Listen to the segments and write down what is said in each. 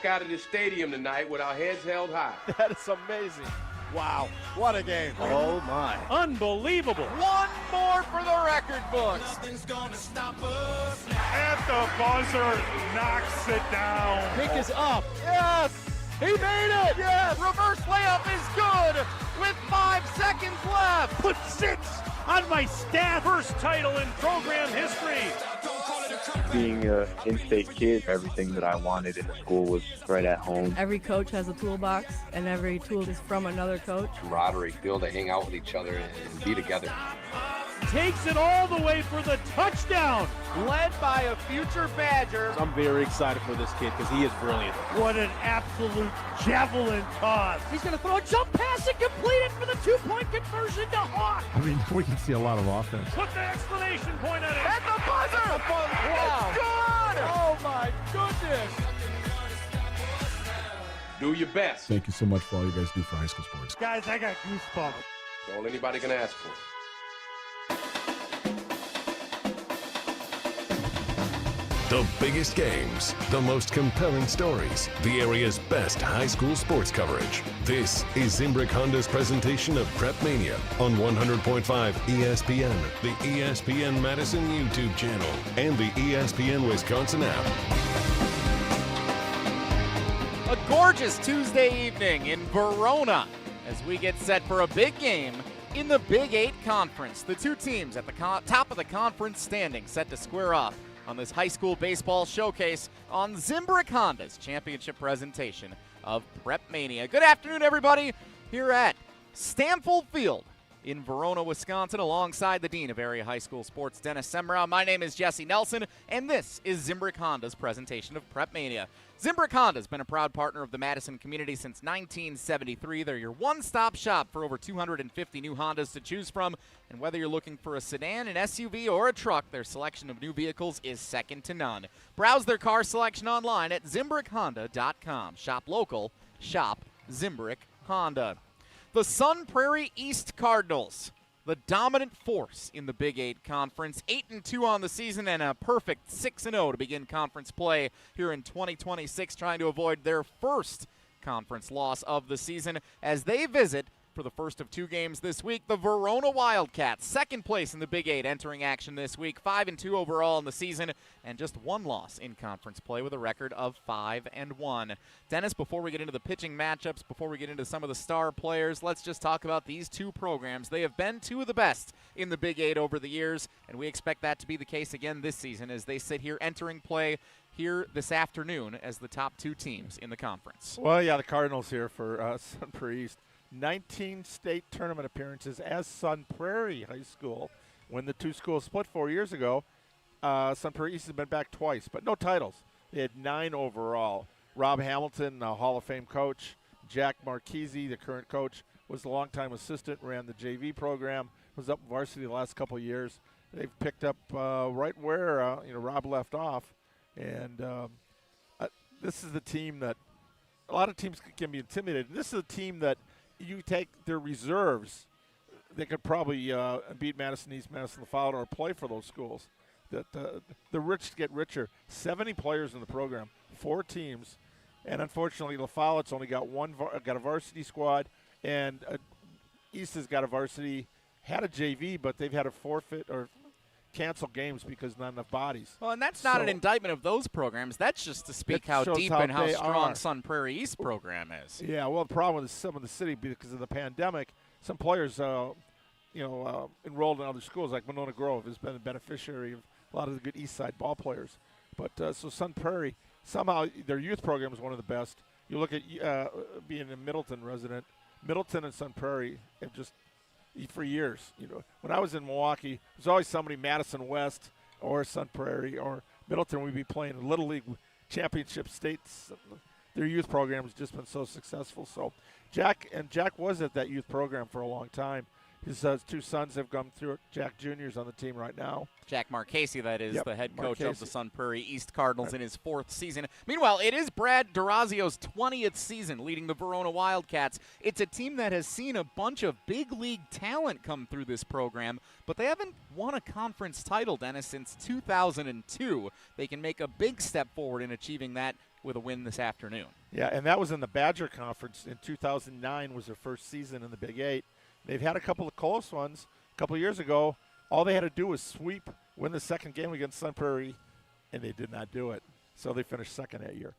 out of this stadium tonight with our heads held high. That is amazing. Wow, what a game. Oh my. Unbelievable. One more for the record books. Nothing's gonna stop us now. At the buzzer, knocks it down. Pick is up. Yes, he made it. Yes. Reverse layup is good with 5 seconds left. Put 6 on my stat. First title in program history. Being an in-state kid, everything that I wanted in the school was right at home. Every coach has a toolbox, and every tool is from another coach. Camaraderie, be able to hang out with each other and be together. Takes it all the way for the touchdown. Led by a future Badger. I'm very excited for this kid because he is brilliant. What an absolute javelin toss. He's going to throw a jump pass and complete it for the 2-point conversion to Hawk. I mean, we can see a lot of offense. Put the exclamation point on it. At the buzzer. Wow. It's good. Oh my goodness. Do your best. Thank you so much for all you guys do for high school sports. Guys, I got goosebumps. That's all anybody can ask for. The biggest games, the most compelling stories, the area's best high school sports coverage. This is Zimbrick Honda's presentation of PrepMania on 100.5 ESPN, the ESPN Madison YouTube channel, and the ESPN Wisconsin app. A gorgeous Tuesday evening in Verona as we get set for a big game in the Big 8 Conference. The two teams at the top of the conference standing set to square off on this high school baseball showcase on Zimbrick Honda's championship presentation of PrepMania. Good afternoon, everybody, here at Stamford Field in Verona, Wisconsin, alongside the Dean of Area High School Sports, Dennis Semrau. My name is Jesse Nelson, and this is Zimbrick Honda's presentation of PrepMania. Zimbrick Honda has been a proud partner of the Madison community since 1973. They're your one-stop shop for over 250 new Hondas to choose from. And whether you're looking for a sedan, an SUV, or a truck, their selection of new vehicles is second to none. Browse their car selection online at ZimbrickHonda.com. Shop local, shop Zimbrick Honda. The Sun Prairie East Cardinals, the dominant force in the Big 8 Conference, 8-2 on the season and a perfect 6-0 to begin conference play here in 2026, trying to avoid their first conference loss of the season as they visit, for the first of 2 games this week, the Verona Wildcats, second place in the Big 8, entering action this week, 5-2 overall in the season, and just 1 loss in conference play with a record of 5-1. Dennis, before we get into the pitching matchups, before we get into some of the star players, let's just talk about these 2 programs. They have been 2 of the best in the Big 8 over the years, and we expect that to be the case again this season as they sit here entering play here this afternoon as the top 2 teams in the conference. Well, yeah, the Cardinals here for Sun Prairie East. 19 state tournament appearances as Sun Prairie High School. When the 2 schools split 4 years ago, Sun Prairie East has been back twice, but no titles. They had 9 overall. Rob Hamilton, a Hall of Fame coach. Jack Marchese, the current coach, was a longtime assistant, ran the JV program, was up varsity the last couple of years. They've picked up right where Rob left off, and this is the team that a lot of teams can be intimidated. This is a team that you take their reserves, they could probably beat Madison East, Madison LaFollette, or play for those schools. That the rich get richer. 70 players in the program, 4 teams, and unfortunately LaFollette's only got got a varsity squad, and East has got a varsity, had a JV, but they've had to forfeit or cancel games because not enough bodies. Well, and that's not an indictment of those programs. That's just to speak how deep and how strong Sun Prairie East program is. Yeah, well, the problem with some of the city, because of the pandemic, some players, enrolled in other schools, like Winona Grove has been a beneficiary of a lot of the good East Side ball players. But so Sun Prairie, somehow their youth program is one of the best. You look at being a Middleton resident, Middleton and Sun Prairie have just for years, when I was in Milwaukee, there's always somebody, Madison West or Sun Prairie or Middleton, we'd be playing Little League championship states. Their youth program has just been so successful. So Jack was at that youth program for a long time. His 2 sons have come through it. Jack Jr. is on the team right now. Jack Marchese, that is, the head coach of the Sun Prairie East Cardinals in his 4th season. Meanwhile, it is Brad Durazio's 20th season leading the Verona Wildcats. It's a team that has seen a bunch of big league talent come through this program, but they haven't won a conference title, Dennis, since 2002. They can make a big step forward in achieving that with a win this afternoon. Yeah, and that was in the Badger Conference in 2009 was their first season in the Big 8. They've had a couple of close ones. A couple of years ago, all they had to do was sweep, win the second game against Sun Prairie, and they did not do it. So they finished second that year.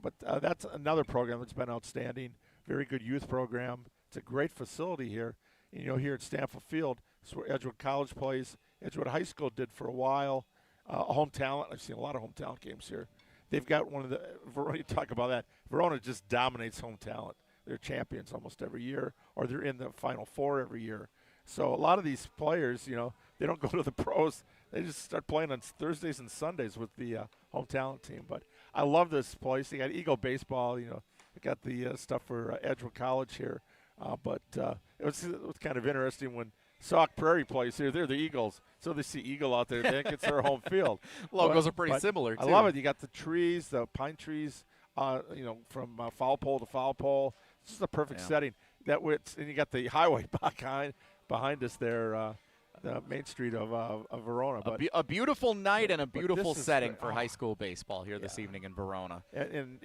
But that's another program that's been outstanding. Very good youth program. It's a great facility here. And, here at Stanfield Field, it's where Edgewood College plays. Edgewood High School did for a while. Home talent. I've seen a lot of home talent games here. They've got one of the – Verona, you talk about that. Verona just dominates home talent. They're champions almost every year, or they're in the Final Four every year. So a lot of these players, they don't go to the pros. They just start playing on Thursdays and Sundays with the home talent team. But I love this place. They got Eagle baseball. They got the stuff for Edgewood College here. But it was kind of interesting when Sauk Prairie plays here. They're the Eagles, so they see Eagle out there. They think it's their home field. Logos are pretty similar, too. I love it. You got the trees, the pine trees, from foul pole to foul pole. This is a perfect setting. And you got the highway behind us there, the main street of Verona. But a beautiful night and a beautiful setting for high school baseball here this evening in Verona. And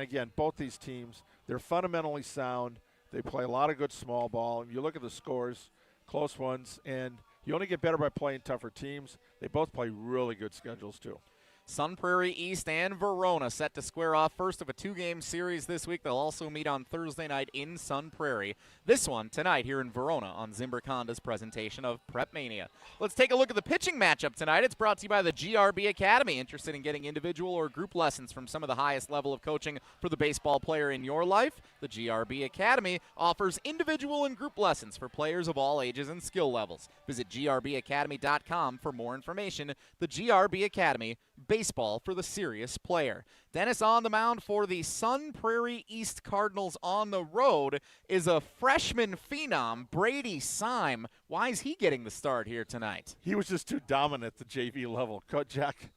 again, both these teams, they're fundamentally sound. They play a lot of good small ball. And you look at the scores, close ones, and you only get better by playing tougher teams. They both play really good schedules, too. Sun Prairie East and Verona set to square off first of a 2-game series this week. They'll also meet on Thursday night in Sun Prairie. This one tonight here in Verona on Zimbrick Honda's presentation of PrepMania. Let's take a look at the pitching matchup tonight. It's brought to you by the GRB Academy. Interested in getting individual or group lessons from some of the highest level of coaching for the baseball player in your life? The GRB Academy offers individual and group lessons for players of all ages and skill levels. Visit grbacademy.com for more information. The GRB Academy, baseball for the serious player. Dennis on the mound for the Sun Prairie East Cardinals on the road is a freshman phenom, Brady Syme. Why is he getting the start here tonight? He was just too dominant at the JV level. Coach Jack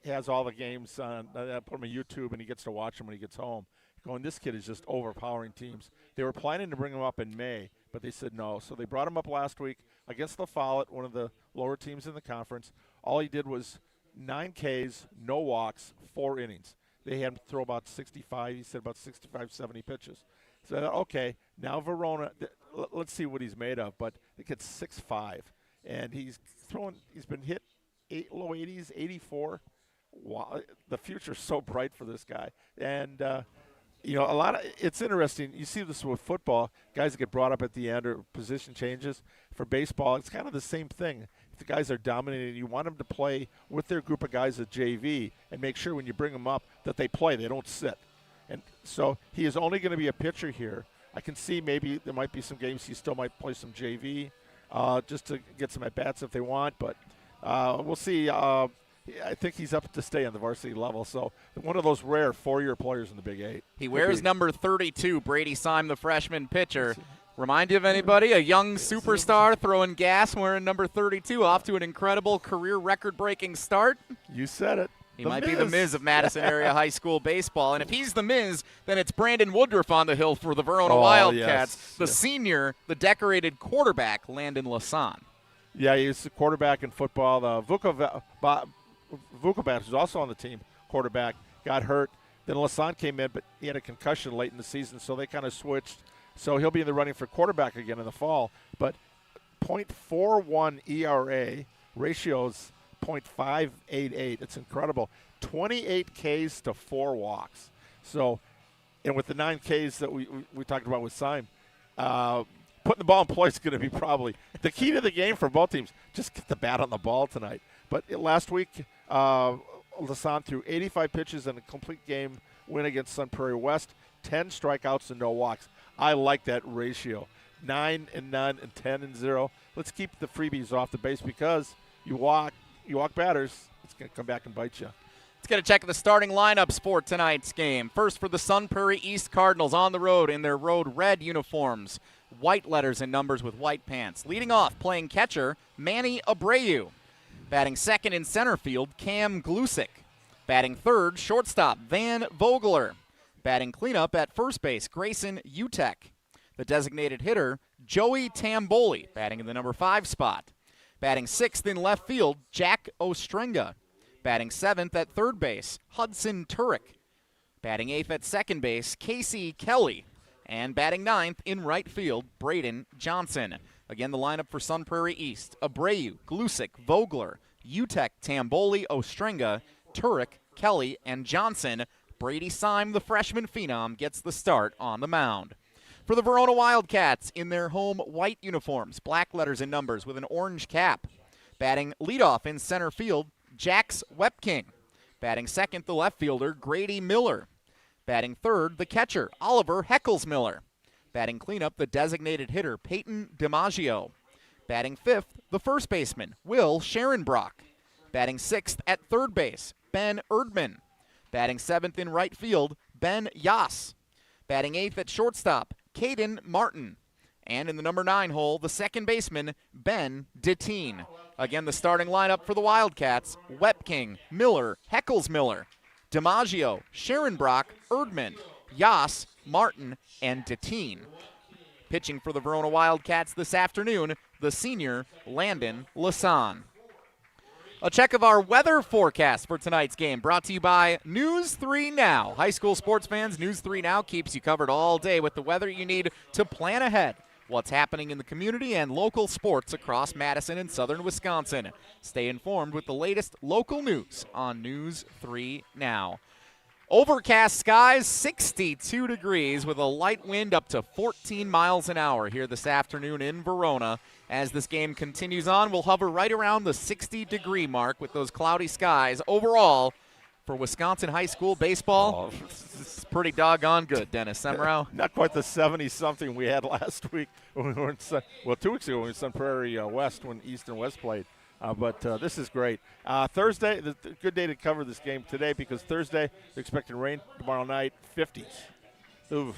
has all the games on. I put him on YouTube, and he gets to watch them when he gets home. Going, this kid is just overpowering teams. They were planning to bring him up in May, but they said no. So they brought him up last week against La Follette, one of the lower teams in the conference. All he did was 9 Ks, no walks, 4 innings. They had him throw about 65, he said about 65, 70 pitches. So I thought, okay, now Verona, let's see what he's made of. But it gets 6'5", and he's been hit low 80s, 84. Wow, the future's so bright for this guy. And, it's interesting. You see this with football, guys that get brought up at the end or position changes. For baseball, it's kind of the same thing. If the guys are dominating, you want them to play with their group of guys at JV and make sure when you bring them up that they play, they don't sit. And so he is only going to be a pitcher here. I can see maybe there might be some games he still might play some JV just to get some at-bats if they want. But we'll see. I think he's up to stay on the varsity level. So one of those rare 4-year players in the Big 8. He wears number 32, Brady Syme, the freshman pitcher. Remind you of anybody? A young superstar throwing gas wearing number 32, off to an incredible career record-breaking start. You said it. He might be the Miz of Madison area high school baseball. And if he's the Miz, then it's Brandon Woodruff on the hill for the Verona Wildcats. The senior, the decorated quarterback, Landon Lasan. Yeah, he's a quarterback in football. Vukovac, who's also on the team, quarterback, got hurt. Then Lasan came in, but he had a concussion late in the season, so they kind of switched. So he'll be in the running for quarterback again in the fall. But .41 ERA, ratios .588. It's incredible. 28 Ks to 4 walks. So, and with the 9 Ks that we talked about with Syme, putting the ball in play is going to be probably the key to the game for both teams. Just get the bat on the ball tonight. But last week, Lasan threw 85 pitches in a complete game win against Sun Prairie West, 10 strikeouts and no walks. I like that ratio, 9 and none and 10 and 0. Let's keep the freebies off the base because you walk batters, it's going to come back and bite you. Let's get a check of the starting lineups for tonight's game. First for the Sun Prairie East Cardinals on the road in their road red uniforms, white letters and numbers with white pants. Leading off, playing catcher, Manny Abreu. Batting second in center field, Cam Glusick. Batting third, shortstop, Van Vogler. Batting cleanup at first base, Grayson Utek. The designated hitter, Joey Tamboli, batting in the number 5 spot. Batting sixth in left field, Jack Ostrenga. Batting seventh at third base, Hudson Turek. Batting 8th at second base, Casey Kelly. And batting 9th in right field, Braden Johnson. Again, the lineup for Sun Prairie East: Abreu, Glusick, Vogler, Utek, Tamboli, Ostrenga, Turek, Kelly, and Johnson. Brady Syme, the freshman phenom, gets the start on the mound. For the Verona Wildcats, in their home white uniforms, black letters and numbers with an orange cap. Batting leadoff in center field, Jax Wepking. Batting second, the left fielder, Grady Miller. Batting third, the catcher, Oliver Heckles-Miller. Batting cleanup, the designated hitter, Peyton DiMaggio. Batting fifth, the first baseman, Will Scherenbrock. Batting sixth at third base, Ben Erdman. Batting seventh in right field, Ben Yass. Batting eighth at shortstop, Caden Martin. And in the number 9 hole, the second baseman, Ben Deteen. Again, the starting lineup for the Wildcats: Wepking, Miller, Heckles-Miller, DiMaggio, Scherenbrock, Erdman, Yass, Martin, and Deteen. Pitching for the Verona Wildcats this afternoon, the senior, Landon Lasan. A check of our weather forecast for tonight's game, brought to you by News 3 Now. High school sports fans, News 3 Now keeps you covered all day with the weather you need to plan ahead. What's happening in the community and local sports across Madison and southern Wisconsin. Stay informed with the latest local news on News 3 Now. Overcast skies, 62 degrees with a light wind up to 14 miles an hour here this afternoon in Verona. As this game continues on, we'll hover right around the 60-degree mark with those cloudy skies. Overall, for Wisconsin high school baseball, it's pretty doggone good, Dennis Semrau. Not quite the 70-something we had last week when we were in 2 weeks ago when we were in Sun Prairie West when East and West played. But this is great. Thursday, the good day to cover this game today because Thursday, they're expecting rain tomorrow night, 50s. Oof.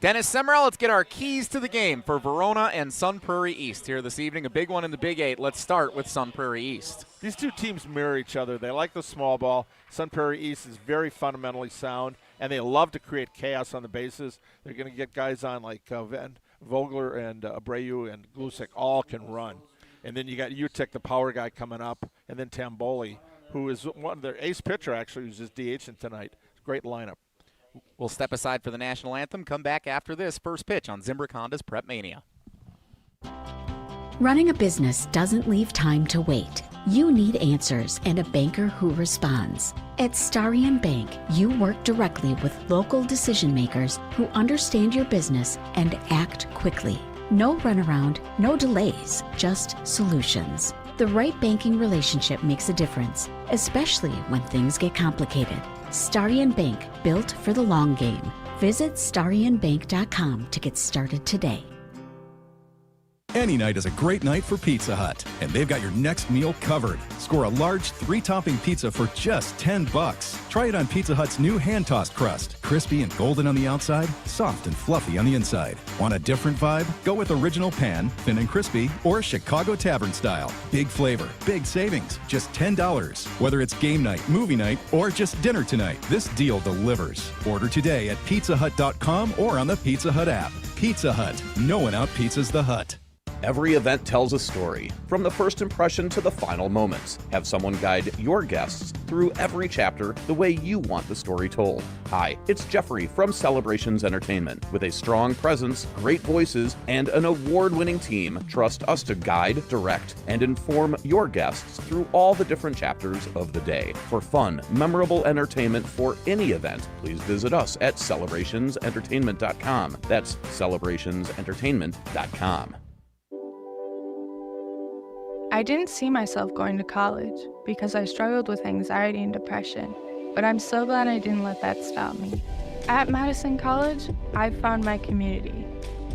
Dennis Semrau, let's get our keys to the game for Verona and Sun Prairie East here this evening. A big one in the Big 8. Let's start with Sun Prairie East. These two teams mirror each other. They like the small ball. Sun Prairie East is very fundamentally sound, and they love to create chaos on the bases. They're going to get guys on like Vogler and Abreu and Glusick all can run. And then you got Utek, the power guy, coming up, and then Tamboli, who is one of their ace pitcher, actually, who's just DHing tonight. Great lineup. We'll step aside for the national anthem, come back after this first pitch on Zimbrick Honda's PrepMania. Running a business doesn't leave time to wait. You need answers and a banker who responds. At Starion Bank, you work directly with local decision makers who understand your business and act quickly. No runaround, no delays, just solutions. The right banking relationship makes a difference, especially when things get complicated. Starion Bank, built for the long game. Visit starionbank.com to get started today. Any night is a great night for Pizza Hut, and they've got your next meal covered. Score a large 3-topping pizza for just $10. Try it on Pizza Hut's new hand-tossed crust. Crispy and golden on the outside, soft and fluffy on the inside. Want a different vibe? Go with original pan, thin and crispy, or Chicago Tavern style. Big flavor, big savings, just $10. Whether it's game night, movie night, or just dinner tonight, this deal delivers. Order today at pizzahut.com or on the Pizza Hut app. Pizza Hut, no one out-pizzas the Hut. Every event tells a story, from the first impression to the final moments. Have someone guide your guests through every chapter the way you want the story told. Hi, it's Jeffrey from Celebrations Entertainment. With a strong presence, great voices, and an award-winning team, trust us to guide, direct, and inform your guests through all the different chapters of the day. For fun, memorable entertainment for any event, please visit us at celebrationsentertainment.com. That's celebrationsentertainment.com. I didn't see myself going to college because I struggled with anxiety and depression, but I'm so glad I didn't let that stop me. At Madison College, I've found my community.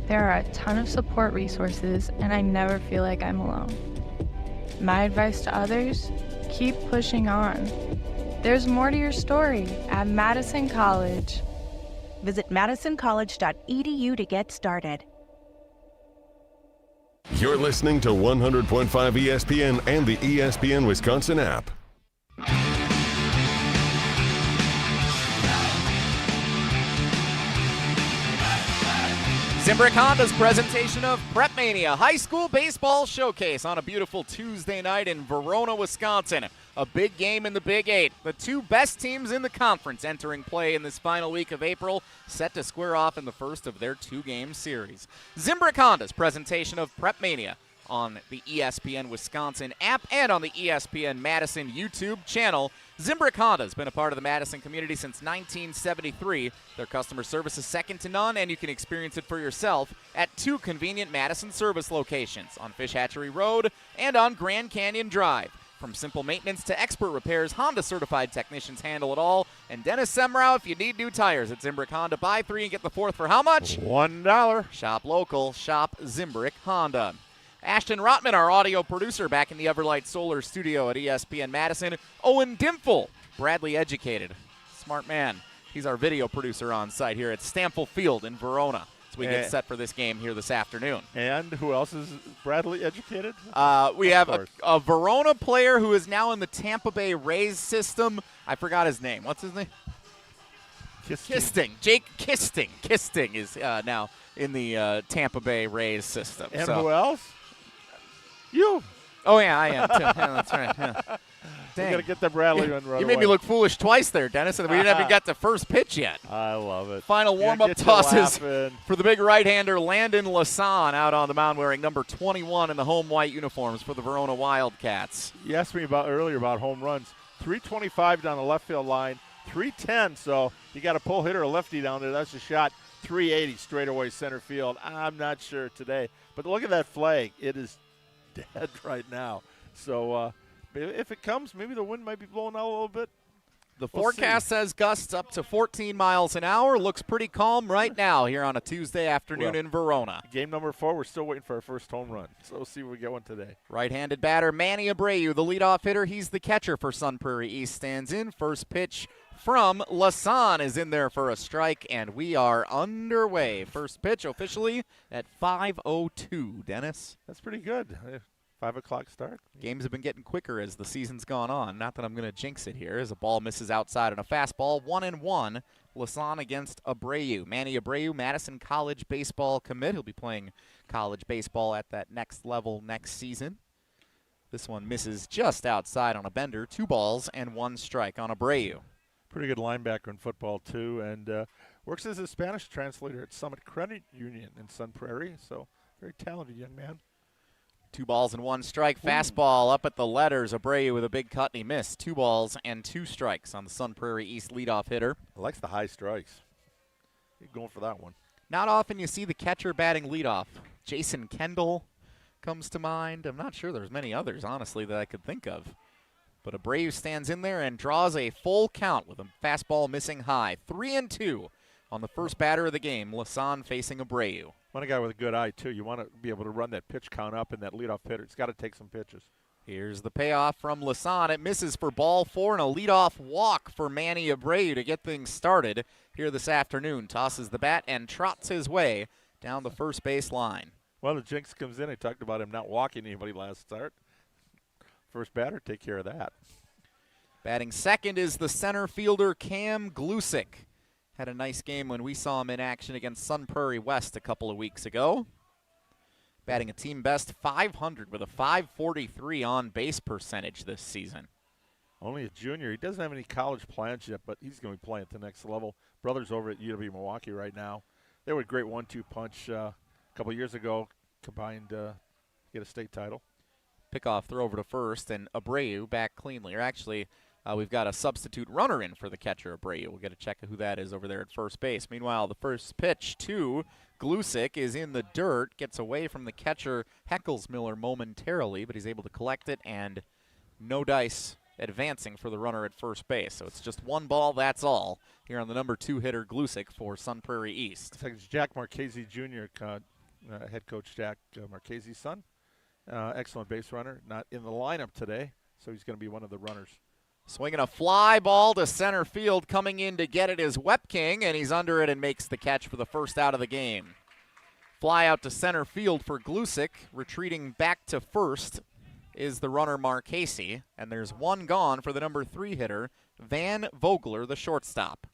There are a ton of support resources, and I never feel like I'm alone. My advice to others, keep pushing on. There's more to your story at Madison College. Visit madisoncollege.edu to get started. You're listening to 100.5 ESPN and the ESPN Wisconsin app. Zimbrick Honda's presentation of PrepMania High School Baseball Showcase on a beautiful Tuesday night in Verona, Wisconsin. A big game in the Big 8. The two best teams in the conference entering play in this final week of April, set to square off in the first of their two-game series. Zimbrick Honda's presentation of PrepMania on the ESPN Wisconsin app and on the ESPN Madison YouTube channel. Zimbrick Honda has been a part of the Madison community since 1973. Their customer service is second to none, and you can experience it for yourself at two convenient Madison service locations, on Fish Hatchery Road and on Grand Canyon Drive. From simple maintenance to expert repairs, Honda-certified technicians handle it all. And Dennis Semrau, if you need new tires at Zimbrick Honda, buy 3 and get the 4th for how much? $1. Shop local. Shop Zimbrick Honda. Ashton Rotman, our audio producer, back in the Everlight Solar studio at ESPN Madison. Owen Dimple, Bradley educated. Smart man. He's our video producer on site here at Stamfel Field in Verona. So we get set for this game here this afternoon. And who else is Bradley educated? We have a Verona player who is now in the Tampa Bay Rays system. I forgot his name. What's his name? Kisting. Jake Kisting. Kisting is now in the Tampa Bay Rays system. And who else? You. Oh, yeah, I am, too. Yeah, that's right. Yeah. Dang. We got to get the Bradley one right You made away. me look foolish twice there, Dennis, and we didn't even get the first pitch yet. I love it. Final warm-up tosses for the big right-hander Landon Lasan out on the mound wearing number 21 in the home white uniforms for the Verona Wildcats. You asked me earlier about home runs. 325 down the left field line, 310, so you got a pull hitter, a lefty down there. That's a shot. 380 straight away center field. I'm not sure today. But look at that flag. It is dead right now. So if it comes, maybe the wind might be blowing out a little bit. The forecast says gusts up to 14 miles an hour. Looks pretty calm right now here on a Tuesday afternoon in Verona. Game number 4, we're still waiting for our first home run. So we'll see if we get one today. Right-handed batter Manny Abreu, the leadoff hitter. He's the catcher for Sun Prairie East, stands in. First pitch from Lasan is in there for a strike, and we are underway. First pitch officially at 5:02. Dennis? That's pretty good. 5 o'clock start. Games have been getting quicker as the season's gone on. Not that I'm going to jinx it here, as a ball misses outside on a fastball. 1-1. Lasan against Abreu. Manny Abreu, Madison College baseball commit. He'll be playing college baseball at that next level next season. This one misses just outside on a bender. 2 balls and 1 strike on Abreu. Pretty good linebacker in football, too, and works as a Spanish translator at Summit Credit Union in Sun Prairie. So very talented young man. 2 balls and 1 strike. Fastball up at the letters. Abreu with a big cut, and he missed. 2 balls and 2 strikes on the Sun Prairie East leadoff hitter. Likes the high strikes. He's going for that one. Not often you see the catcher batting leadoff. Jason Kendall comes to mind. I'm not sure there's many others, honestly, that I could think of. But Abreu stands in there and draws a full count with a fastball missing high. 3-2 on the first batter of the game. Lasan facing Abreu. Want a guy with a good eye, too. You want to be able to run that pitch count up in that leadoff hitter. It's got to take some pitches. Here's the payoff from Lasan. It misses for ball 4 and a leadoff walk for Manny Abreu to get things started here this afternoon. Tosses the bat and trots his way down the first base line. Well, the jinx comes in. I talked about him not walking anybody last start. First batter, take care of that. Batting second is the center fielder Cam Glusick. Had a nice game when we saw him in action against Sun Prairie West a couple of weeks ago. Batting a team best 500 with a 543 on-base percentage this season. Only a junior. He doesn't have any college plans yet, but he's going to be playing at the next level. Brothers over at UW-Milwaukee right now. They were a great 1-2 punch a couple of years ago, combined to get a state title. Pickoff throw over to first, and Abreu back cleanly. Or actually, we've got a substitute runner in for the catcher, Abreu. We'll get a check of who that is over there at first base. Meanwhile, the first pitch to Glusick is in the dirt, gets away from the catcher, heckles Miller momentarily, but he's able to collect it, and no dice advancing for the runner at first base. So it's just 1 ball, that's all, here on the number 2 hitter, Glusick, for Sun Prairie East. It's Jack Marchese Jr., head coach Jack Marchese's son. Excellent base runner, not in the lineup today, so he's going to be one of the runners. Swinging a fly ball to center field. Coming in to get it is Wepking, and he's under it and makes the catch for the first out of the game. Fly out to center field for Glusick. Retreating back to first is the runner Marchese, and there's 1 gone for the number 3 hitter, Van Vogler, the shortstop.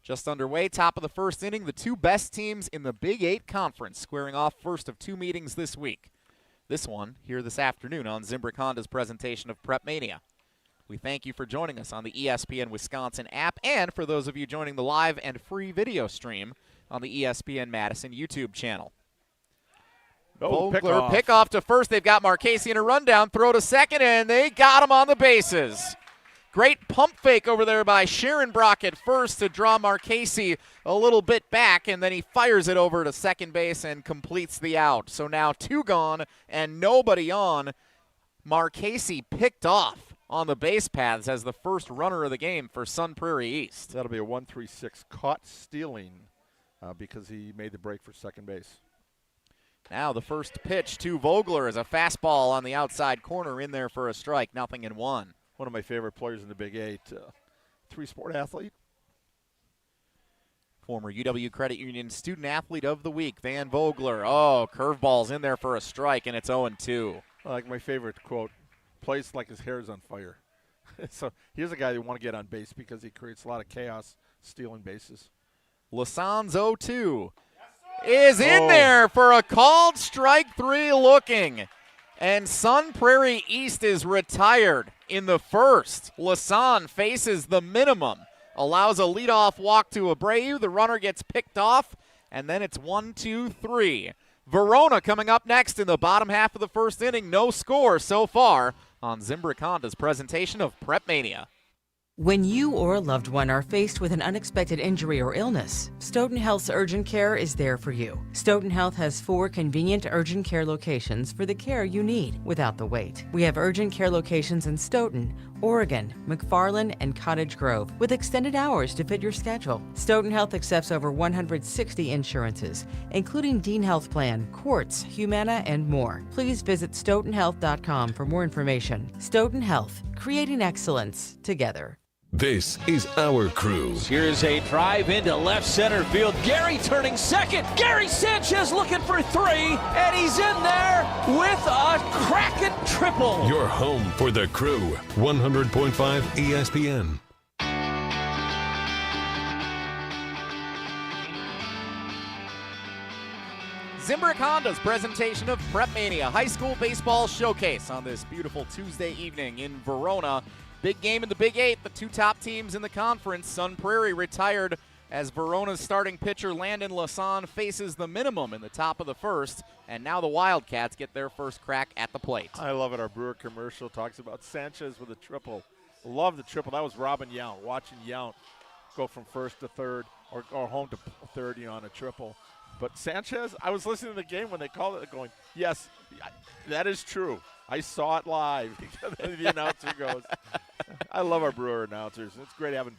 Just underway, top of the first inning, the two best teams in the Big 8 Conference squaring off first of two meetings this week. This one here this afternoon on Zimbrick Honda's presentation of PrepMania. We thank you for joining us on the ESPN Wisconsin app and for those of you joining the live and free video stream on the ESPN Madison YouTube channel. Vogler, pickoff to first. They've got Marchese in a rundown, throw to second, and they got him on the bases. Great pump fake over there by Sharon Brock at first to draw Marchese a little bit back, and then he fires it over to second base and completes the out. So now two gone and nobody on. Marchese picked off on the base paths as the first runner of the game for Sun Prairie East. That'll be a 1-3-6 caught stealing because he made the break for second base. Now the first pitch to Vogler is a fastball on the outside corner in there for a strike, 0-1. One of my favorite players in the Big 8, three-sport athlete. Former UW Credit Union Student Athlete of the Week, Van Vogler. Oh, curveball's in there for a strike, and it's 0-2. Like my favorite quote, plays like his hair is on fire. So here's a guy you want to get on base because he creates a lot of chaos stealing bases. Lasan's 0-2 is in there for a called strike three looking. And Sun Prairie East is retired in the first. Lasan faces the minimum, allows a leadoff walk to Abreu. The runner gets picked off, and then it's 1-2-3. Verona coming up next in the bottom half of the first inning. No score so far on Zimbrick Honda's presentation of PrepMania. When you or a loved one are faced with an unexpected injury or illness, Stoughton Health's urgent care is there for you. Stoughton Health has 4 convenient urgent care locations for the care you need without the wait. We have urgent care locations in Stoughton, Oregon, McFarland, and Cottage Grove with extended hours to fit your schedule. Stoughton Health accepts over 160 insurances, including Dean Health Plan, Quartz, Humana, and more. Please visit stoughtonhealth.com for more information. Stoughton Health, creating excellence together. This is our crew. Here's a drive into left center field. Gary turning second. Gary Sanchez looking for 3, and he's in there with a cracking triple. Your home for the crew. 100.5 ESPN. Zimbrick Honda's presentation of PrepMania High School Baseball Showcase on this beautiful Tuesday evening in Verona. Big game in the Big 8, the two top teams in the conference. Sun Prairie retired as Verona's starting pitcher Landon Lasan faces the minimum in the top of the first, and now the Wildcats get their first crack at the plate. I love it. Our Brewer commercial talks about Sanchez with a triple. Love the triple. That was Robin Yount, watching Yount go from first to third or home to third on a triple. But Sanchez, I was listening to the game when they called it going, yes, that is true. I saw it live. The announcer goes, I love our Brewer announcers. It's great having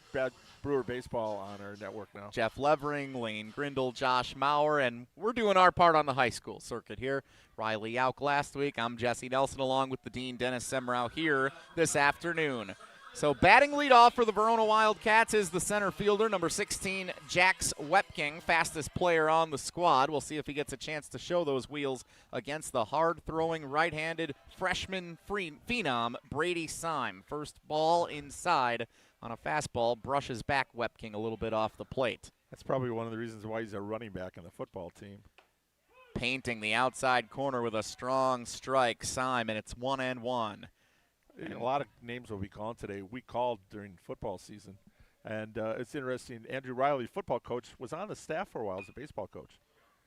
Brewer baseball on our network now. Jeff Levering, Lane Grindle, Josh Maurer, and we're doing our part on the high school circuit here. Riley Yauk last week. I'm Jesse Nelson along with the Dean Dennis Semrau here this afternoon. So batting leadoff for the Verona Wildcats is the center fielder, number 16, Jax Wepking, fastest player on the squad. We'll see if he gets a chance to show those wheels against the hard-throwing, right-handed freshman phenom, Brady Syme. First ball inside on a fastball, brushes back Wepking a little bit off the plate. That's probably one of the reasons why he's a running back in the football team. Painting the outside corner with a strong strike, Syme, and it's 1-1. A lot of names will be calling today. We called during football season. And it's interesting. Andrew Riley, football coach, was on the staff for a while as a baseball coach.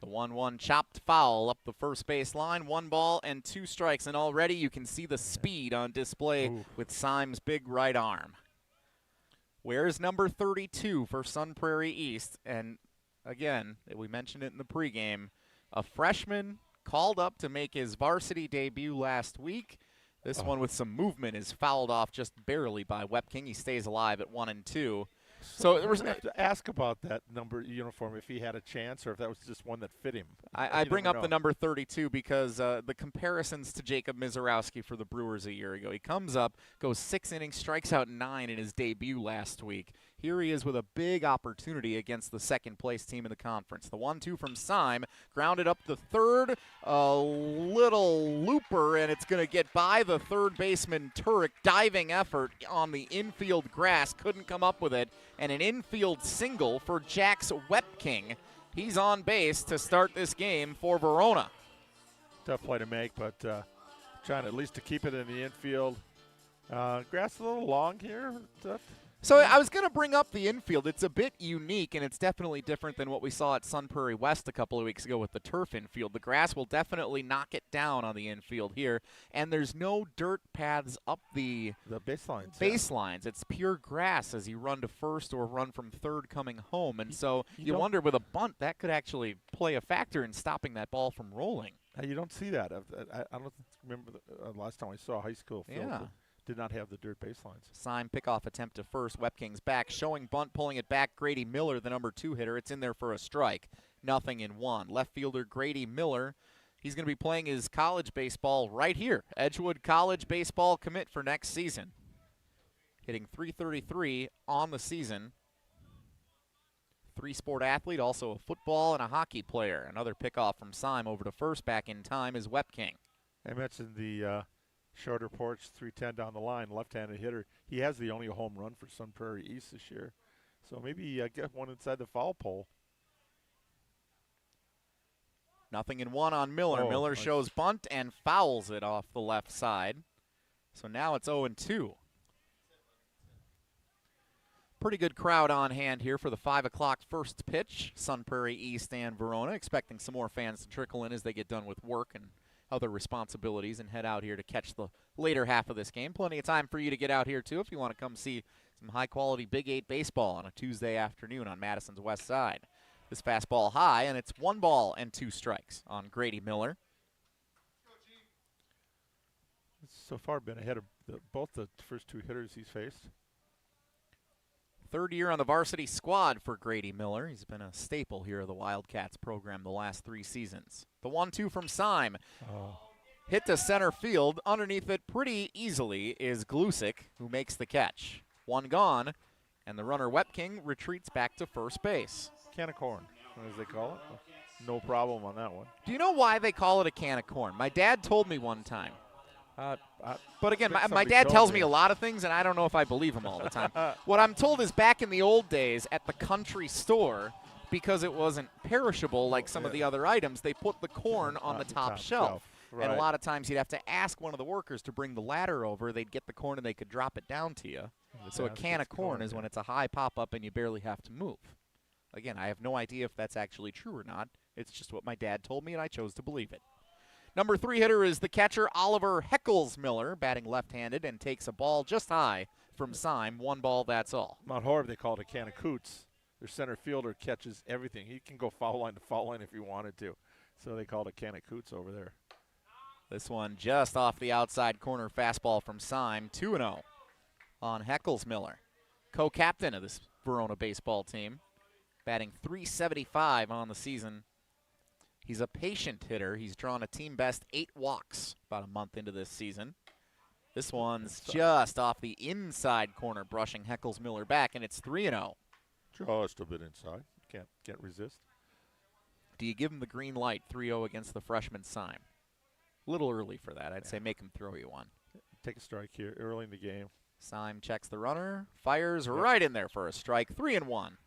The 1-1 chopped foul up the first base line. 1 ball and 2 strikes. And already you can see the speed on display with Syme's big right arm. Where's number 32 for Sun Prairie East? And again, we mentioned it in the pregame, a freshman called up to make his varsity debut last week. This one with some movement is fouled off just barely by Wepking. He stays alive at 1-2. So we're going to have to ask about that number uniform, if he had a chance or if that was just one that fit him. I bring up the number 32 because the comparisons to Jacob Mizarowski for the Brewers a year ago. He comes up, goes 6 innings, strikes out 9 in his debut last week. Here he is with a big opportunity against the second-place team in the conference. The 1-2 from Syme, grounded up the third, a little looper, and it's going to get by the third baseman Turek. Diving effort on the infield grass, couldn't come up with it, and an infield single for Jax Wepking. He's on base to start this game for Verona. Tough play to make, but trying at least to keep it in the infield. Grass a little long here. So I was going to bring up the infield. It's a bit unique, and it's definitely different than what we saw at Sun Prairie West a couple of weeks ago with the turf infield. The grass will definitely knock it down on the infield here, and there's no dirt paths up the baselines. Baselines. It's pure grass as you run to first or run from third coming home, and so you wonder with a bunt that could actually play a factor in stopping that ball from rolling. You don't see that. I don't remember the last time I saw a high school field. Yeah. Did not have the dirt baselines. Syme pickoff attempt to first. Wepking's back, showing bunt, pulling it back. Grady Miller, the number 2 hitter. It's in there for a strike. 0-1. Left fielder Grady Miller. He's going to be playing his college baseball right here. Edgewood College baseball commit for next season. Hitting .333 on the season. 3-sport athlete, also a football and a hockey player. Another pickoff from Syme over to first. Back in time is Wepking. I mentioned the shorter porch, 310 down the line, left-handed hitter. He has the only home run for Sun Prairie East this year. So maybe get one inside the foul pole. 0-1 on Miller. Miller nice. shows bunt and fouls it off the left side. So now it's 0-2. Pretty good crowd on hand here for the 5 o'clock first pitch. Sun Prairie East and Verona, expecting some more fans to trickle in as they get done with work and other responsibilities and head out here to catch the later half of this game. Plenty of time for you to get out here, too, if you want to come see some high-quality Big 8 baseball on a Tuesday afternoon on Madison's west side. This fastball high, and it's 1 ball and 2 strikes on Grady Miller. So far been ahead of both the first 2 hitters he's faced. Third year on the varsity squad for Grady Miller. He's been a staple here of the Wildcats program the last 3 seasons. The 1-2 from Syme. Hit to center field. Underneath it pretty easily is Glusick, who makes the catch. 1 gone, and the runner Wepking retreats back to first base. Can of corn, as they call it. No problem on that one. Do you know why they call it a can of corn? My dad told me one time. But again, my dad tells me a lot of things, and I don't know if I believe him all the time. What I'm told is back in the old days at the country store, because it wasn't perishable like some of the other items, they put the corn on the top shelf. Right. And a lot of times you'd have to ask one of the workers to bring the ladder over. They'd get the corn and they could drop it down to you. So a can of corn is when it's a high pop-up and you barely have to move. Again, I have no idea if that's actually true or not. It's just what my dad told me, and I chose to believe it. Number 3 hitter is the catcher Oliver Heckles-Miller, batting left-handed, and takes a ball just high from Syme. 1 ball, that's all. Mount Horeb, they call it a can of coots. Their center fielder catches everything. He can go foul line to foul line if he wanted to. So they call it a can of coots over there. This one just off the outside corner fastball from Syme. 2-0 on Heckles-Miller. Co-captain of this Verona baseball team, batting .375 on the season. He's a patient hitter. He's drawn a team-best 8 walks about a month into this season. This one's just off the inside corner, brushing Heckles-Miller back, and it's 3-0. Just a bit inside. Can't resist. Do you give him the green light, 3-0 against the freshman Syme? A little early for that. I'd say make him throw you one. Take a strike here early in the game. Syme checks the runner, fires right in there for a strike, 3-1.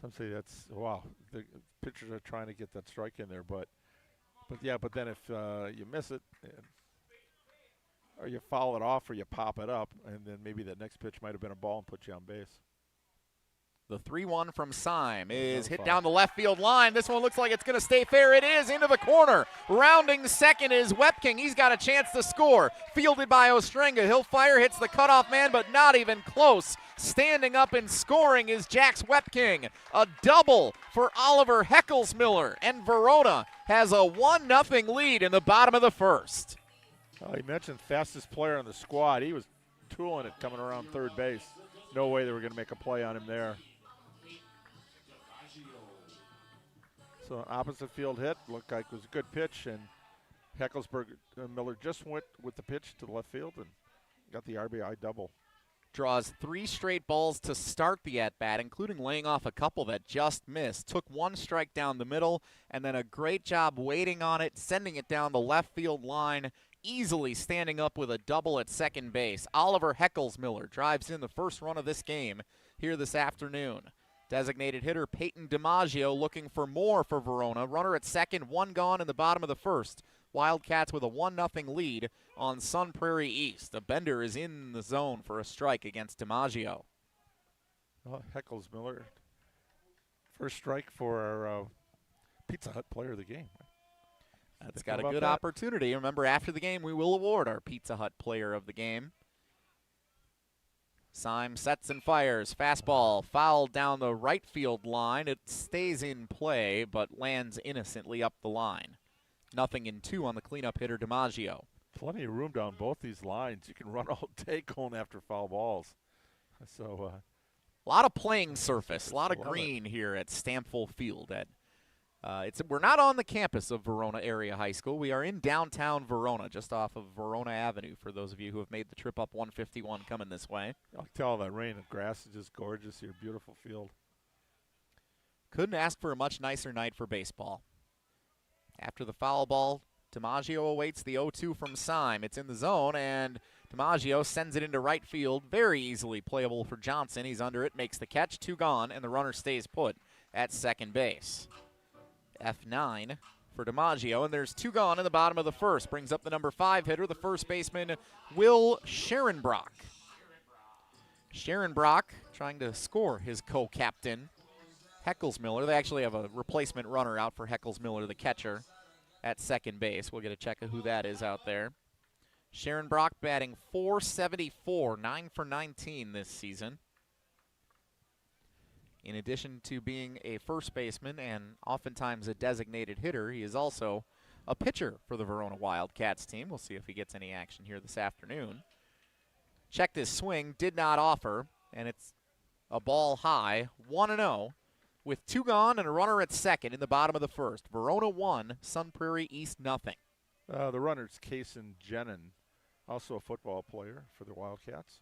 Some say that's, wow, the pitchers are trying to get that strike in there, but then if you miss it, or you foul it off or you pop it up, and then maybe that next pitch might have been a ball and put you on base. The 3-1 from Syme is hit down the left field line. This one looks like it's going to stay fair. It is into the corner. Rounding second is Wepking. He's got a chance to score. Fielded by Ostrenga. He'll fire, hits the cutoff man, but not even close. Standing up and scoring is Jax Wepking. A double for Oliver Heckles-Miller. And Verona has a 1-0 lead in the bottom of the first. You mentioned fastest player on the squad. He was tooling it coming around third base. No way they were going to make a play on him there. So an opposite field hit, looked like it was a good pitch, and Heckles-Miller just went with the pitch to the left field and got the RBI double. draws 3 straight balls to start the at-bat, including laying off a couple that just missed. Took 1 strike down the middle, and then a great job waiting on it, sending it down the left field line, easily standing up with a double at second base. Oliver Heckelsmiller drives in the first run of this game here this afternoon. Designated hitter Peyton DiMaggio looking for more for Verona. Runner at second, 1 gone in the bottom of the first. Wildcats with a 1-0 lead on Sun Prairie East. A bender is in the zone for a strike against DiMaggio. Well, Heckelsmiller, first strike for our Pizza Hut player of the game. That's got a good opportunity. Remember, after the game, we will award our Pizza Hut player of the game. Syme sets and fires. Fastball fouled down the right field line. It stays in play, but lands innocently up the line. 0-2 on the cleanup hitter, DiMaggio. Plenty of room down both these lines. You can run all day going after foul balls. So, a lot of playing surface, a lot of green here at Stampfel Field. We're not on the campus of Verona Area High School. We are in downtown Verona, just off of Verona Avenue, for those of you who have made the trip up 151 coming this way. I'll tell that rain and grass is just gorgeous here. Beautiful field. Couldn't ask for a much nicer night for baseball. After the foul ball, DiMaggio awaits the 0-2 from Syme. It's in the zone, and DiMaggio sends it into right field. Very easily playable for Johnson. He's under it, makes the catch, 2 gone, and the runner stays put at second base. F9 for DiMaggio, and there's 2 gone in the bottom of the first. Brings up the number 5 hitter, the first baseman, Will Scherenbrock. Scherenbrock trying to score his co-captain, Heckelsmiller. They actually have a replacement runner out for Heckelsmiller, the catcher, at second base. We'll get a check of who that is out there. Scherenbrock batting .474, 9 for 19 this season. In addition to being a first baseman and oftentimes a designated hitter, he is also a pitcher for the Verona Wildcats team. We'll see if he gets any action here this afternoon. Checked his swing, did not offer, and it's a ball high, 1-0, with 2 gone and a runner at second in the bottom of the first. Verona 1, Sun Prairie East 0. The runner's Kason Jenin, also a football player for the Wildcats.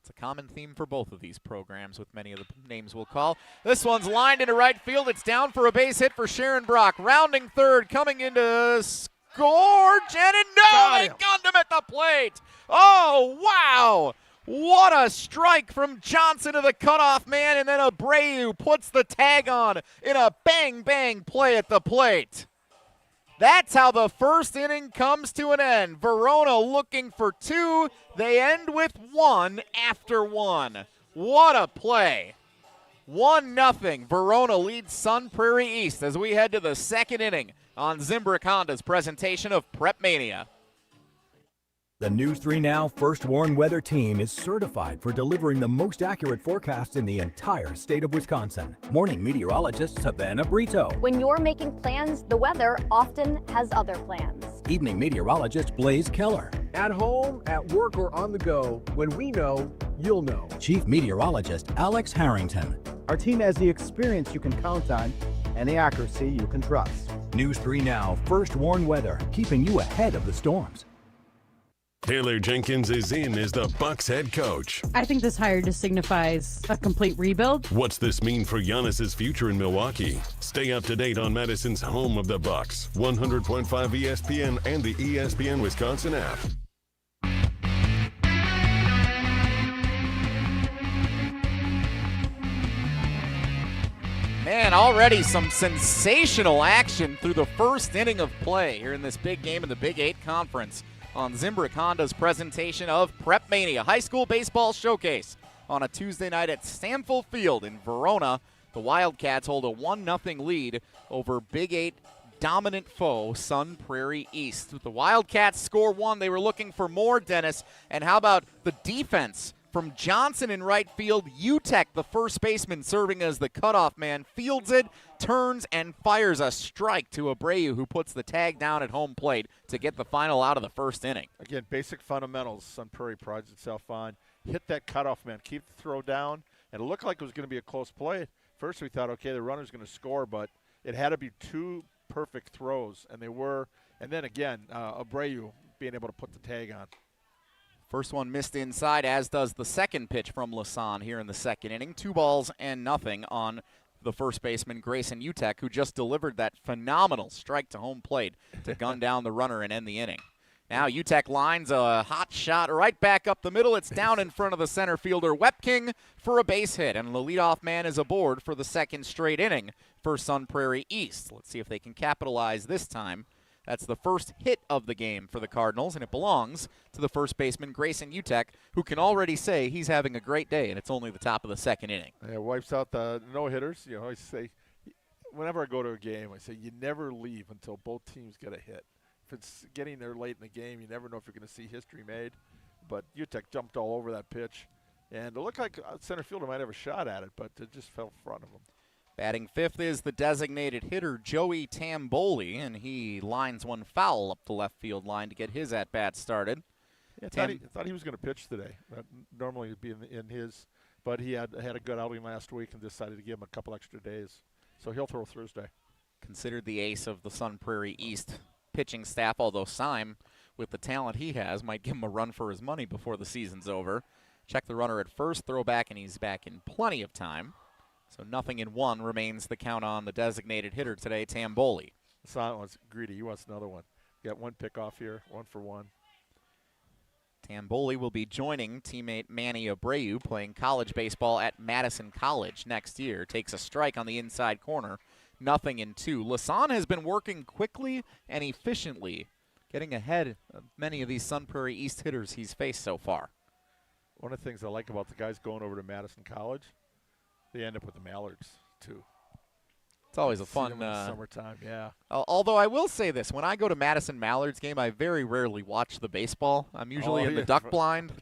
It's a common theme for both of these programs with many of the names we'll call. This one's lined into right field. It's down for a base hit for Scherenbrock. Rounding third, coming into score. Jenin, no, they gunned him at the plate. Oh, wow. What a strike from Johnson to the cutoff man, and then Abreu puts the tag on in a bang-bang play at the plate. That's how the first inning comes to an end. Verona looking for 2. They end with 1 after 1. What a play. 1-0. Verona leads Sun Prairie East as we head to the second inning on Zimbrick Honda's presentation of PrepMania. The News 3 Now First Warn Weather Team is certified for delivering the most accurate forecasts in the entire state of Wisconsin. Morning meteorologist Savannah Brito. When you're making plans, the weather often has other plans. Evening meteorologist Blaze Keller. At home, at work, or on the go, when we know, you'll know. Chief meteorologist Alex Harrington. Our team has the experience you can count on and the accuracy you can trust. News 3 Now First Warn Weather, keeping you ahead of the storms. Taylor Jenkins is in as the Bucks head coach. I think this hire just signifies a complete rebuild. What's this mean for Giannis's future in Milwaukee? Stay up to date on Madison's home of the Bucks, 100.5 ESPN and the ESPN Wisconsin app. Man, already some sensational action through the first inning of play here in this big game in the Big 8 Conference on Zimbrick Honda's presentation of PrepMania, high school baseball showcase on a Tuesday night at Stampfel Field in Verona. The Wildcats hold a 1-0 lead over Big 8 dominant foe, Sun Prairie East. The Wildcats score 1. They were looking for more, Dennis. And how about the defense from Johnson in right field? Utek, the first baseman, serving as the cutoff man, fields it, turns, and fires a strike to Abreu, who puts the tag down at home plate to get the final out of the first inning. Again, basic fundamentals Sun Prairie prides itself on. Hit that cutoff man, keep the throw down, and it looked like it was going to be a close play. First we thought, okay, the runner's going to score, but it had to be 2 perfect throws, and they were. And then again, Abreu being able to put the tag on. First one missed inside, as does the second pitch from Lasan here in the second inning. 2-0 on the first baseman, Grayson Utek, who just delivered that phenomenal strike to home plate to gun down the runner and end the inning. Now Utek lines a hot shot right back up the middle. It's down in front of the center fielder, Wepking, for a base hit. And the leadoff man is aboard for the second straight inning for Sun Prairie East. Let's see if they can capitalize this time. That's the first hit of the game for the Cardinals, and it belongs to the first baseman, Grayson Utek, who can already say he's having a great day, and it's only the top of the second inning. Yeah, wipes out the no-hitters. You know, I say, whenever I go to a game, I say you never leave until both teams get a hit. If it's getting there late in the game, you never know if you're going to see history made. But Utek jumped all over that pitch, and it looked like center fielder might have a shot at it, but it just fell in front of him. Batting fifth is the designated hitter, Joey Tamboli, and he lines one foul up the left field line to get his at-bat started. Yeah, thought he was going to pitch today. Normally he'd be in his, but he had a good outing last week and decided to give him a couple extra days. So he'll throw Thursday. Considered the ace of the Sun Prairie East pitching staff, although Syme, with the talent he has, might give him a run for his money before the season's over. Check the runner at first, throw back, and he's back in plenty of time. So 0-1 remains the count on the designated hitter today, Tamboli. Son wants greedy. He wants another one. Got one pickoff here, 1-for-1. Tamboli will be joining teammate Manny Abreu, playing college baseball at Madison College next year. Takes a strike on the inside corner, 0-2. Lasan has been working quickly and efficiently, getting ahead of many of these Sun Prairie East hitters he's faced so far. One of the things I like about the guys going over to Madison College, they end up with the Mallards, too. It's always a fun fun summertime, yeah. Although I will say this, when I go to Madison Mallards game, I very rarely watch the baseball. I'm usually in the duck blind.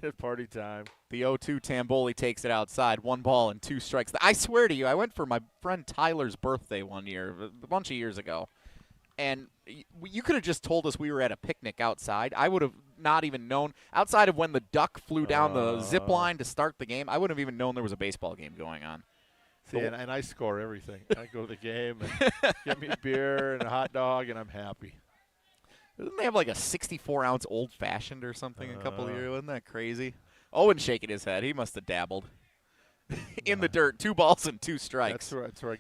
Yeah, party time. The 0-2 Tamboli takes it outside. 1 ball and 2 strikes. I swear to you, I went for my friend Tyler's birthday one year, a bunch of years ago, and you could have just told us we were at a picnic outside. I would have not even known. Outside of when the duck flew down the zip line to start the game, I wouldn't have even known there was a baseball game going on. See, and I score everything. I go to the game and get me a beer and a hot dog, and I'm happy. Didn't they have like a 64-ounce old-fashioned or something a couple of years? Wasn't that crazy? Owen's shaking his head. He must have dabbled. In the dirt, 2 balls and 2 strikes. That's where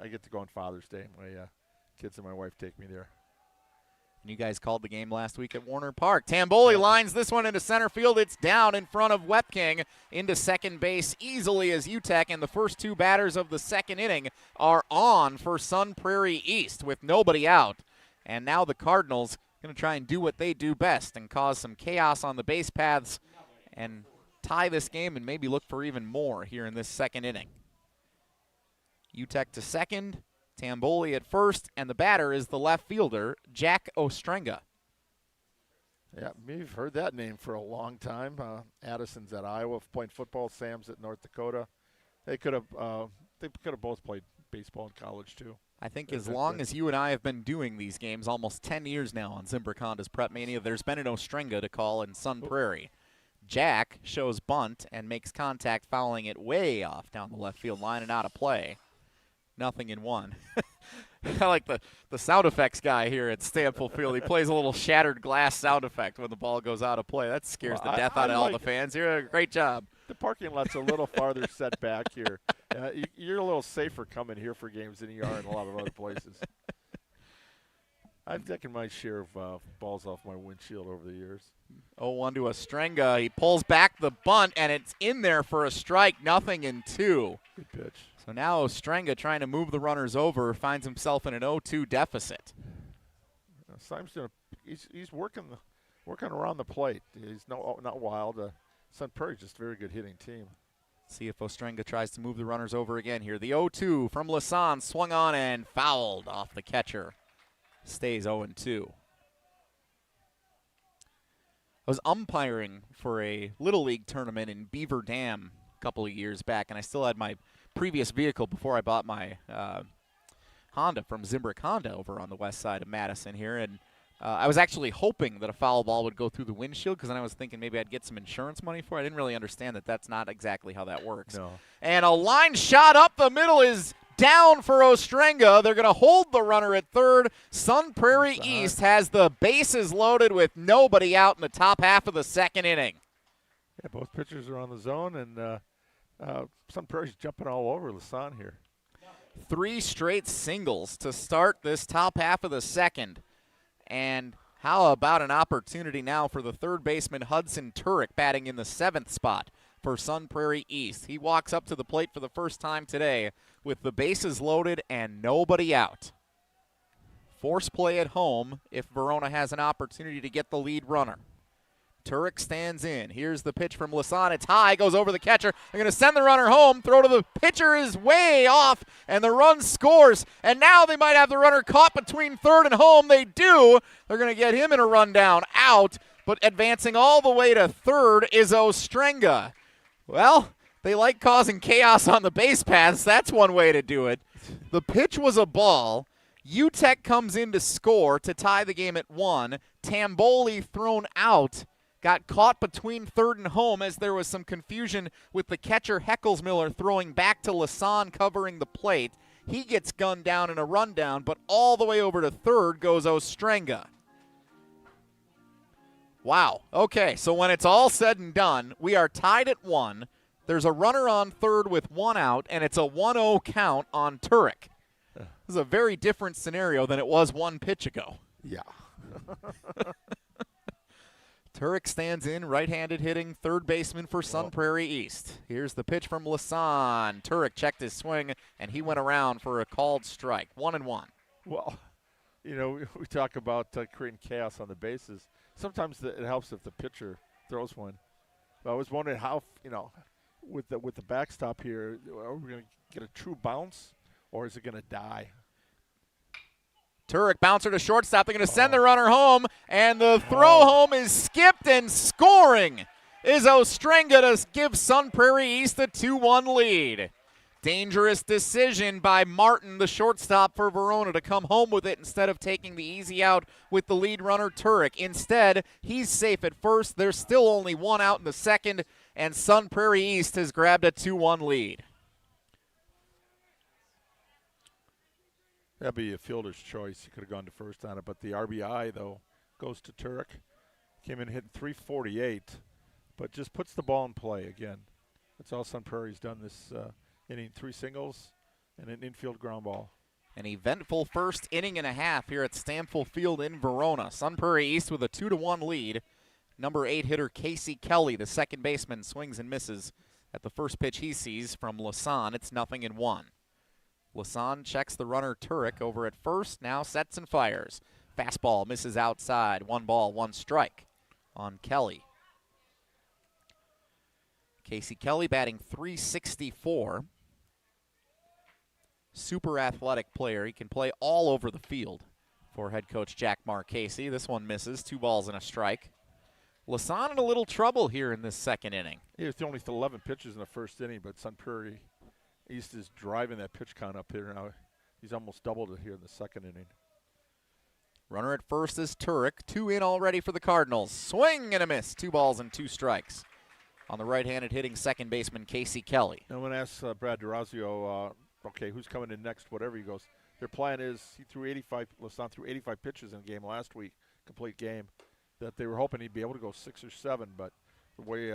I get to go on Father's Day. My kids and my wife take me there. And you guys called the game last week at Warner Park. Tamboli lines this one into center field. It's down in front of Wepking into second base easily as Utek, and the first 2 batters of the second inning are on for Sun Prairie East with nobody out. And now the Cardinals going to try and do what they do best and cause some chaos on the base paths and tie this game and maybe look for even more here in this second inning. Utek to second. Tamboli at first, and the batter is the left fielder, Jack Ostrenga. Yeah, we've heard that name for a long time. Addison's at Iowa playing football. Sam's at North Dakota. They could have both played baseball in college too. I think as long as you and I have been doing these games, almost 10 years now on Zimbrick Honda's PrepMania, there's been an Ostrenga to call in Sun Prairie. Jack shows bunt and makes contact, fouling it way off down the left field line and out of play. 0-1. I like the sound effects guy here at Stanfield Field. He plays a little shattered glass sound effect when the ball goes out of play. That scares the death out of all the fans. You're a great job. The parking lot's a little farther set back here. You're a little safer coming here for games than you are in a lot of other places. I've taken my share of balls off my windshield over the years. 0-1 to Ostrenga. He pulls back the bunt, and it's in there for a strike. 0-2. Good pitch. So now Ostrenga, trying to move the runners over, finds himself in an 0-2 deficit. Simon's he's working around the plate. He's not wild. Sun Prairie's just a very good hitting team. See if Ostrenga tries to move the runners over again here. The 0-2 from Lasan, swung on and fouled off the catcher. Stays 0-2. I was umpiring for a Little League tournament in Beaver Dam a couple of years back, and I still had my previous vehicle before I bought my Honda from Zimbrick Honda over on the west side of Madison here. And I was actually hoping that a foul ball would go through the windshield because then I was thinking maybe I'd get some insurance money for it. I didn't really understand that that's not exactly how that works. No. And a line shot up the middle is down for Ostrenga. They're going to hold the runner at third. Sun Prairie East has the bases loaded with nobody out in the top half of the second inning. Yeah, both pitchers are on the zone, and Sun Prairie's jumping all over Lasan here. 3 straight singles to start this top half of the second. And how about an opportunity now for the third baseman Hudson Turek batting in the 7th spot for Sun Prairie East. He walks up to the plate for the first time today with the bases loaded and nobody out. Force play at home if Verona has an opportunity to get the lead runner. Turek stands in. Here's the pitch from Lasan. It's high, goes over the catcher. They're going to send the runner home. Throw to the pitcher is way off, and the run scores. And now they might have the runner caught between third and home. They do. They're going to get him in a rundown out, but advancing all the way to third is Ostrenga. Well, they like causing chaos on the base paths. That's one way to do it. The pitch was a ball. UTEC comes in to score to tie the game at 1. Tamboli thrown out. Got caught between third and home as there was some confusion with the catcher Heckelsmiller throwing back to Lasan covering the plate. He gets gunned down in a rundown, but all the way over to third goes Ostrenga. Wow. Okay, so when it's all said and done, we are tied at 1. There's a runner on third with 1 out, and it's a 1-0 count on Turek. This is a very different scenario than it was 1 pitch ago. Yeah. Turek stands in, right-handed hitting, third baseman for Sun Prairie East. Here's the pitch from Lasan. Turek checked his swing, and he went around for a called strike. 1-1. Well, you know, we talk about creating chaos on the bases. Sometimes it helps if the pitcher throws one. But I was wondering how, you know, with the backstop here, are we going to get a true bounce, or is it going to die? Turek bouncer to shortstop. They're going to send the runner home, and the throw home is skipped, and scoring is Ostrenga to give Sun Prairie East a 2-1 lead. Dangerous decision by Martin, the shortstop for Verona, to come home with it instead of taking the easy out with the lead runner, Turek. Instead, he's safe at first. There's still only 1 out in the second, and Sun Prairie East has grabbed a 2-1 lead. That'd be a fielder's choice. He could have gone to first on it, but the RBI, though, goes to Turek. Came in hitting .348, but just puts the ball in play again. That's all Sun Prairie's done this inning. 3 singles and an infield ground ball. An eventful first inning and a half here at Stamfel Field in Verona. Sun Prairie East with a 2-1 lead. Number 8 hitter Casey Kelly, the second baseman, swings and misses at the first pitch he sees from Lasan. It's 0-1. Lasan checks the runner Turek over at first, now sets and fires. Fastball misses outside. 1 ball, 1 strike on Kelly. Casey Kelly batting .364. Super athletic player. He can play all over the field for head coach Jack Marchese. This one misses. 2 balls and a strike. Lasan in a little trouble here in this second inning. He was only 11 pitches in the first inning, but Sun Prairie East is driving that pitch count up here now. He's almost doubled it here in the second inning. Runner at first is Turek. 2 in already for the Cardinals. Swing and a miss. 2 balls and 2 strikes on the right-handed hitting second baseman Casey Kelly. No one asks Brad DeRazio, okay, who's coming in next, whatever. He goes, their plan is he threw 85, Lasan threw 85 pitches in a game last week, complete game, that they were hoping he'd be able to go 6 or 7, but the way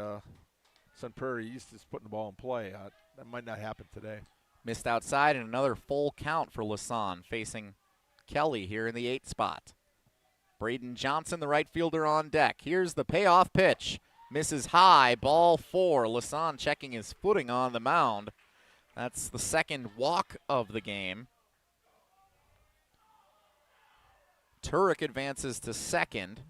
Sun Prairie East is putting the ball in play, that might not happen today. Missed outside and another full count for Lasan facing Kelly here in the 8th spot. Braden Johnson, the right fielder, on deck. Here's the payoff pitch. Misses high, ball 4. Lasan checking his footing on the mound. That's the second walk of the game. Turek advances to second.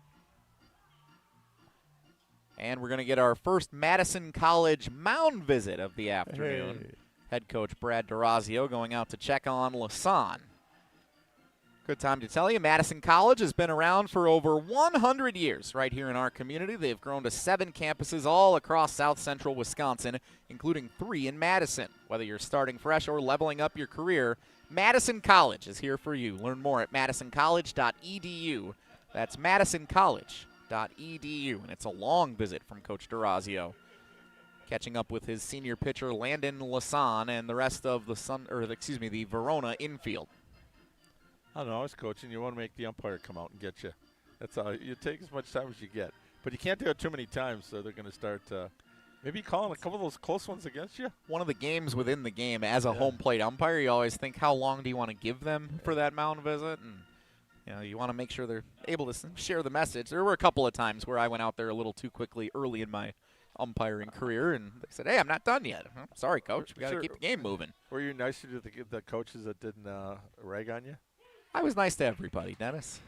And we're going to get our first Madison College mound visit of the afternoon. Hey. Head coach Brad DeRazio going out to check on Lasan. Good time to tell you, Madison College has been around for over 100 years right here in our community. They've grown to 7 campuses all across south central Wisconsin, including 3 in Madison. Whether you're starting fresh or leveling up your career, Madison College is here for you. Learn more at madisoncollege.edu. That's madisoncollege.edu, and it's a long visit from Coach DeRazio. catching up with his senior pitcher Landon Lasan and the rest of the Verona infield. I don't know. I was coaching. You want to make the umpire come out and get you. That's all. You take as much time as you get. But you can't do it too many times, so they're going to start maybe calling a couple of those close ones against you. One of the games within the game, as a home plate umpire, you always think, how long do you want to give them for that mound visit? And you want to make sure they're able to share the message. There were a couple of times where I went out there a little too quickly early in my umpiring career, and they said, "Hey, I'm not done yet." Sorry, coach. We got to keep the game moving. Were you nicer to the coaches that didn't rag on you? I was nice to everybody, Dennis.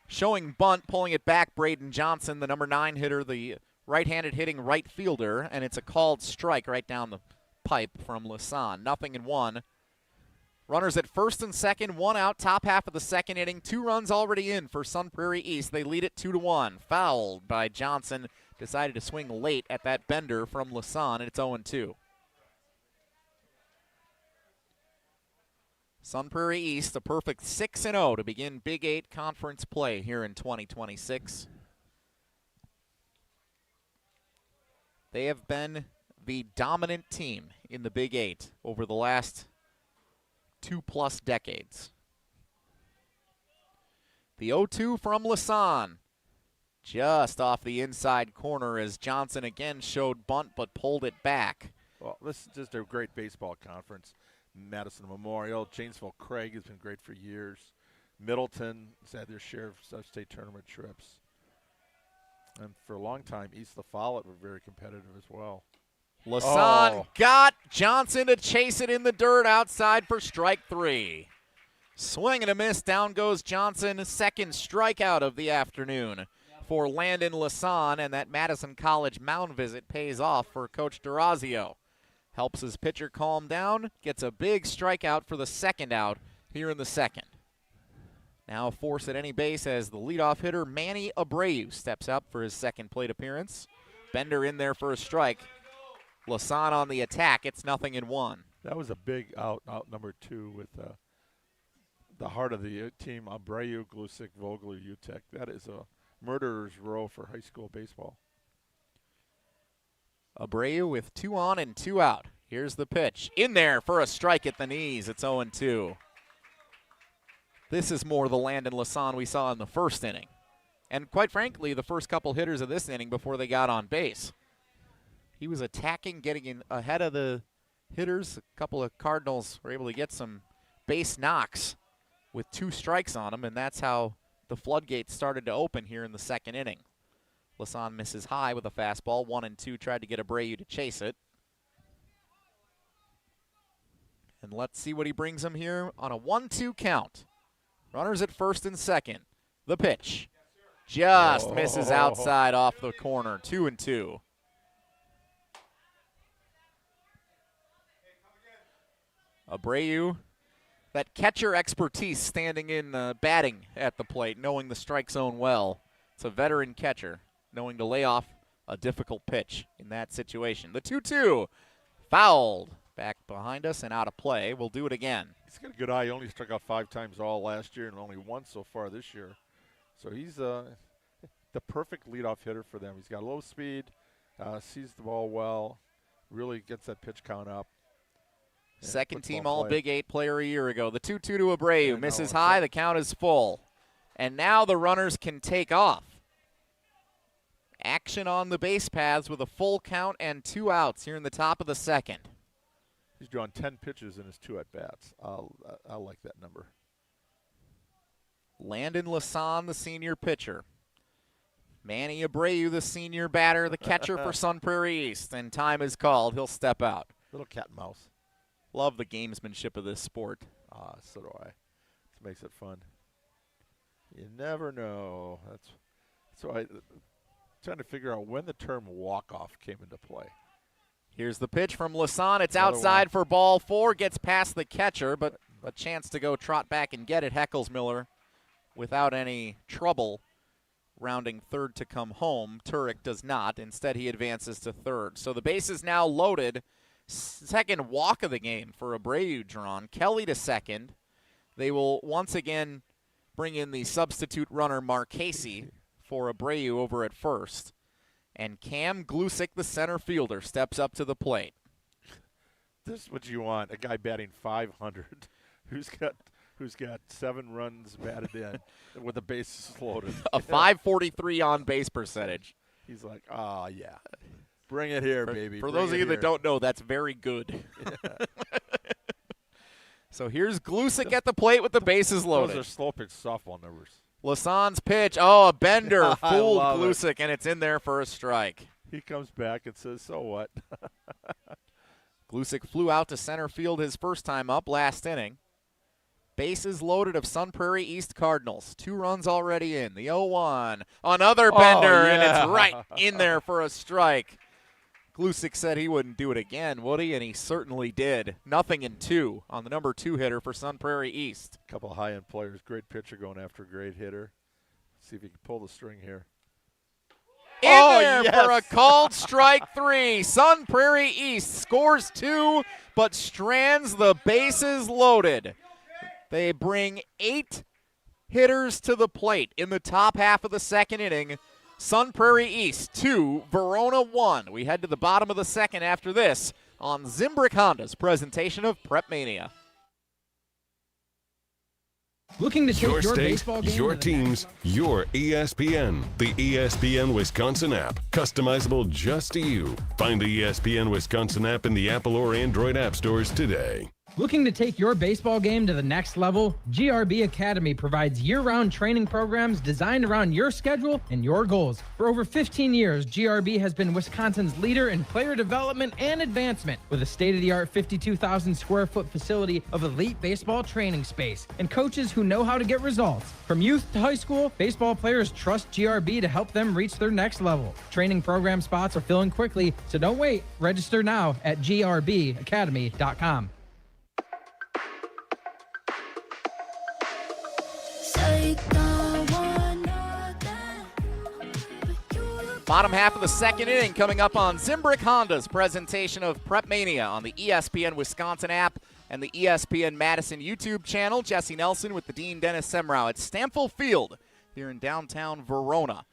Showing bunt, pulling it back, Braden Johnson, the number 9 hitter, the right-handed hitting right fielder, and it's a called strike right down the pipe from Lasan. 0-1. Runners at first and second, 1 out, top half of the second inning. 2 runs already in for Sun Prairie East. They lead it 2-1. Fouled by Johnson. Decided to swing late at that bender from Lasan, and it's 0-2. Sun Prairie East, a perfect 6-0 to begin Big 8 conference play here in 2026. They have been the dominant team in the Big 8 over the last 2+ decades. The 0-2 from Lasan. Just off the inside corner as Johnson again showed bunt but pulled it back. Well, this is just a great baseball conference. Madison Memorial, Janesville Craig has been great for years. Middleton has had their share of state tournament trips. And for a long time, East La Follette were very competitive as well. Lasan got Johnson to chase it in the dirt outside for strike 3. Swing and a miss. Down goes Johnson. Second strikeout of the afternoon for Landon Lasan, and that Madison College mound visit pays off for Coach D'Orazio. Helps his pitcher calm down, gets a big strikeout for the second out here in the second. Now force at any base as the leadoff hitter Manny Abreu steps up for his second plate appearance. Bender in there for a strike. Lasan on the attack. It's 0-1. That was a big out number 2 with the heart of the team, Abreu, Glusick, Vogler, Utek. That is a murderer's row for high school baseball. Abreu with 2 on and 2 out. Here's the pitch. In there for a strike at the knees. It's 0-2. This is more the Landon Lasan we saw in the first inning. And quite frankly, the first couple hitters of this inning before they got on base. He was attacking, getting in ahead of the hitters. A couple of Cardinals were able to get some base knocks with 2 strikes on them, and that's how the floodgates started to open here in the second inning. Lasan misses high with a fastball. 1-2, tried to get Abreu to chase it. And let's see what he brings him here on a 1-2 count. Runners at first and second. The pitch. Just misses outside off the corner. 2-2. Abreu, that catcher expertise standing in batting at the plate, knowing the strike zone well. It's a veteran catcher, knowing to lay off a difficult pitch in that situation. The 2-2, fouled. Back behind us and out of play. We'll do it again. He's got a good eye. He only struck out 5 times all last year and only 1 so far this year. So he's the perfect leadoff hitter for them. He's got low speed, sees the ball well, really gets that pitch count up. Second team all Big 8 player a year ago. The 2-2 to Abreu. Misses high. The count is full. And now the runners can take off. Action on the base paths with a full count and 2 outs here in the top of the second. He's drawn 10 pitches in his 2 at-bats. I like that number. Landon Lasan, the senior pitcher. Manny Abreu, the senior batter, the catcher for Sun Prairie East. And time is called. He'll step out. Little cat and mouse. Love the gamesmanship of this sport. So do I. This makes it fun. You never know. That's why I'm trying to figure out when the term walk-off came into play. Here's the pitch from Lasan. It's outside for ball 4. Gets past the catcher, but a chance to go trot back and get it. Heckles-Miller without any trouble rounding third to come home. Turek does not. Instead, he advances to third. So the base is now loaded. Second walk of the game for Abreu drawn. Kelly to second. They will once again bring in the substitute runner Marchese for Abreu over at first. And Cam Glusick, the center fielder, steps up to the plate. This is what you want, a guy batting 500 who's got 7 runs batted in with the bases loaded. A 543 on-base percentage. He's like, oh, yeah. Bring it here, baby. For those of you that don't know, that's very good. Yeah. So here's Glusick at the plate with the bases loaded. Those are slow pitch softball numbers. Lasan's pitch. Oh, a bender. Fooled love Glusick, and it's in there for a strike. He comes back and says, so what? Glusick flew out to center field his first time up last inning. Bases loaded of Sun Prairie East Cardinals. 2 runs already in. The 0-1. Another bender, and it's right in there for a strike. Glusick said he wouldn't do it again, would he? And he certainly did. 0-2 on the number 2 hitter for Sun Prairie East. A couple of high-end players. Great pitcher going after a great hitter. See if he can pull the string here. In there for a called strike 3. Sun Prairie East scores 2, but strands the bases loaded. They bring 8 hitters to the plate in the top half of the second inning. Sun Prairie East 2, Verona 1. We head to the bottom of the second after this on Zimbrick Honda's presentation of PrepMania. Looking to take your state, baseball game your teams, your ESPN. The ESPN Wisconsin app, customizable just to you. Find the ESPN Wisconsin app in the Apple or Android app stores today. Looking to take your baseball game to the next level? GRB Academy provides year-round training programs designed around your schedule and your goals. For over 15 years, GRB has been Wisconsin's leader in player development and advancement with a state-of-the-art 52,000 square foot facility of elite baseball training space and coaches who know how to get results. From youth to high school, baseball players trust GRB to help them reach their next level. Training program spots are filling quickly, so don't wait. Register now at grbacademy.com. Bottom half of the second inning coming up on Zimbrick Honda's presentation of PrepMania on the ESPN Wisconsin app and the ESPN Madison YouTube channel. Jesse Nelson with the Dean Dennis Semrau at Stamfel Field here in downtown Verona.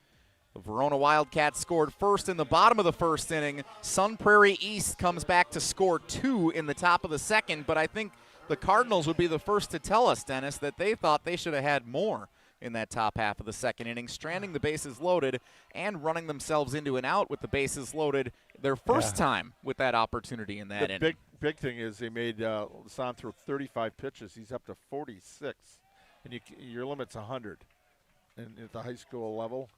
The Verona Wildcats scored first in the bottom of the first inning. Sun Prairie East comes back to score 2 in the top of the second, but I think the Cardinals would be the first to tell us, Dennis, that they thought they should have had more in that top half of the second inning, stranding the bases loaded and running themselves into an out with the bases loaded their first time with that opportunity in that inning. Big thing is they made Lasan throw 35 pitches. He's up to 46, and your limit's 100 at the high school level.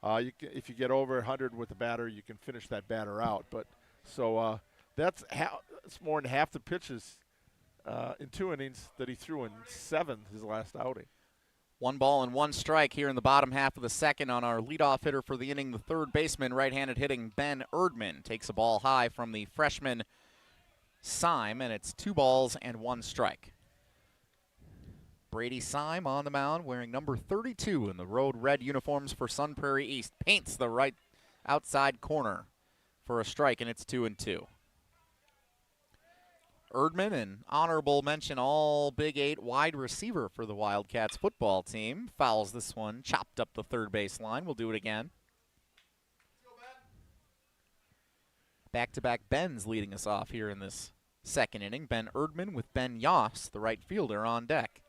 If you get over 100 with the batter, you can finish that batter out. But so that's more than half the pitches in 2 innings that he threw in 7 his last outing. 1 ball and 1 strike here in the bottom half of the second on our leadoff hitter for the inning, the third baseman, right-handed hitting Ben Erdman. Takes a ball high from the freshman Syme, and it's 2 balls and 1 strike. Brady Syme on the mound wearing number 32 in the road red uniforms for Sun Prairie East. Paints the right outside corner for a strike, and it's 2-2. Erdman, an honorable mention all Big 8 wide receiver for the Wildcats football team. Fouls this one, chopped up the third base line. We'll do it again. Back-to-back Bens leading us off here in this second inning. Ben Erdman with Ben Yoss, the right fielder, on deck.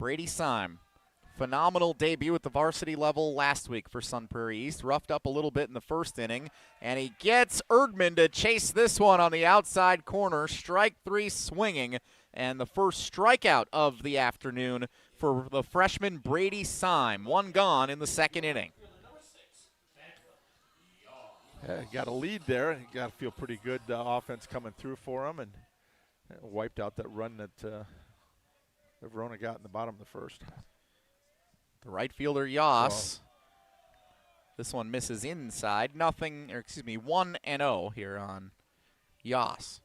Brady Syme, phenomenal debut at the varsity level last week for Sun Prairie East. Roughed up a little bit in the first inning, and he gets Erdman to chase this one on the outside corner. Strike 3 swinging, and the first strikeout of the afternoon for the freshman Brady Syme. 1 gone in the second inning. Got a lead there, and got to feel pretty good offense coming through for him, and wiped out that run that Verona got in the bottom of the first. The right fielder, Yoss. This one misses inside. 1-0 here on Yoss.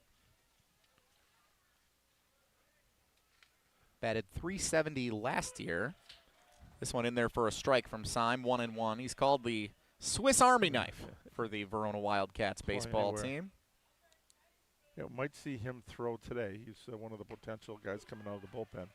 Batted .370 last year. This one in there for a strike from Syme, 1-1. He's called the Swiss Army knife for the Verona Wildcats baseball team. Yeah, might see him throw today. He's one of the potential guys coming out of the bullpen.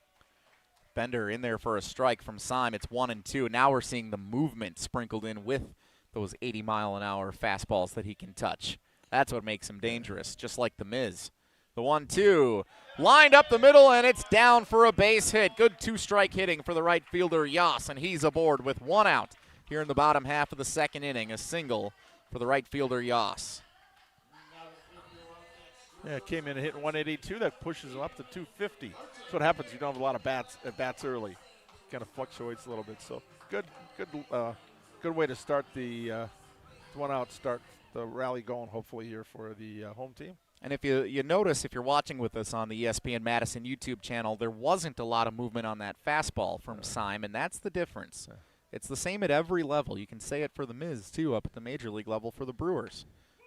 Bender in there for a strike from Syme. It's 1-2. Now we're seeing the movement sprinkled in with those 80-mile-an-hour fastballs that he can touch. That's what makes him dangerous, just like the Miz. The 1-2, lined up the middle, and it's down for a base hit. Good two-strike hitting for the right fielder, Yas, and he's aboard with 1 out here in the bottom half of the second inning. A single for the right fielder, Yas. Yeah, came in and hit 182. That pushes him up to 250. That's what happens. You don't have a lot of bats early. Kind of fluctuates a little bit. So good way to start the 1-out start the rally going. Hopefully here for the home team. And if you notice, if you're watching with us on the ESPN Madison YouTube channel, there wasn't a lot of movement on that fastball from Syme, and that's the difference. It's the same at every level. You can say it for the Miz, too, up at the Major League level for the Brewers.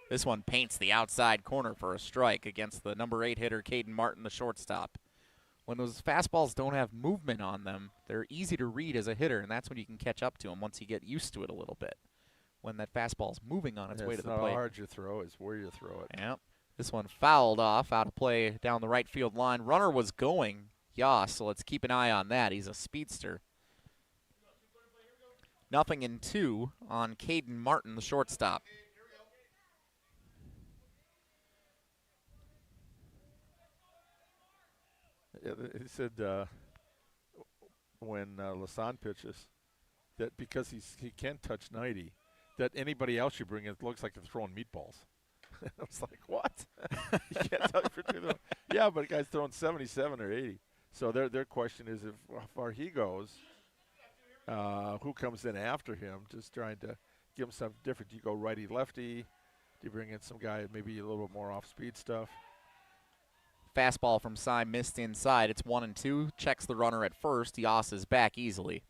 This one paints the outside corner for a strike against the number 8 hitter, Caden Martin, the shortstop. When those fastballs don't have movement on them, they're easy to read as a hitter, and that's when you can catch up to them once you get used to it a little bit. When that fastball's moving on its way to the plate. It's not how hard you throw, it's where you throw it. Yep. This one fouled off, out of play down the right field line. Runner was going, Yas, so let's keep an eye on that. He's a speedster. 0-2 on Caden Martin, the shortstop. He said when Lasan pitches that because he can touch 90, that anybody else you bring in looks like they're throwing meatballs. I was like, what? You can't tell for two. Yeah, but a guy's throwing 77 or 80. So their question is if how far he goes, who comes in after him, just trying to give him something different. Do you go righty-lefty? Do you bring in some guy maybe a little bit more off-speed stuff? Fastball from Syme missed inside. It's 1-2. Checks the runner at first. Yas is back easily.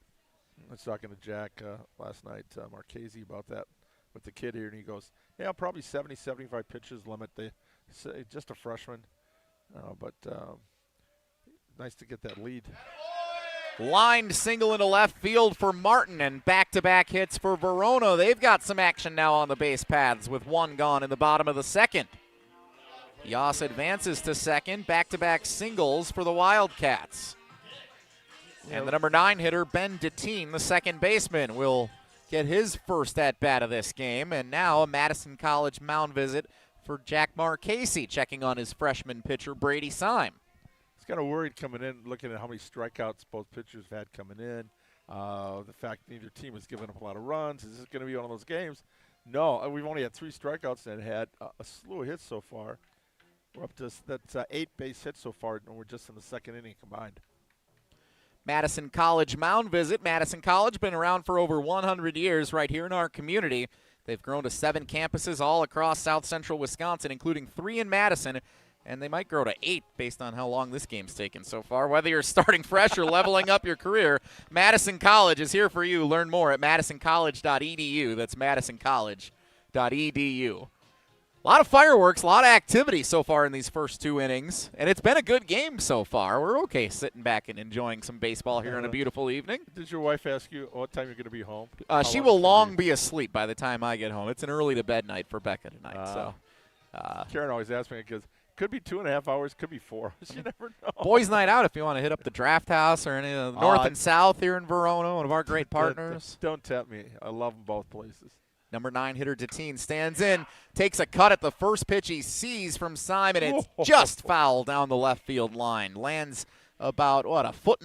I was talking to Jack last night, Marchese, about that with the kid here, and he goes, yeah, probably 70, 75 pitches limit. Just a freshman, but nice to get that lead. Lined single into left field for Martin, and back-to-back hits for Verona. They've got some action now on the base paths with 1 gone in the bottom of the second. Yas advances to second. Back-to-back singles for the Wildcats. And the number 9 hitter, Ben Deteen, the second baseman, will get his first at-bat of this game. And now a Madison College mound visit for Jack Marchese, checking on his freshman pitcher, Brady Syme. He's kind of worried coming in, looking at how many strikeouts both pitchers have had coming in. The fact neither team has given up a lot of runs. Is this going to be one of those games? No, we've only had 3 strikeouts and had a slew of hits so far. We're up to that's 8 base hits so far, and we're just in the second inning combined. Madison College mound visit. Madison College been around for over 100 years right here in our community. They've grown to 7 campuses all across south central Wisconsin, including 3 in Madison, and they might grow to 8 based on how long this game's taken so far. Whether you're starting fresh or leveling up your career, Madison College is here for you. Learn more at madisoncollege.edu. That's madisoncollege.edu. A lot of fireworks, a lot of activity so far in these first 2 innings, and it's been a good game so far. We're okay sitting back and enjoying some baseball here on a beautiful evening. Did your wife ask you what time you're going to be home? She will long be asleep by the time I get home. It's an early-to-bed night for Becca tonight. Karen always asks me, because could be 2.5 hours, could be 4. You never know. Boys' night out if you want to hit up the Draft House or any of the North and South here in Verona, one of our great partners. Don't tempt me. I love them both places. Number 9 hitter Deteen stands in, takes a cut at the first pitch he sees from Syme, and it's just foul down the left field line. Lands about, 1.5 foot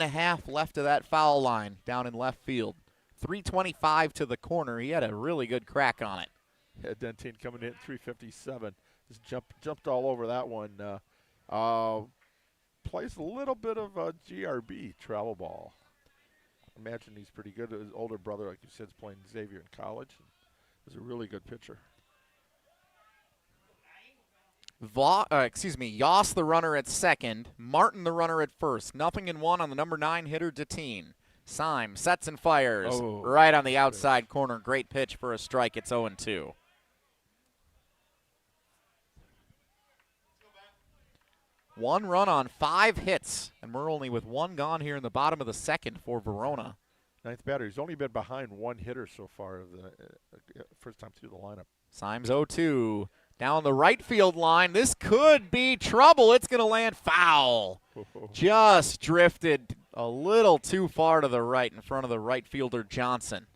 left of that foul line down in left field. 325 to the corner. He had a really good crack on it. Yeah, Deteen coming in at 357. Just jumped all over that one. Plays a little bit of a GRB travel ball. I imagine he's pretty good. His older brother, like you said, is playing Xavier in college. He's a really good pitcher. Yas the runner at second. Martin the runner at first. 0-1 on the number 9 hitter Deteen. Syme sets and fires right on the outside corner. Great pitch for a strike. It's 0-2. One run on 5 hits, and we're only with 1 gone here in the bottom of the second for Verona. 9th batter. He's only been behind 1 hitter so far the first time through the lineup. Syme's 0-2. Down the right field line. This could be trouble. It's going to land foul. Just drifted a little too far to the right in front of the right fielder Johnson.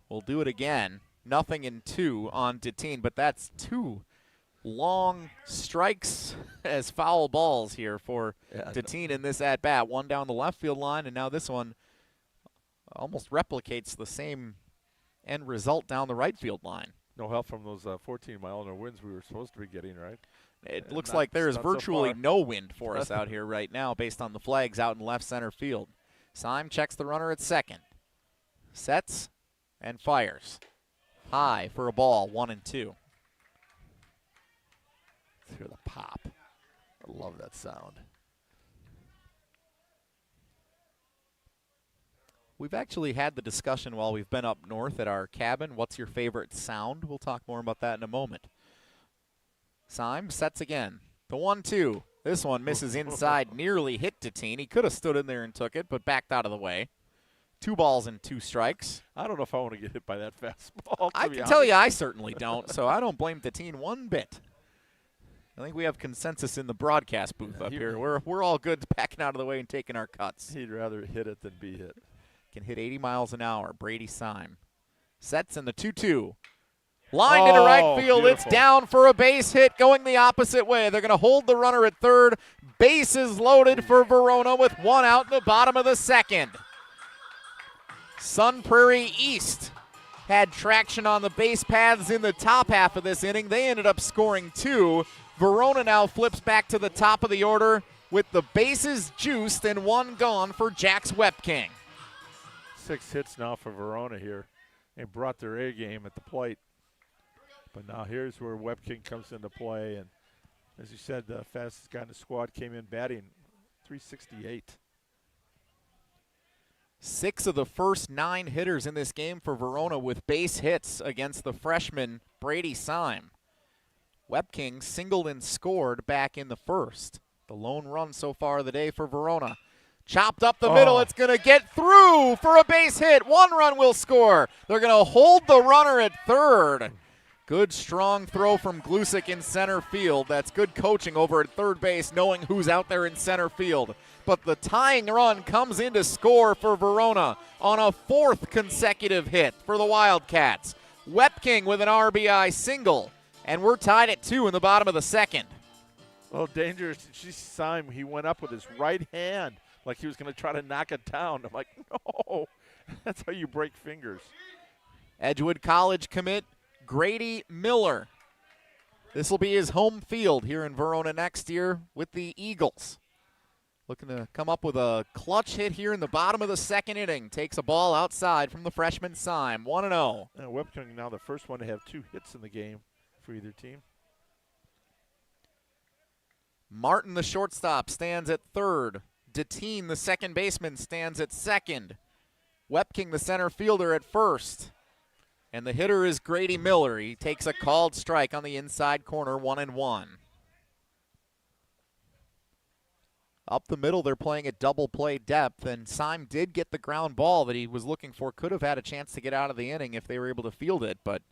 will do it again. 0-2 on Deteen, but that's 2 long strikes as foul balls here for Deteen in this at-bat. One down the left field line, and now this one almost replicates the same end result down the right field line. No help from those 14-mile-an-hour winds we were supposed to be getting, right? It looks like there is virtually no wind for us out here right now based on the flags out in left center field. Syme checks the runner at second. Sets and fires. High for a ball, 1-2. Let's hear the pop. I love that sound. We've actually had the discussion while we've been up north at our cabin. What's your favorite sound? We'll talk more about that in a moment. Syme sets again. The 1-2. This one misses inside, nearly hit Deteen. He could have stood in there and took it, but backed out of the way. 2 balls and 2 strikes. I don't know if I want to get hit by that fastball. I can tell you I certainly don't, so I don't blame Deteen one bit. I think we have consensus in the broadcast booth up here. We're all good backing out of the way and taking our cuts. He'd rather hit it than be hit. Can hit 80 miles an hour. Brady Syme sets in the 2-2. Lined into right field. Beautiful. It's down for a base hit going the opposite way. They're going to hold the runner at third. Bases loaded for Verona with 1 out in the bottom of the second. Sun Prairie East had traction on the base paths in the top half of this inning. They ended up scoring 2. Verona now flips back to the top of the order with the bases juiced and 1 gone for Jax Wepking. 6 hits now for Verona here. They brought their A game at the plate. But now here's where Wepking comes into play. And as you said, the fastest guy in the squad came in batting .368. 6 of the first 9 hitters in this game for Verona with base hits against the freshman Brady Syme. Wepking singled and scored back in the first. The lone run so far of the day for Verona. Chopped up the middle. It's going to get through for a base hit. 1 run will score. They're going to hold the runner at third. Good, strong throw from Glusick in center field. That's good coaching over at third base, knowing who's out there in center field. But the tying run comes in to score for Verona on a 4th consecutive hit for the Wildcats. Wepking with an RBI single, and we're tied at 2 in the bottom of the second. Well, dangerous. Syme, he went up with his right hand like he was going to try to knock it down. I'm like, no, that's how you break fingers. Edgewood College commit Grady Miller. This will be his home field here in Verona next year with the Eagles. Looking to come up with a clutch hit here in the bottom of the second inning. Takes a ball outside from the freshman Syme. 1-0. Wepking now the first one to have 2 hits in the game for either team. Martin, the shortstop, stands at third. Deteen, the second baseman, stands at second. Wepking, the center fielder, at first. And the hitter is Grady Miller. He takes a called strike on the inside corner, 1-1. Up the middle, they're playing at double play depth, and Syme did get the ground ball that he was looking for. Could have had a chance to get out of the inning if they were able to field it, but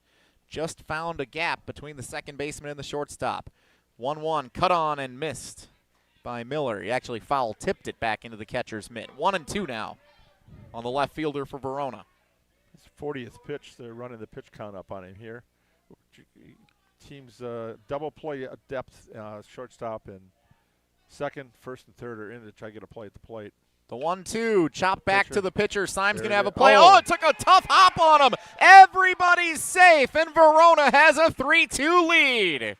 just found a gap between the second baseman and the shortstop. 1-1, cut on and missed by Miller. He actually foul-tipped it back into the catcher's mitt. 1-2 now on the left fielder for Verona. His 40th pitch, they're running the pitch count up on him here. Teams double play depth, shortstop and second, first, and third are in to try to get a play at the plate. The 1-2, chop back pitcher to the pitcher. Syme's going to have a is. play. Oh, it took a tough hop on him. Everybody's safe, and Verona has a 3-2 lead.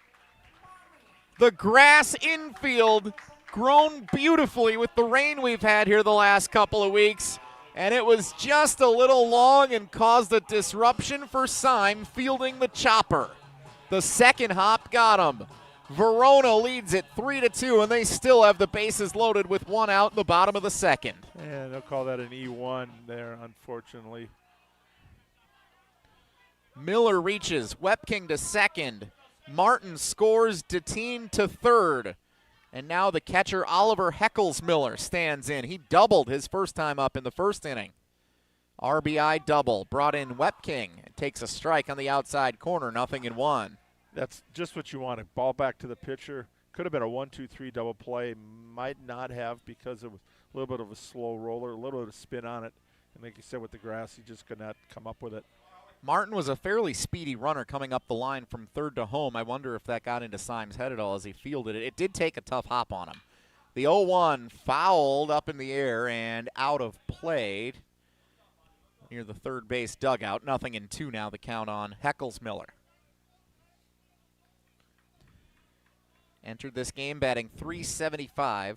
The grass infield grown beautifully with the rain we've had here the last couple of weeks, and it was just a little long and caused a disruption for Syme fielding the chopper. The second hop got him. Verona leads it 3-2, and they still have the bases loaded with 1 out in the bottom of the second. Yeah, they'll call that an E1 there, unfortunately. Miller reaches. Wepking to second. Martin scores. Deteen to third. And now the catcher, Oliver Heckles-Miller, stands in. He doubled his first time up in the first inning. RBI double. Brought in Wepking. Takes a strike on the outside corner. 0-1. That's just what you wanted. Ball back to the pitcher. Could have been a 1-2-3 double play. Might not have because it was a little bit of a slow roller, a little bit of spin on it. And like you said with the grass, he just could not come up with it. Martin was a fairly speedy runner coming up the line from third to home. I wonder if that got into Symes' head at all as he fielded it. It did take a tough hop on him. The 0-1 fouled up in the air and out of play near the third base dugout. 0-2 now, the count on Heckles-Miller. Entered this game batting .375.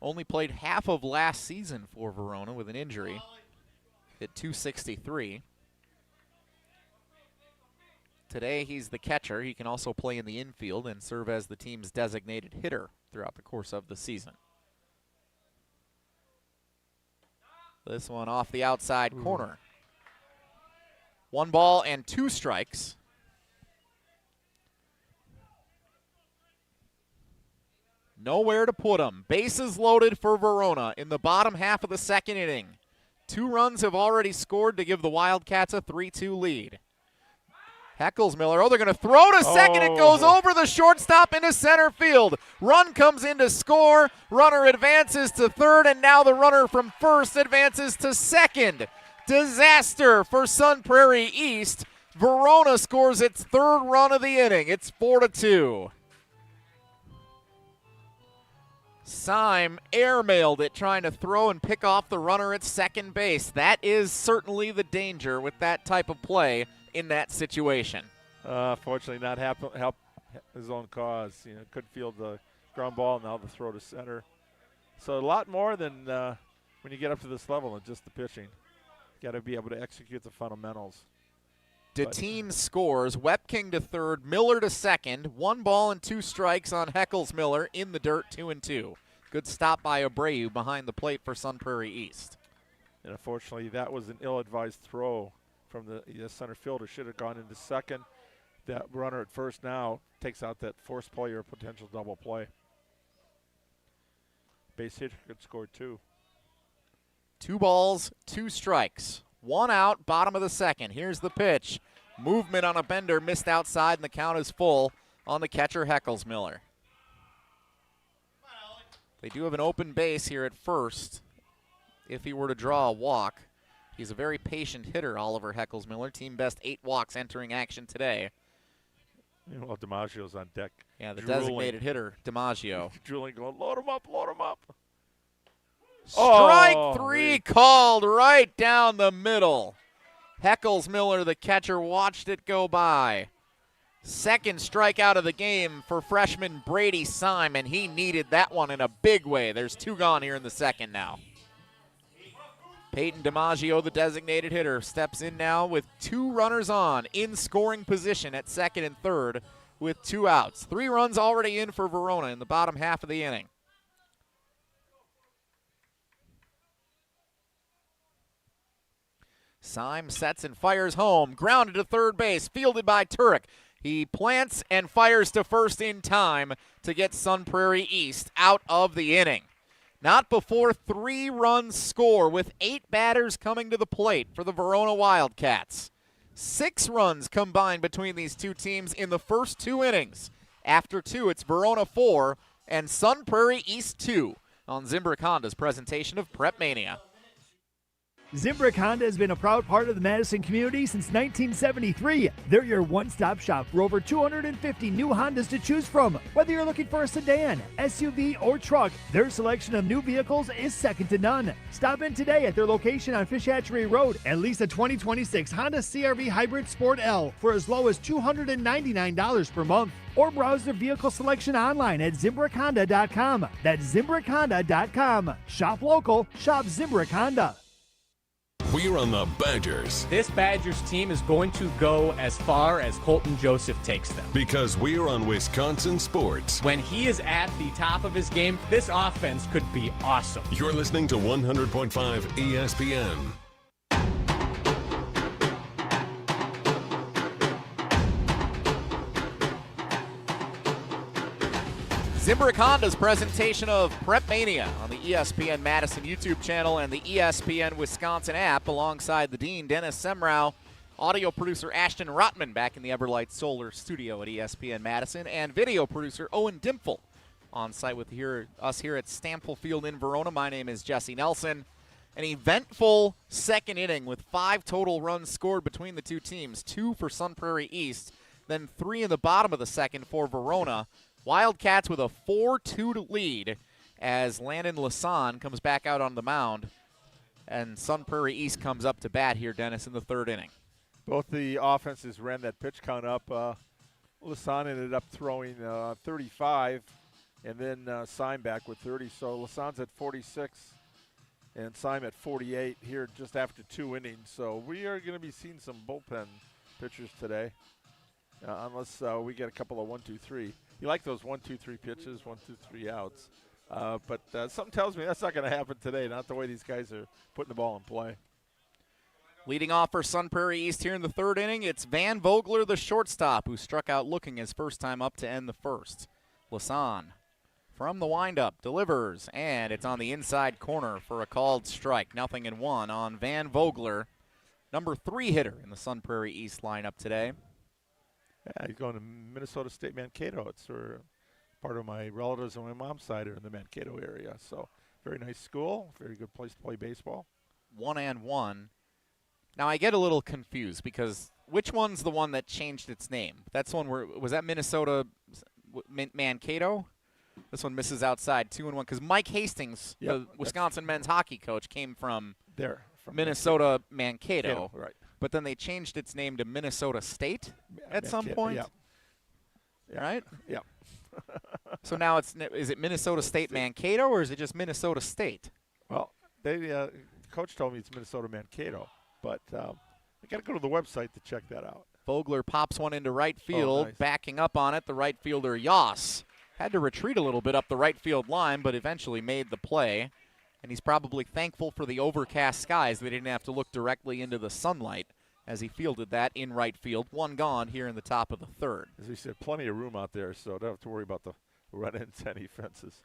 Only played half of last season for Verona with an injury. Hit .263. Today he's the catcher. He can also play in the infield and serve as the team's designated hitter throughout the course of the season. This one off the outside corner. 1 ball and 2 strikes. Nowhere to put him. Bases loaded for Verona in the bottom half of the second inning. 2 runs have already scored to give the Wildcats a 3-2 lead. Heckles-Miller, they're going to throw to second. It goes over the shortstop into center field. Run comes in to score. Runner advances to third, and now the runner from first advances to second. Disaster for Sun Prairie East. Verona scores its 3rd run of the inning. It's 4-2. Syme airmailed it, trying to throw and pick off the runner at second base. That is certainly the danger with that type of play in that situation. Fortunately, not help his own cause. Could field the ground ball, now the throw to center. So a lot more than when you get up to this level than just the pitching. Got to be able to execute the fundamentals. Deteen scores. Wepking to third, Miller to second. 1 ball and 2 strikes on Heckles-Miller in the dirt, 2-2. Good stop by Abreu behind the plate for Sun Prairie East. And unfortunately, that was an ill-advised throw from the center fielder. Should have gone into second. That runner at first now takes out that force play or potential double play. Base hit could score 2. 2 balls, 2 strikes. 1 out, bottom of the second. Here's the pitch. Movement on a bender, missed outside, and the count is full on the catcher, Heckles-Miller. They do have an open base here at first. If he were to draw a walk, he's a very patient hitter, Oliver Heckles-Miller. Team best 8 walks entering action today. Well, DiMaggio's on deck. Yeah, the designated hitter, DiMaggio. Drooling, going, load him up, load him up. Strike 3 called right down the middle. Heckles-Miller, the catcher, watched it go by. Second strikeout of the game for freshman Brady Syme, and he needed that one in a big way. There's 2 gone here in the second now. Peyton DiMaggio, the designated hitter, steps in now with 2 runners on in scoring position at second and third with 2 outs. 3 runs already in for Verona in the bottom half of the inning. Syme sets and fires home. Grounded to third base. Fielded by Turek. He plants and fires to first in time to get Sun Prairie East out of the inning. Not before 3 runs score with 8 batters coming to the plate for the Verona Wildcats. 6 runs combined between these 2 teams in the first 2 innings. After 2, it's Verona 4 and Sun Prairie East 2 on Zimbrick Honda's presentation of PrepMania. Zimbrick Honda has been a proud part of the Madison community since 1973. They're your one-stop shop for over 250 new Hondas to choose from. Whether you're looking for a sedan, SUV, or truck, their selection of new vehicles is second to none. Stop in today at their location on Fish Hatchery Road and lease a 2026 Honda CR-V Hybrid Sport L for as low as $299 per month. Or browse their vehicle selection online at ZimbrickHonda.com. That's ZimbrickHonda.com. Shop local, shop Zimbrick Honda. We're on the Badgers. This Badgers team is going to go as far as Colton Joseph takes them. Because we're on Wisconsin Sports. When he is at the top of his game, this offense could be awesome. You're listening to 100.5 ESPN. Zimbrick Honda's presentation of PrepMania on the ESPN Madison YouTube channel and the ESPN Wisconsin app alongside the Dean, Dennis Semrau, audio producer Ashton Rotman back in the Everlight Solar studio at ESPN Madison, and video producer Owen Dimple on site with us here at Stample Field in Verona. My name is Jesse Nelson. An eventful second inning with 5 total runs scored between the two teams, 2 for Sun Prairie East, then 3 in the bottom of the second for Verona. Wildcats with a 4-2 lead as Landon Lasan comes back out on the mound, and Sun Prairie East comes up to bat here, Dennis, in the third inning. Both the offenses ran that pitch count up. Lasan ended up throwing 35, and then Syme back with 30. So Lasan's at 46, and Syme at 48 here just after 2 innings. So we are going to be seeing some bullpen pitchers today, unless we get a couple of 1-2-3. You like those 1-2-3 pitches, 1-2-3 outs. But something tells me that's not going to happen today, not the way these guys are putting the ball in play. Leading off for Sun Prairie East here in the third inning, it's Van Vogler, the shortstop, who struck out looking his first time up to end the first. Lasan from the windup delivers, and it's on the inside corner for a called strike. 0-1 on Van Vogler, number 3 hitter in the Sun Prairie East lineup today. Yeah, he's going to Minnesota State Mankato. It's part of my relatives on my mom's side are in the Mankato area. So very nice school, very good place to play baseball. 1-1. Now I get a little confused because which one's the one that changed its name? That's one where, was that Minnesota Mankato? This one misses outside, 2-1, because Mike Hastings, the Wisconsin men's hockey coach, came from Minnesota Mankato. Right. But then they changed its name to Minnesota State at some point. Yeah. Right? Yeah. So now is it Minnesota State Mankato, or is it just Minnesota State? Well, the coach told me it's Minnesota Mankato, but I got to go to the website to check that out. Vogler pops one into right field, nice. Backing up on it. The right fielder, Yoss, had to retreat a little bit up the right field line, but eventually made the play. And he's probably thankful for the overcast skies. They didn't have to look directly into the sunlight as he fielded that in right field. 1 gone here in the top of the third. As we said, plenty of room out there, so don't have to worry about the run-ins, any fences.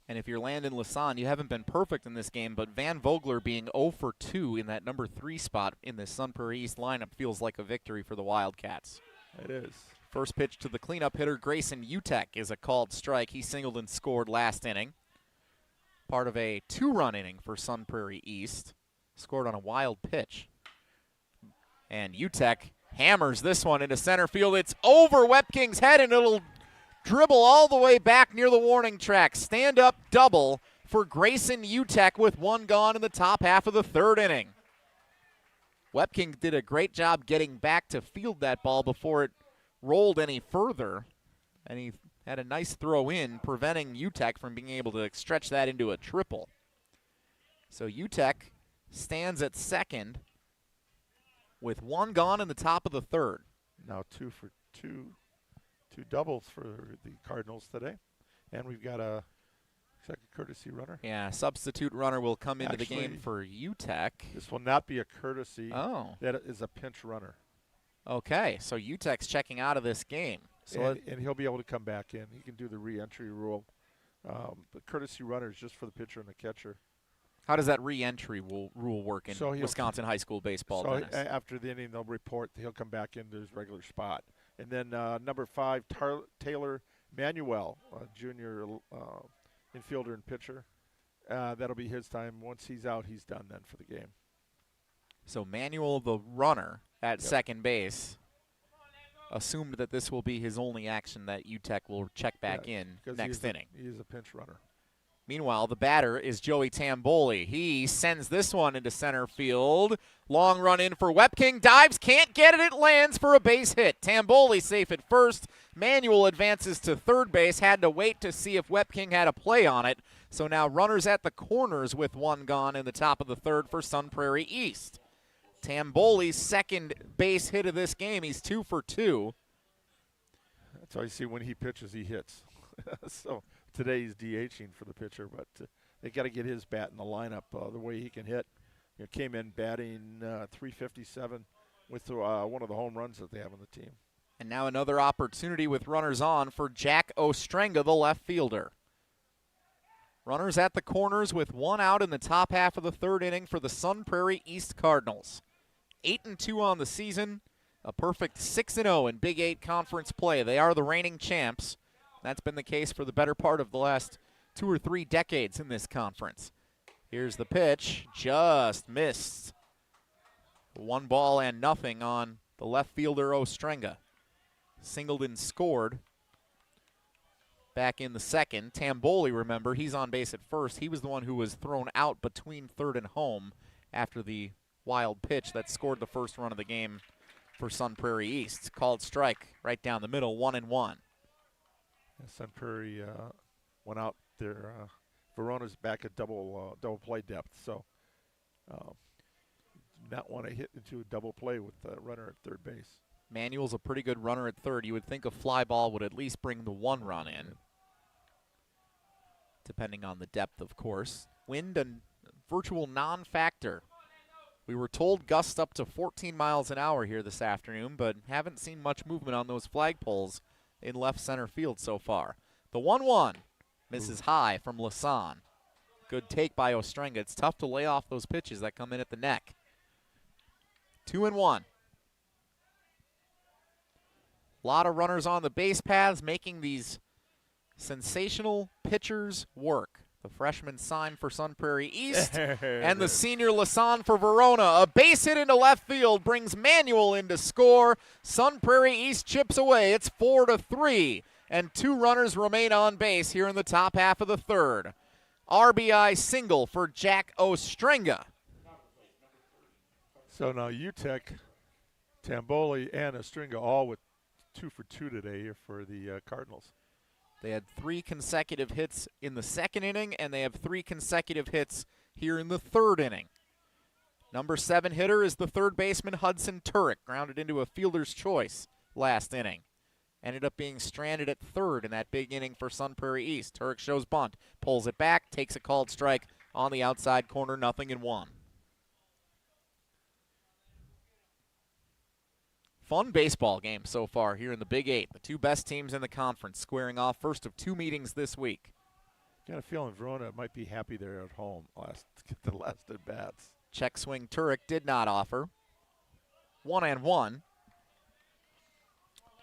And if you're Landon Lasan, you haven't been perfect in this game, but Van Vogler being 0 for 2 in that number 3 spot in this Sun Prairie East lineup feels like a victory for the Wildcats. It is. First pitch to the cleanup hitter, Grayson Utek, is a called strike. He singled and scored last inning. Part of a 2-run inning for Sun Prairie East. Scored on a wild pitch. And Utek hammers this one into center field. It's over Wepking's head, and it'll dribble all the way back near the warning track. Stand-up double for Grayson Utek with 1 gone in the top half of the third inning. Wepking did a great job getting back to field that ball before it rolled any further, and he had a nice throw in, preventing Utek from being able to stretch that into a triple. So Utek stands at second with 1 gone in the top of the third. Now 2 for 2 doubles for the Cardinals today. And we've got a second courtesy runner. Yeah, substitute runner will come into the game for Utek. This will not be a courtesy. Oh. That is a pinch runner. Okay, so Utek's checking out of this game. So and he'll be able to come back in. He can do the re-entry rule. The courtesy runner is just for the pitcher and the catcher. How does that re-entry rule work in Wisconsin high school baseball? So Dennis? After the inning, they'll report he'll come back into his regular spot. And then number 5, Taylor Manuel, junior infielder and pitcher. That'll be his time. Once he's out, he's done then for the game. So Manuel, the runner at second base, assumed that this will be his only action, that Utek will check back in next inning. He is a pinch runner. Meanwhile, the batter is Joey Tamboli. He sends this one into center field. Long run in for Wepking. Dives, can't get it. It lands for a base hit. Tamboli safe at first. Manuel advances to third base. Had to wait to see if Wepking had a play on it. So now runners at the corners with 1 gone in the top of the third for Sun Prairie East. Tamboli's second base hit of this game. He's 2 for 2. That's how you see when he pitches, he hits. So today he's DHing for the pitcher, but they got to get his bat in the lineup the way he can hit. Came in batting .357 with one of the home runs that they have on the team. And now another opportunity with runners on for Jack Ostrenga, the left fielder. Runners at the corners with 1 out in the top half of the third inning for the Sun Prairie East Cardinals. 8-2 on the season, a perfect 6-0 in Big 8 conference play. They are the reigning champs. That's been the case for the better part of the last 2 or 3 decades in this conference. Here's the pitch. Just missed. 1-0 on the left fielder Ostrenga. Singleton scored back in the second. Tamboli, remember, he's on base at first. He was the one who was thrown out between third and home after the wild pitch that scored the first run of the game for Sun Prairie East. Called strike right down the middle, 1-1. Sun Prairie went out there. Verona's back at double play depth, so not want to hit into a double play with the runner at third base. Manuel's a pretty good runner at third. You would think a fly ball would at least bring the 1 run in, depending on the depth, of course. Wind a virtual non-factor. We were told gusts up to 14 miles an hour here this afternoon, but haven't seen much movement on those flagpoles in left center field so far. The 1-1 misses high from Lasan. Good take by Ostrenga. It's tough to lay off those pitches that come in at the neck. 2-1. A lot of runners on the base paths making these sensational pitchers work. The freshman signed for Sun Prairie East and the senior Lasan for Verona. A base hit into left field brings Manuel in to score. Sun Prairie East chips away. It's 4-3, and 2 runners remain on base here in the top half of the third. RBI single for Jack Ostrenga. So now UTEC, Tamboli, and Ostrenga all with 2 for 2 today here for the Cardinals. They had 3 consecutive hits in the second inning, and they have 3 consecutive hits here in the third inning. Number 7 hitter is the third baseman Hudson Turek, grounded into a fielder's choice last inning. Ended up being stranded at third in that big inning for Sun Prairie East. Turek shows bunt, pulls it back, takes a called strike on the outside corner, 0-1. Fun baseball game so far here in the Big 8. The 2 best teams in the conference squaring off first of 2 meetings this week. Got a feeling Verona might be happy they're at home get the last at bats. Check swing Turek did not offer. 1-1.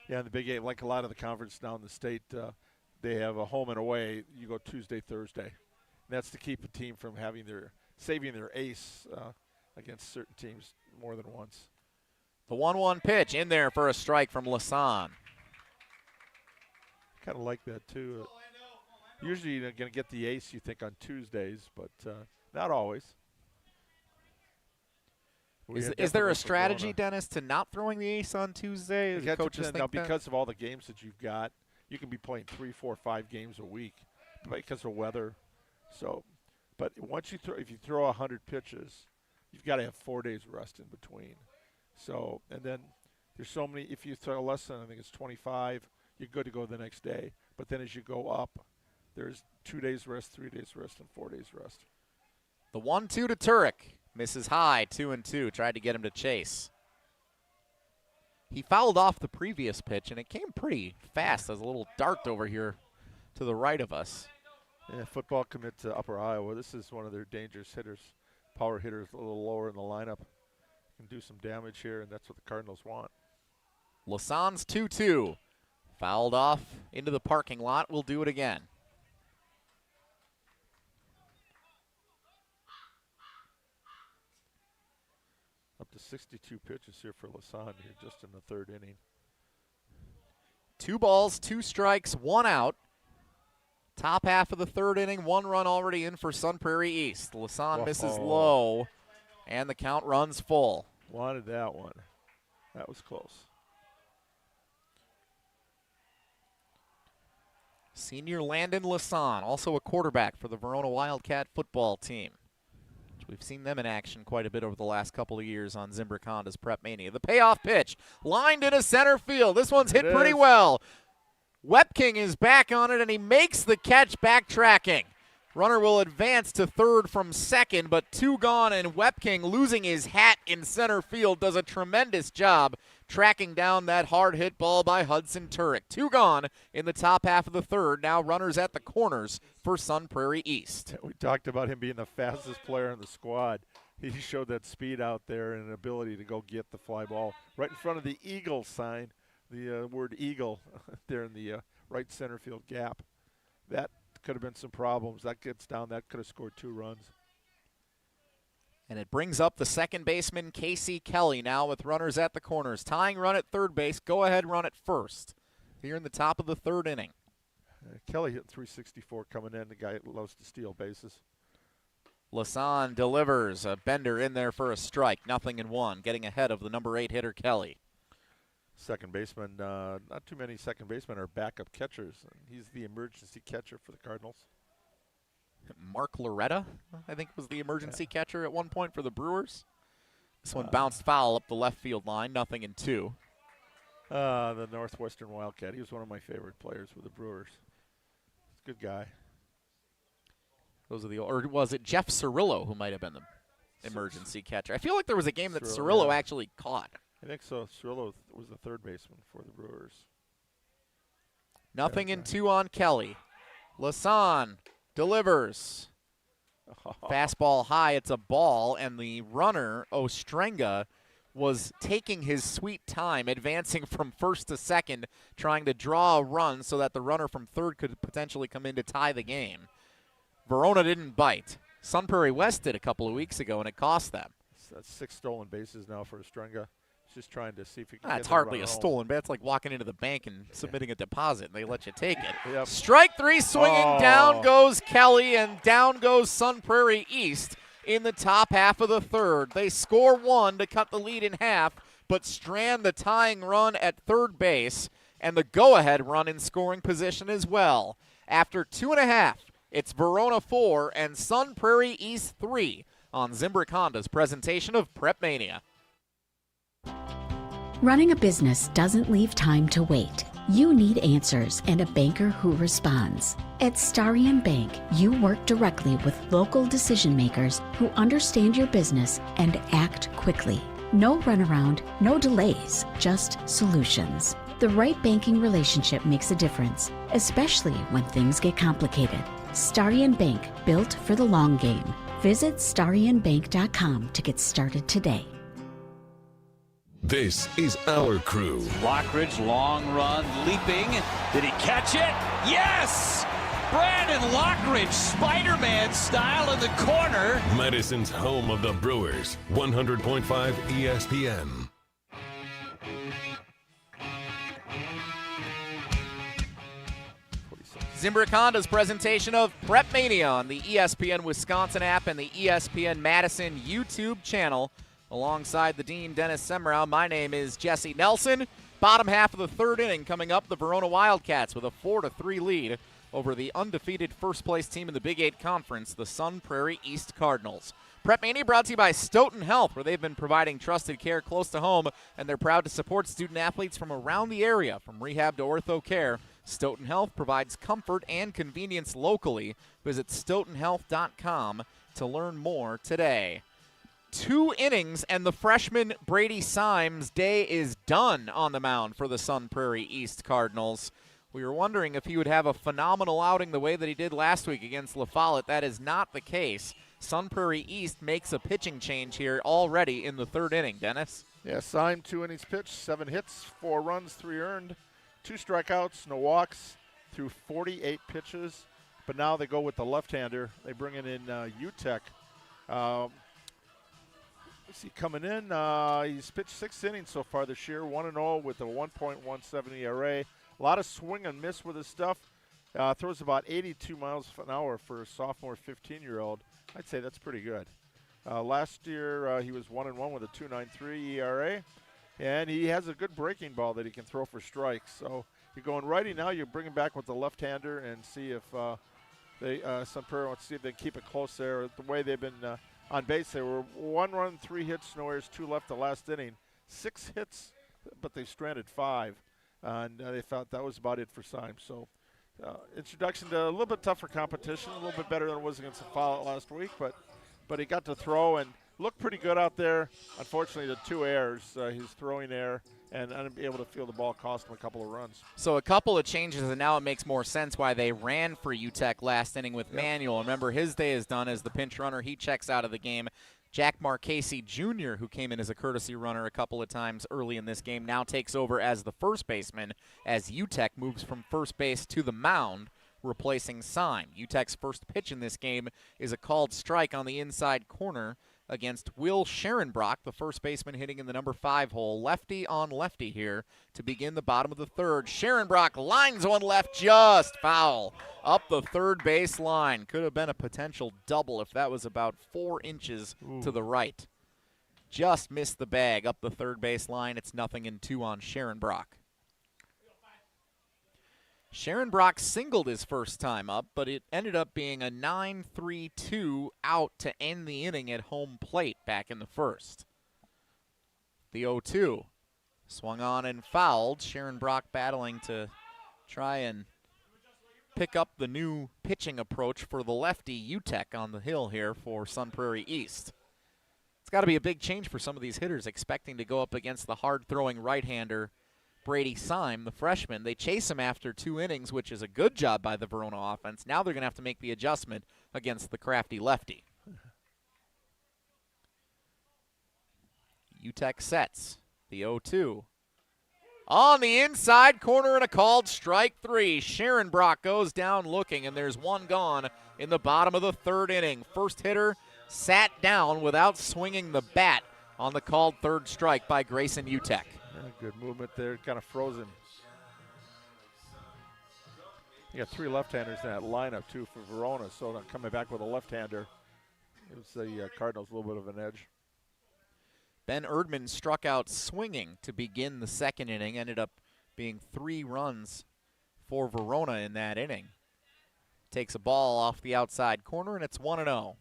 Yeah, in the Big 8, like a lot of the conference down in the state, they have a home and away. You go Tuesday, Thursday. And that's to keep a team from saving their ace against certain teams more than once. The 1-1 pitch in there for a strike from Lasan. Kind of like that, too. Usually you're going to get the ace, you think, on Tuesdays, but not always. Is there a strategy, Dennis, to not throwing the ace on Tuesday? Coaches think because of all the games that you've got, you can be playing 3, 4, 5 games a week because of weather. So, but once if you throw 100 pitches, you've got to have 4 days rest in between. So, and then there's so many, if you throw less than, I think it's 25, you're good to go the next day. But then as you go up, there's 2 days rest, 3 days rest, and 4 days rest. The 1-2 to Turek. Misses high, 2-2. Tried to get him to chase. He fouled off the previous pitch, and it came pretty fast as a little dart over here to the right of us. Yeah, football commit to Upper Iowa. This is one of their dangerous hitters, power hitters, a little lower in the lineup. Can do some damage here, and that's what the Cardinals want. Lasan's 2-2. Fouled off into the parking lot. We'll do it again. Up to 62 pitches here for Lasan here just in the third inning. 2 balls, 2 strikes, 1 out. Top half of the third inning, 1 run already in for Sun Prairie East. Lasan misses low, and the count runs full. Wanted that one. That was close. Senior Landon Lasan, also a quarterback for the Verona Wildcat football team. We've seen them in action quite a bit over the last couple of years on Zimbrick Honda's PrepMania. The payoff pitch, lined into center field. This one's hit pretty well. Wepking is back on it, and he makes the catch backtracking. Runner will advance to third from second, but 2 gone, and Wepking, losing his hat in center field, does a tremendous job tracking down that hard hit ball by Hudson Turek. 2 gone in the top half of the third. Now runners at the corners for Sun Prairie East. We talked about him being the fastest player in the squad. He showed that speed out there and an ability to go get the fly ball right in front of the Eagle sign, the word Eagle there in the right center field gap. That could have been some problems. That gets down. That could have scored 2 runs. And it brings up the second baseman, Casey Kelly, now with runners at the corners. Tying run at third base, go-ahead run at first here in the top of the third inning. Kelly hit 364 coming in. The guy loves to steal bases. Lasan delivers a bender in there for a strike. 0-1, getting ahead of the number 8 hitter, Kelly. Second baseman, not too many second basemen are backup catchers. He's the emergency catcher for the Cardinals. Mark Loretta, I think, was the emergency catcher at one point for the Brewers. This one bounced foul up the left field line, 0-2. The Northwestern Wildcat. He was one of my favorite players with the Brewers. He's a good guy. Those are or was it Jeff Cirillo who might have been the emergency catcher? I feel like there was a game that Cirillo actually caught. I think so. Cirillo was the third baseman for the Brewers. 0-2 on Kelly. Lasan delivers. Fastball high, it's a ball, and the runner, Ostrenga, was taking his sweet time, advancing from first to second, trying to draw a run so that the runner from third could potentially come in to tie the game. Verona didn't bite. Sun Prairie West did a couple of weeks ago, and it cost them. That's 6 stolen bases now for Ostrenga. He's just trying to see if he can It's hardly a stolen base. It's like walking into the bank and submitting a deposit, and they let you take it. Yep. Strike 3 swinging. Down goes Kelly, and down goes Sun Prairie East in the top half of the third. They score 1 to cut the lead in half, but strand the tying run at third base and the go-ahead run in scoring position as well. After 2.5, it's Verona 4 and Sun Prairie East 3 on Zimbrick Honda's presentation of PrepMania. Running a business doesn't leave time to wait. You need answers and a banker who responds. At Starion Bank, you work directly with local decision makers who understand your business and act quickly. No runaround, no delays, just solutions. The right banking relationship makes a difference, especially when things get complicated. Starion Bank, built for the long game. Visit starionbank.com to get started today. This is our crew. Lockridge, long run, leaping. Did he catch it? Yes! Brandon Lockridge, Spider-Man style in the corner. Madison's home of the Brewers, 100.5 ESPN. Zimbrick Honda's presentation of PrepMania on the ESPN Wisconsin app and the ESPN Madison YouTube channel. Alongside the Dean, Dennis Semrau, my name is Jesse Nelson. Bottom half of the third inning coming up, the Verona Wildcats with a 4-3 lead over the undefeated first-place team in the Big 8 Conference, the Sun Prairie East Cardinals. PrepMania brought to you by Stoughton Health, where they've been providing trusted care close to home, and they're proud to support student-athletes from around the area, from rehab to ortho care. Stoughton Health provides comfort and convenience locally. Visit stoughtonhealth.com to learn more today. 2 innings, and the freshman Brady Symes' day is done on the mound for the Sun Prairie East Cardinals. We were wondering if he would have a phenomenal outing the way that he did last week against La Follette. That is not the case. Sun Prairie East makes a pitching change here already in the third inning. Dennis? Yeah, Symes, 2 innings pitched, 7 hits, 4 runs, 3 earned, 2 strikeouts, no walks, through 48 pitches. But now they go with the left-hander. They bring in UTEC. He coming in, he's pitched 6 innings so far this year, 1-0 with a 1.17 ERA. A lot of swing and miss with his stuff. Throws about 82 miles an hour for a sophomore 15-year-old. I'd say that's pretty good. Last year he was 1-1 with a 2.93 ERA, and he has a good breaking ball that he can throw for strikes. So you're going righty now. You're bringing back with the left-hander and see if Sun Prairie wants to see if they can keep it close there. The way they've been on base, they were 1 run, 3 hits, no errors, 2 left the last inning. 6 hits, but they stranded 5, and they thought that was about it for Symes. So introduction to a little bit tougher competition, a little bit better than it was against the Follette last week, but he got to throw and looked pretty good out there. Unfortunately, the 2 errors, his throwing error and unable to feel the ball cost him a couple of runs. So a couple of changes, and now it makes more sense why they ran for UTEC last inning with Manuel. Remember, his day is done as the pinch runner. He checks out of the game. Jack Marchese Jr., who came in as a courtesy runner a couple of times early in this game, now takes over as the first baseman as UTEC moves from first base to the mound, replacing Syme. UTEC's first pitch in this game is a called strike on the inside corner against Will Scherenbrock, the first baseman hitting in the number 5 hole. Lefty on lefty here to begin the bottom of the third. Scherenbrock lines one left, just foul up the third base line. Could have been a potential double if that was about 4 inches to the right. Just missed the bag up the third base line. It's 0-2 on Scherenbrock. Scherenbrock singled his first time up, but it ended up being a 9-3-2 out to end the inning at home plate back in the first. The 0-2 swung on and fouled. Scherenbrock battling to try and pick up the new pitching approach for the lefty UTEC on the hill here for Sun Prairie East. It's got to be a big change for some of these hitters expecting to go up against the hard-throwing right-hander Brady Syme, the freshman. They chase him after 2 innings, which is a good job by the Verona offense. Now they're going to have to make the adjustment against the crafty lefty. UTEC sets the 0-2. On the inside corner and a called strike 3. Scherenbrock goes down looking, and there's one gone in the bottom of the third inning. First hitter sat down without swinging the bat on the called third strike by Grayson UTEC. Yeah, good movement there, kind of frozen. You got 3 left-handers in that lineup, too, for Verona, so coming back with a left-hander gives the Cardinals a little bit of an edge. Ben Erdman struck out swinging to begin the second inning, ended up being 3 runs for Verona in that inning. Takes a ball off the outside corner, and it's 1-0.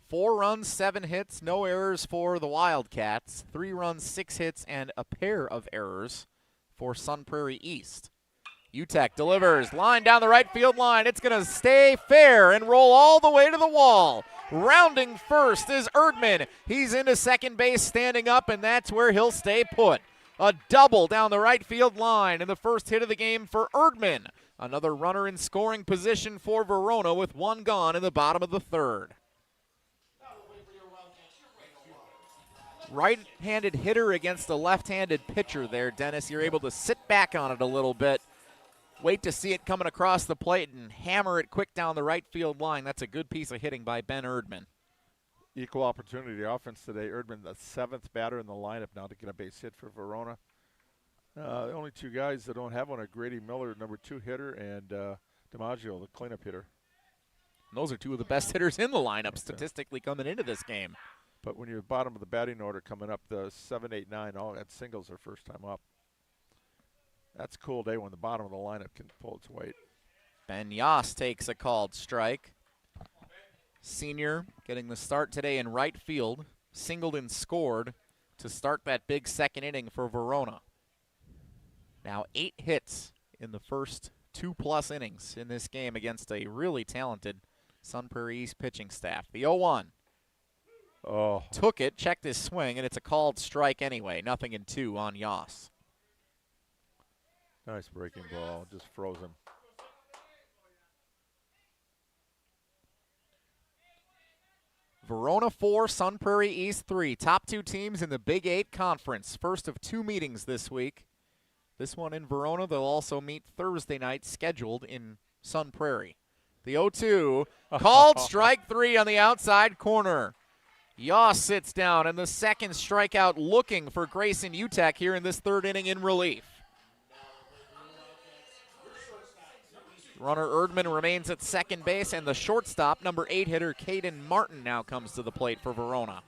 4 runs, 7 hits, no errors for the Wildcats. 3 runs, 6 hits, and a pair of errors for Sun Prairie East. UTEC delivers, line down the right field line. It's going to stay fair and roll all the way to the wall. Rounding first is Erdman. He's into second base standing up, and that's where he'll stay put. A double down the right field line in the first hit of the game for Erdman. Another runner in scoring position for Verona with 1 gone in the bottom of the third. Right-handed hitter against a left-handed pitcher there, Dennis. You're able to sit back on it a little bit, wait to see it coming across the plate, and hammer it quick down the right field line. That's a good piece of hitting by Ben Erdman. Equal opportunity offense today. Erdman, the 7th batter in the lineup now to get a base hit for Verona. The only 2 guys that don't have one are Grady Miller, number 2 hitter, and DiMaggio, the cleanup hitter. And those are 2 of the best hitters in the lineup statistically coming into this game. But when you're bottom of the batting order coming up, the 7, 8, 9, all that singles are first time up. That's a cool day when the bottom of the lineup can pull its weight. Ben Yoss takes a called strike. Senior getting the start today in right field. Singled and scored to start that big second inning for Verona. Now 8 hits in the first 2+ innings in this game against a really talented Sun Prairie East pitching staff. The 0-1. Oh. Took it, checked his swing, and it's a called strike anyway. 0-2 on Yoss. Nice breaking ball, just froze him. Verona 4, Sun Prairie East 3. Top 2 teams in the Big 8 Conference. First of 2 meetings this week. This one in Verona. They'll also meet Thursday night, scheduled in Sun Prairie. The 0-2, called strike 3 on the outside corner. Yoss sits down, and the second strikeout looking for Grayson UTEC here in this third inning in relief. Runner Erdman remains at second base, and the shortstop, number 8 hitter Caden Martin, now comes to the plate for Verona.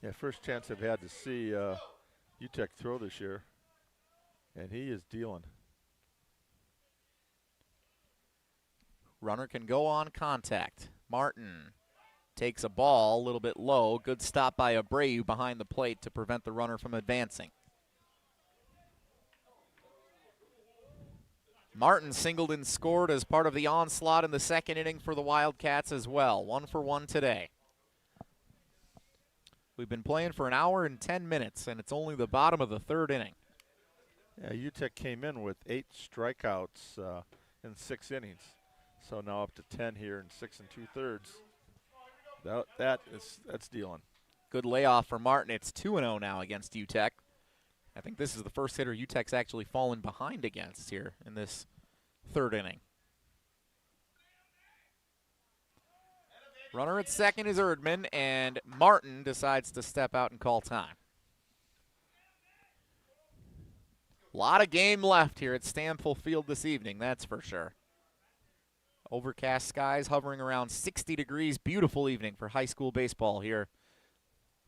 Yeah, first chance I've had to see UTEC throw this year, and he is dealing. Runner can go on contact. Martin takes a ball a little bit low. Good stop by Abreu behind the plate to prevent the runner from advancing. Martin singled and scored as part of the onslaught in the second inning for the Wildcats as well. 1 for 1 today. We've been playing for an hour and 10 minutes, and it's only the bottom of the third inning. Yeah, UTEC came in with 8 strikeouts in 6 innings. So now up to 10 here in 6 2/3. That's dealing. Good layoff for Martin. It's 2-0 now against UTEC. I think this is the first hitter UTEC's actually fallen behind against here in this third inning. Runner at second is Erdman, and Martin decides to step out and call time. A lot of game left here at Stamfel Field this evening, that's for sure. Overcast skies hovering around 60 degrees. Beautiful evening for high school baseball here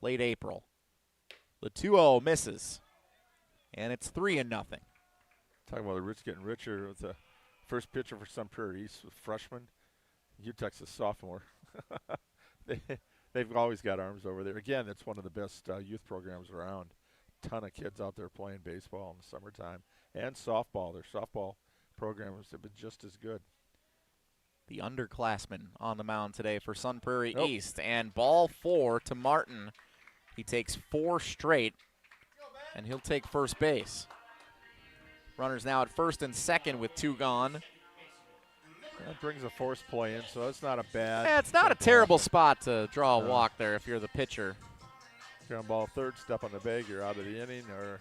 late April. The 2-0 misses, and it's 3-0. Talking about the rich getting richer with the first pitcher for Sun Prairie East, freshman. UTEC's a sophomore. They've always got arms over there. Again, it's one of the best youth programs around. Ton of kids out there playing baseball in the summertime and softball. Their softball programs have been just as good. The underclassmen on the mound today for Sun Prairie East, and ball 4 to Martin. He takes 4 straight, and he'll take first base. Runners now at first and second with 2 gone. That brings a force play in, so it's not a bad. Yeah, it's not a terrible spot to draw a walk there if you're the pitcher. Ground ball third, step on the bag, you're out of the inning, or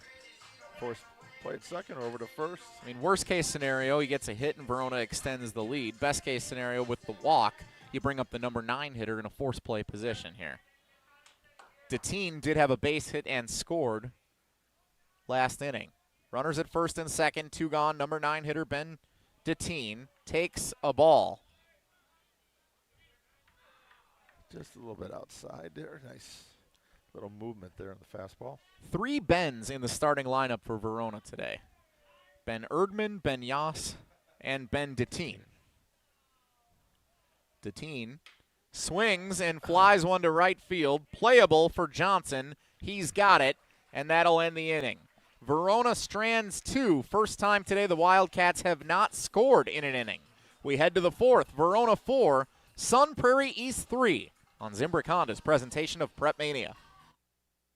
force play at second, or over to first. I mean, worst case scenario, he gets a hit and Verona extends the lead. Best case scenario, with the walk, you bring up the number 9 hitter in a force play position here. Deteen did have a base hit and scored last inning. Runners at first and second, 2 gone. Number 9 hitter Ben Deteen takes a ball. Just a little bit outside there. Nice little movement there in the fastball. 3 Bens in the starting lineup for Verona today. Ben Erdman, Ben Yas, and Ben Deteen. Deteen swings and flies one to right field. Playable for Johnson. He's got it, and that'll end the inning. Verona strands 2. First time today the Wildcats have not scored in an inning. We head to the 4th. Verona 4, Sun Prairie East 3 on Zimbrick Honda's presentation of PrepMania.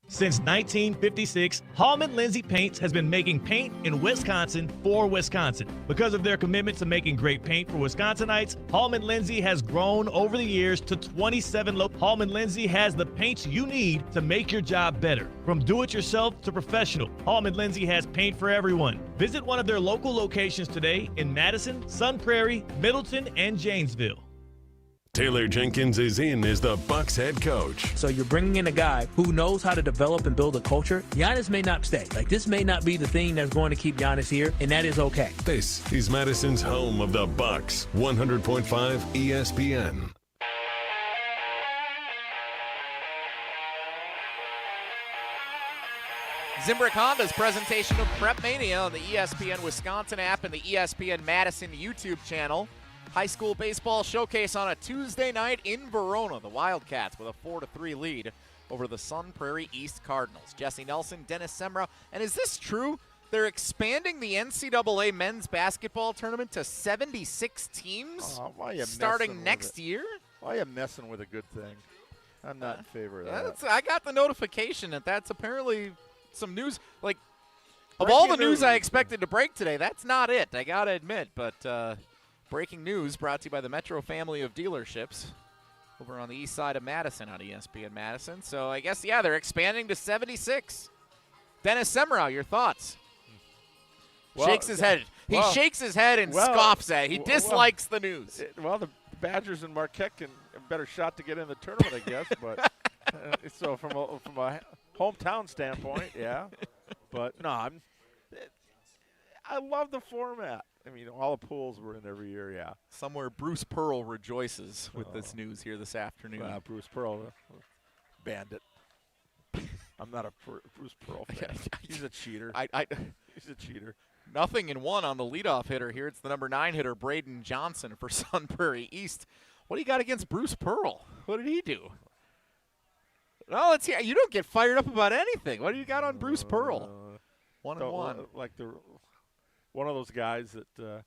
Since 1956, Hallman Lindsay Paints has been making paint in Wisconsin for Wisconsin. Because of their commitment to making great paint for Wisconsinites, Hallman Lindsay has grown over the years to 27 Hallman Lindsay has the paints you need to make your job better. From do-it-yourself to professional, Hallman Lindsay has paint for everyone. Visit one of their local locations today in Madison, Sun Prairie, Middleton, and Janesville. Taylor Jenkins is in as the Bucks head coach. So you're bringing in a guy who knows how to develop and build a culture. Giannis may not stay. This may not be the thing that's going to keep Giannis here, and that is okay. This is Madison's home of the Bucks, 100.5 ESPN. Zimbrick Honda's presentation of PrepMania on the ESPN Wisconsin app and the ESPN Madison YouTube channel. High school baseball showcase on a Tuesday night in Verona. The Wildcats with a 4-3 lead over the Sun Prairie East Cardinals. Jesse Nelson, Dennis Semrau. And is this true? They're expanding the NCAA men's basketball tournament to 76 teams starting next year? Why are you messing with a good thing? I'm not in favor of that. I got the notification that that's apparently some news. Of all the news I expected to break today, that's not it, I got to admit. But breaking news brought to you by the Metro family of dealerships over on the east side of Madison on ESPN Madison. So I guess, they're expanding to 76. Dennis Semrau, your thoughts? Shakes his head. He shakes his head and scoffs at it. He dislikes the news. The Badgers and Marquette can have a better shot to get in the tournament, I guess. But so from a hometown standpoint, yeah. But no, I love the format. I mean, all the pools were in every year, yeah. Somewhere Bruce Pearl rejoices with this news here this afternoon. Bruce Pearl, bandit. I'm not a Bruce Pearl fan. He's a cheater. He's a cheater. Nothing in one on the leadoff hitter here. It's the number 9 hitter, Braden Johnson for Sun Prairie East. What do you got against Bruce Pearl? What did he do? No, let's hear. You don't get fired up about anything. What do you got on Bruce Pearl? 1-1. One of those guys that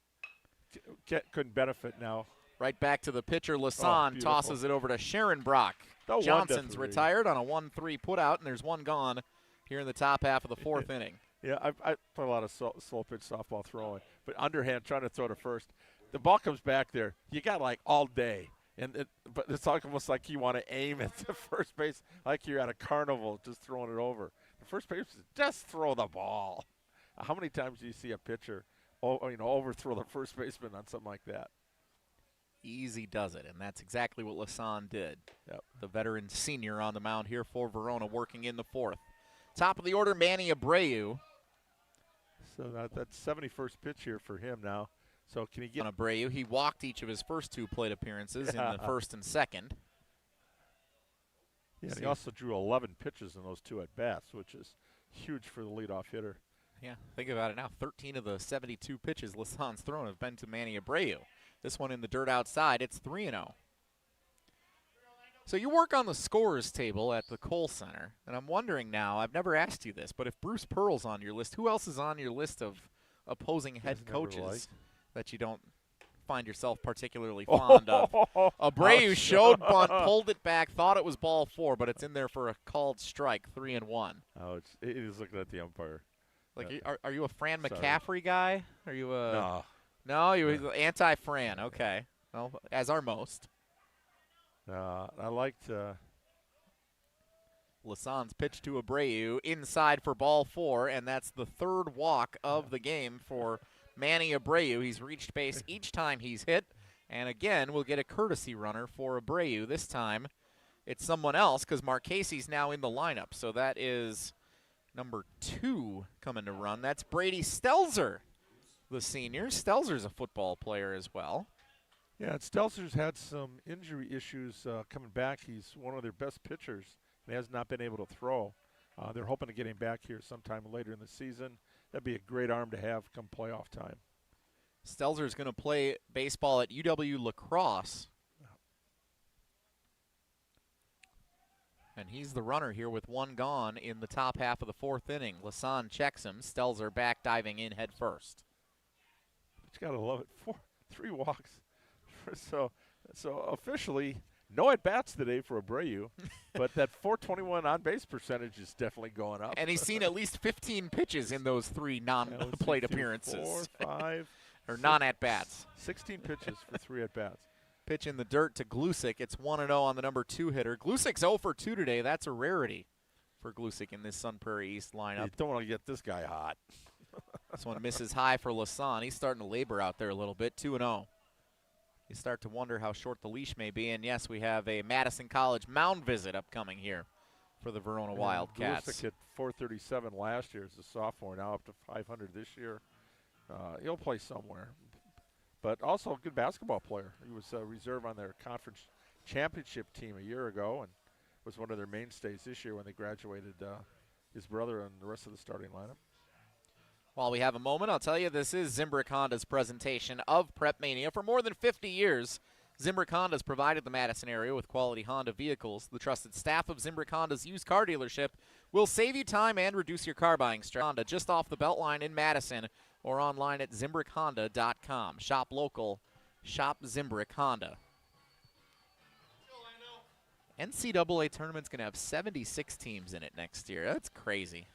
couldn't benefit now. Right back to the pitcher. Lasan tosses it over to Sharon Brock. Johnson's retired on a 1-3 putout, and there's one gone here in the top half of the 4th inning. Yeah, I play a lot of slow pitch softball throwing, but underhand trying to throw to first. The ball comes back there. You got all day, but it's almost like you want to aim at the first base like you're at a carnival just throwing it over. The first base, just throw the ball. How many times do you see a pitcher overthrow the first baseman on something like that. Easy does it, and that's exactly what Lasan did. Yep. The veteran senior on the mound here for Verona, working in the fourth. Top of the order, Manny Abreu. So that's 71st pitch here for him now. So can he get on Abreu? He walked each of his first 2 plate appearances in the first and second. Yeah, he also drew 11 pitches in those 2 at-bats, which is huge for the leadoff hitter. Yeah, think about it now. 13 of the 72 pitches Lasan's thrown have been to Manny Abreu. This one in the dirt outside, it's 3-0. So you work on the scorers table at the Kohl Center, and I'm wondering now, I've never asked you this, but if Bruce Pearl's on your list, who else is on your list of opposing head coaches that you don't find yourself particularly fond of? Abreu showed bunt, pulled it back, thought it was ball 4, but it's in there for a called strike, 3-1. Oh, it is looking at the umpire. Like, are you a Fran McCaffrey guy? Are you a no? You're anti-Fran. Okay. Well, as are most. I liked Lasan's pitch to Abreu inside for ball 4, and that's the 3rd walk of the game for Manny Abreu. He's reached base each time he's hit, and again, we'll get a courtesy runner for Abreu. This time, it's someone else because Marchese's now in the lineup, so that is number 2 coming to run. That's Brady Stelzer, the senior. Stelzer's a football player as well. Yeah, and Stelzer's had some injury issues coming back. He's one of their best pitchers and has not been able to throw. They're hoping to get him back here sometime later in the season. That'd be a great arm to have come playoff time. Stelzer's going to play baseball at UW La Crosse. And he's the runner here with 1 gone in the top half of the 4th inning. Lasan checks him. Stelzer back diving in head first. You got to love it. 3 walks. So officially, no at-bats today for Abreu, but that .421 on-base percentage is definitely going up. And he's seen at least 15 pitches in those 3 non-plate appearances. 4, 5. Or non-at-bats. 16 pitches for 3 at-bats. Pitch in the dirt to Glusick. It's 1-0 on the number 2 hitter. Glusick's 0 for 2 today. That's a rarity for Glusick in this Sun Prairie East lineup. You don't want to get this guy hot. This one misses high for Lasan. He's starting to labor out there a little bit. 2-0. You start to wonder how short the leash may be. And, yes, we have a Madison College mound visit upcoming here for the Verona Wildcats. Glusick hit .437 last year as a sophomore, now up to .500 this year. He'll play somewhere. But also a good basketball player. He was a reserve on their conference championship team a year ago and was one of their mainstays this year when they graduated his brother and the rest of the starting lineup. While we have a moment, I'll tell you this is Zimbrick Honda's presentation of PrepMania. For more than 50 years, Zimbrick Honda's provided the Madison area with quality Honda vehicles. The trusted staff of Zimbrick Honda's used car dealership will save you time and reduce your car buying stress. Honda just off the Beltline in Madison or online at ZimbrickHonda.com. Shop local. Shop Zimbrick Honda. NCAA tournament's going to have 76 teams in it next year. That's crazy.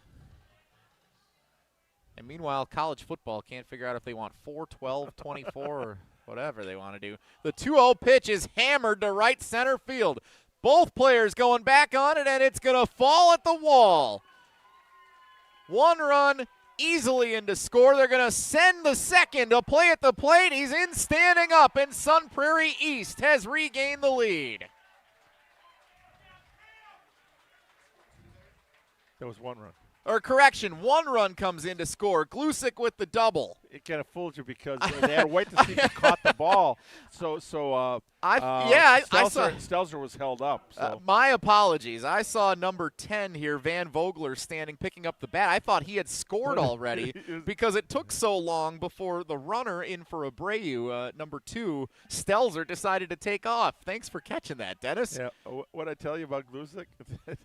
And meanwhile, college football can't figure out if they want 4, 12, 24, or whatever they want to do. The 2-0 pitch is hammered to right center field. Both players going back on it, and it's going to fall at the wall. 1 run easily into score. They're going to send the second to play at the plate. He's in standing up, and Sun Prairie East has regained the lead. That was 1 run. Or correction, 1 run comes in to score. Glusick with the double. It kind of fooled you because they had to wait to see if he caught the ball. So I saw Stelzer was held up. So. My apologies. I saw number 10 here, Van Vogler, standing picking up the bat. I thought he had scored already because it took so long before the runner in for Abreu, number 2, Stelzer, decided to take off. Thanks for catching that, Dennis. Yeah, what I tell you about Glusick?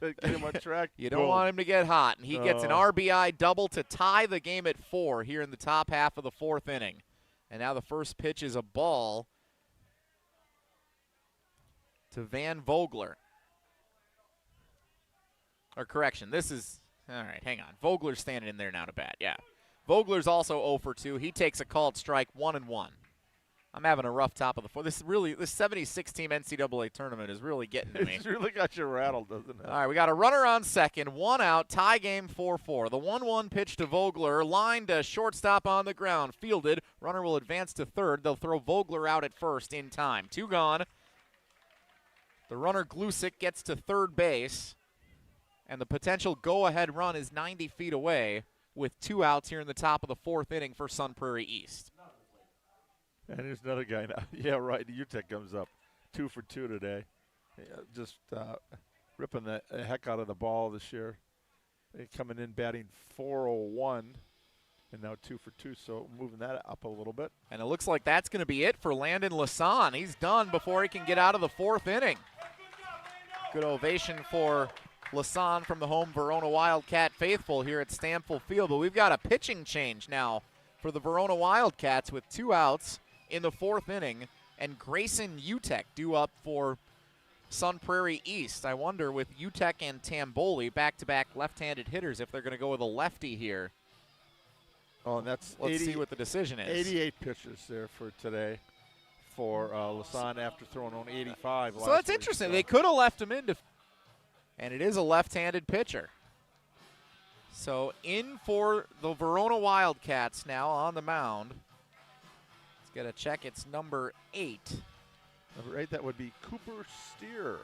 Get him on track. You don't want him to get hot, and he gets an RBI double to tie the game at 4 here in the top half of the 4th inning. And now the first pitch is a ball to Van Vogler. Or correction, this is, all right, hang on. Vogler's standing in there now to bat, yeah. Vogler's also 0 for 2. He takes a called strike, 1-1. I'm having a rough top of the fourth. This 76-team NCAA tournament is really getting to me. It's really got you rattled, doesn't it? All right, we got a runner on second, 1 out, tie game 4-4. The 1-1 pitch to Vogler, lined to shortstop on the ground, fielded. Runner will advance to third. They'll throw Vogler out at first in time. 2 gone. The runner Glusick gets to third base, and the potential go-ahead run is 90 feet away with 2 outs here in the top of the 4th inning for Sun Prairie East. And there's another guy now. Yeah, right. UTEC comes up 2 for 2 today. Yeah, just ripping the heck out of the ball this year. They're coming in batting .401 and now 2 for 2, so moving that up a little bit. And it looks like that's going to be it for Landon Lasan. He's done before he can get out of the 4th inning. Good ovation for Lasan from the home Verona Wildcat faithful here at Stamford Field. But we've got a pitching change now for the Verona Wildcats with 2 outs in the 4th inning, and Grayson Utek due up for Sun Prairie East. I wonder with Utek and Tamboli, back-to-back left-handed hitters, if they're going to go with a lefty here. Oh, and that's Let's see what the decision is. 88 pitches there for today for Lasan after throwing on 85. So that's interesting. So. They could have left him in, and it is a left-handed pitcher. So in for the Verona Wildcats now on the mound. Let's get a check. It's number 8. Number 8, that would be Cooper Steer.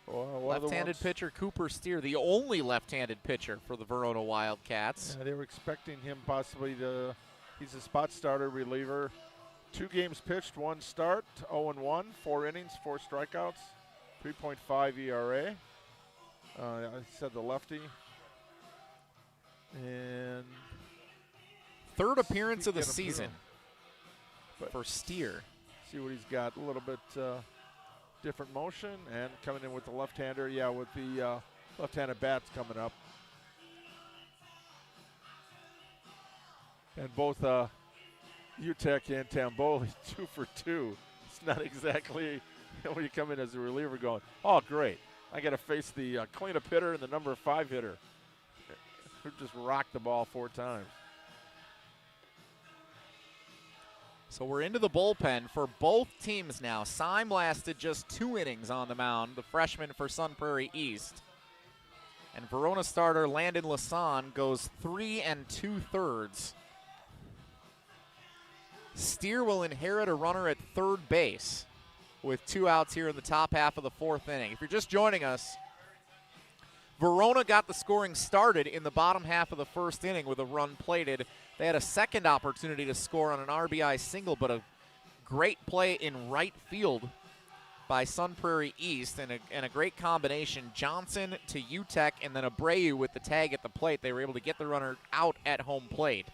Left-handed pitcher Cooper Steer, the only left-handed pitcher for the Verona Wildcats. Yeah, they were expecting him possibly to, he's a spot starter reliever. 2 games pitched, 1 start, 0-1, 4 innings, 4 strikeouts, 3.5 ERA. I said the lefty. And 3rd appearance of the season for Steer. See what he's got. A little bit different motion and coming in with the left-hander. Yeah, with the left-handed bats coming up. And both UTEC and Tamboli 2 for 2. It's not exactly when you come in as a reliever going, oh, great. I got to face the cleanup hitter and the number 5 hitter who just rocked the ball 4 times. So we're into the bullpen for both teams now. Syme lasted just 2 innings on the mound, the freshman for Sun Prairie East. And Verona starter Landon Lasan goes 3 2/3. Steer will inherit a runner at third base with 2 outs here in the top half of the 4th inning. If you're just joining us, Verona got the scoring started in the bottom half of the 1st inning with a run plated. They had a second opportunity to score on an RBI single, but a great play in right field by Sun Prairie East and a great combination. Johnson to Utek and then Abreu with the tag at the plate. They were able to get the runner out at home plate.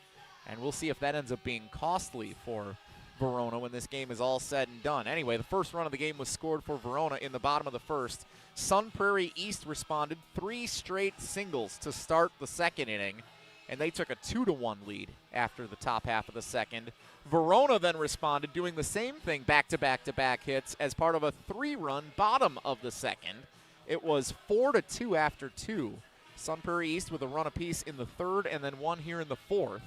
And we'll see if that ends up being costly for Verona when this game is all said and done. Anyway, the first run of the game was scored for Verona in the bottom of the 1st. Sun Prairie East responded 3 straight singles to start the 2nd inning, and they took a 2-1 lead after the top half of the 2nd. Verona then responded, doing the same thing, back-to-back-to-back hits as part of a 3-run bottom of the 2nd. It was 4-2 after 2. Sun Prairie East with a run apiece in the 3rd and then 1 here in the 4th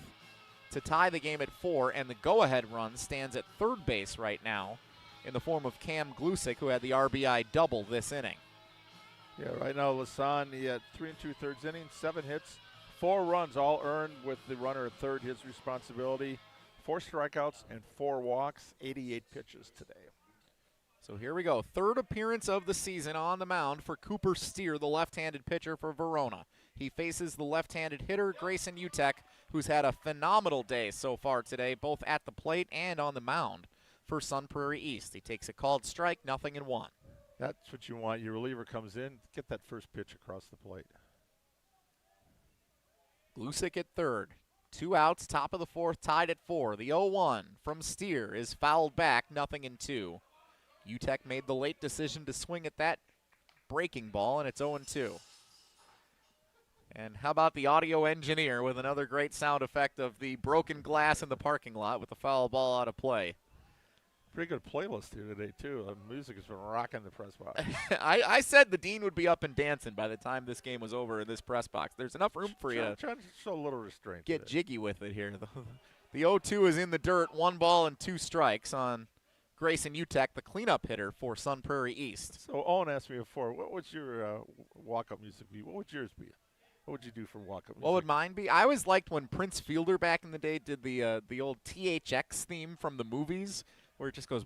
to tie the game at 4, and the go-ahead run stands at third base right now in the form of Cam Glusick, who had the RBI double this inning. Yeah, right now Lasan, he had 3 2/3 innings, 7 hits, 4 runs, all earned with the runner at third, his responsibility. 4 strikeouts and 4 walks, 88 pitches today. So here we go. 3rd appearance of the season on the mound for Cooper Steer, the left-handed pitcher for Verona. He faces the left-handed hitter, Grayson Utek, who's had a phenomenal day so far today, both at the plate and on the mound for Sun Prairie East. He takes a called strike, 0-1. That's what you want. Your reliever comes in, get that first pitch across the plate. Glusick at third. 2 outs, top of the 4th, tied at 4. The 0-1 from Steer is fouled back, 0-2. Utek made the late decision to swing at that breaking ball, and it's 0-2. And how about the audio engineer with another great sound effect of the broken glass in the parking lot with the foul ball out of play. Pretty good playlist here today, too. The music has been rocking the press box. I said the dean would be up and dancing by the time this game was over in this press box. There's enough room for you to try to show a little restraint. Get jiggy with it here. The 0-2 is in the dirt. 1 ball and 2 strikes on Grayson Utek, the cleanup hitter for Sun Prairie East. So Owen asked me before, what would your walk-up music be? What would yours be? What would you do for walk-up music? What would mine be? I always liked when Prince Fielder back in the day did the old THX theme from the movies, where it just goes.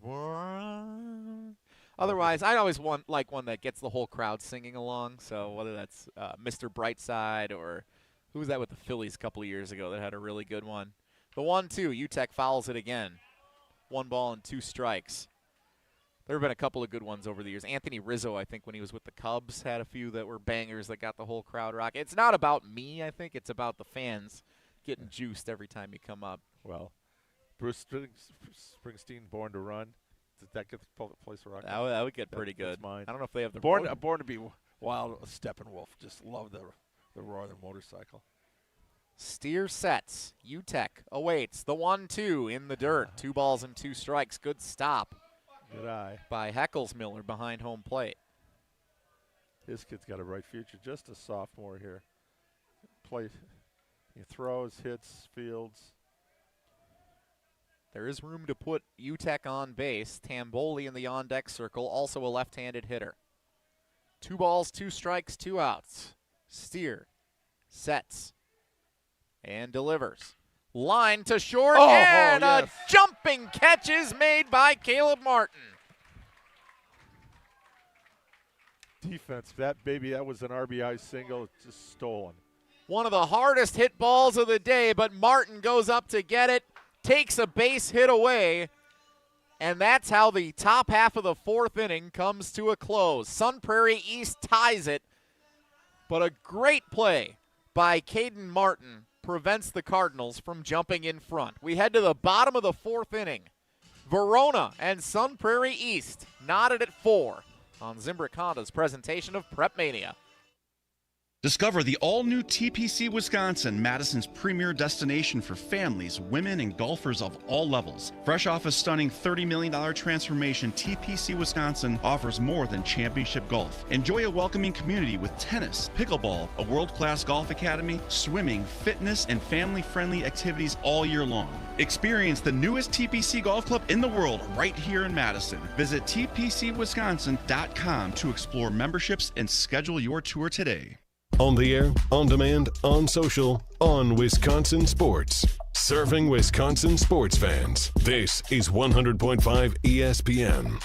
Otherwise, I always like one that gets the whole crowd singing along. So whether that's Mr. Brightside or who was that with the Phillies a couple of years ago that had a really good one. The 1-2, Utek fouls it again. 1 ball and 2 strikes. There have been a couple of good ones over the years. Anthony Rizzo, I think, when he was with the Cubs, had a few that were bangers that got the whole crowd rocking. It's not about me, I think. It's about the fans getting juiced every time you come up. Well, Bruce Springsteen, Born to Run. Did that get the place rocking? That would get pretty good. That's mine. I don't know if they have the Born to Be Wild, Steppenwolf. Just love the roar of the motorcycle. Steer sets. Utek awaits. The 1-2 in the dirt. 2 balls and 2 strikes. Good stop. Good eye. By Heckelsmiller behind home plate. His kid's got a bright future. Just a sophomore here. He throws, hits, fields. There is room to put Utek on base. Tamboli in the on-deck circle, also a left-handed hitter. 2 balls, 2 strikes, 2 outs. Steer sets and delivers. Line to short, and a jumping catch is made by Caleb Martin. Defense, that was an RBI single, just stolen. One of the hardest hit balls of the day, but Martin goes up to get it, takes a base hit away, and that's how the top half of the 4th inning comes to a close. Sun Prairie East ties it, but a great play by Caden Martin prevents the Cardinals from jumping in front. We head to the bottom of the 4th inning. Verona and Sun Prairie East knotted at 4 on Zimbrick Honda's presentation of PrepMania. Discover the all-new TPC Wisconsin, Madison's premier destination for families, women, and golfers of all levels. Fresh off a stunning $30 million transformation, TPC Wisconsin offers more than championship golf. Enjoy a welcoming community with tennis, pickleball, a world-class golf academy, swimming, fitness, and family-friendly activities all year long. Experience the newest TPC golf club in the world right here in Madison. Visit tpcwisconsin.com to explore memberships and schedule your tour today. On the air, on demand, on social, on Wisconsin Sports. Serving Wisconsin sports fans. This is 100.5 ESPN.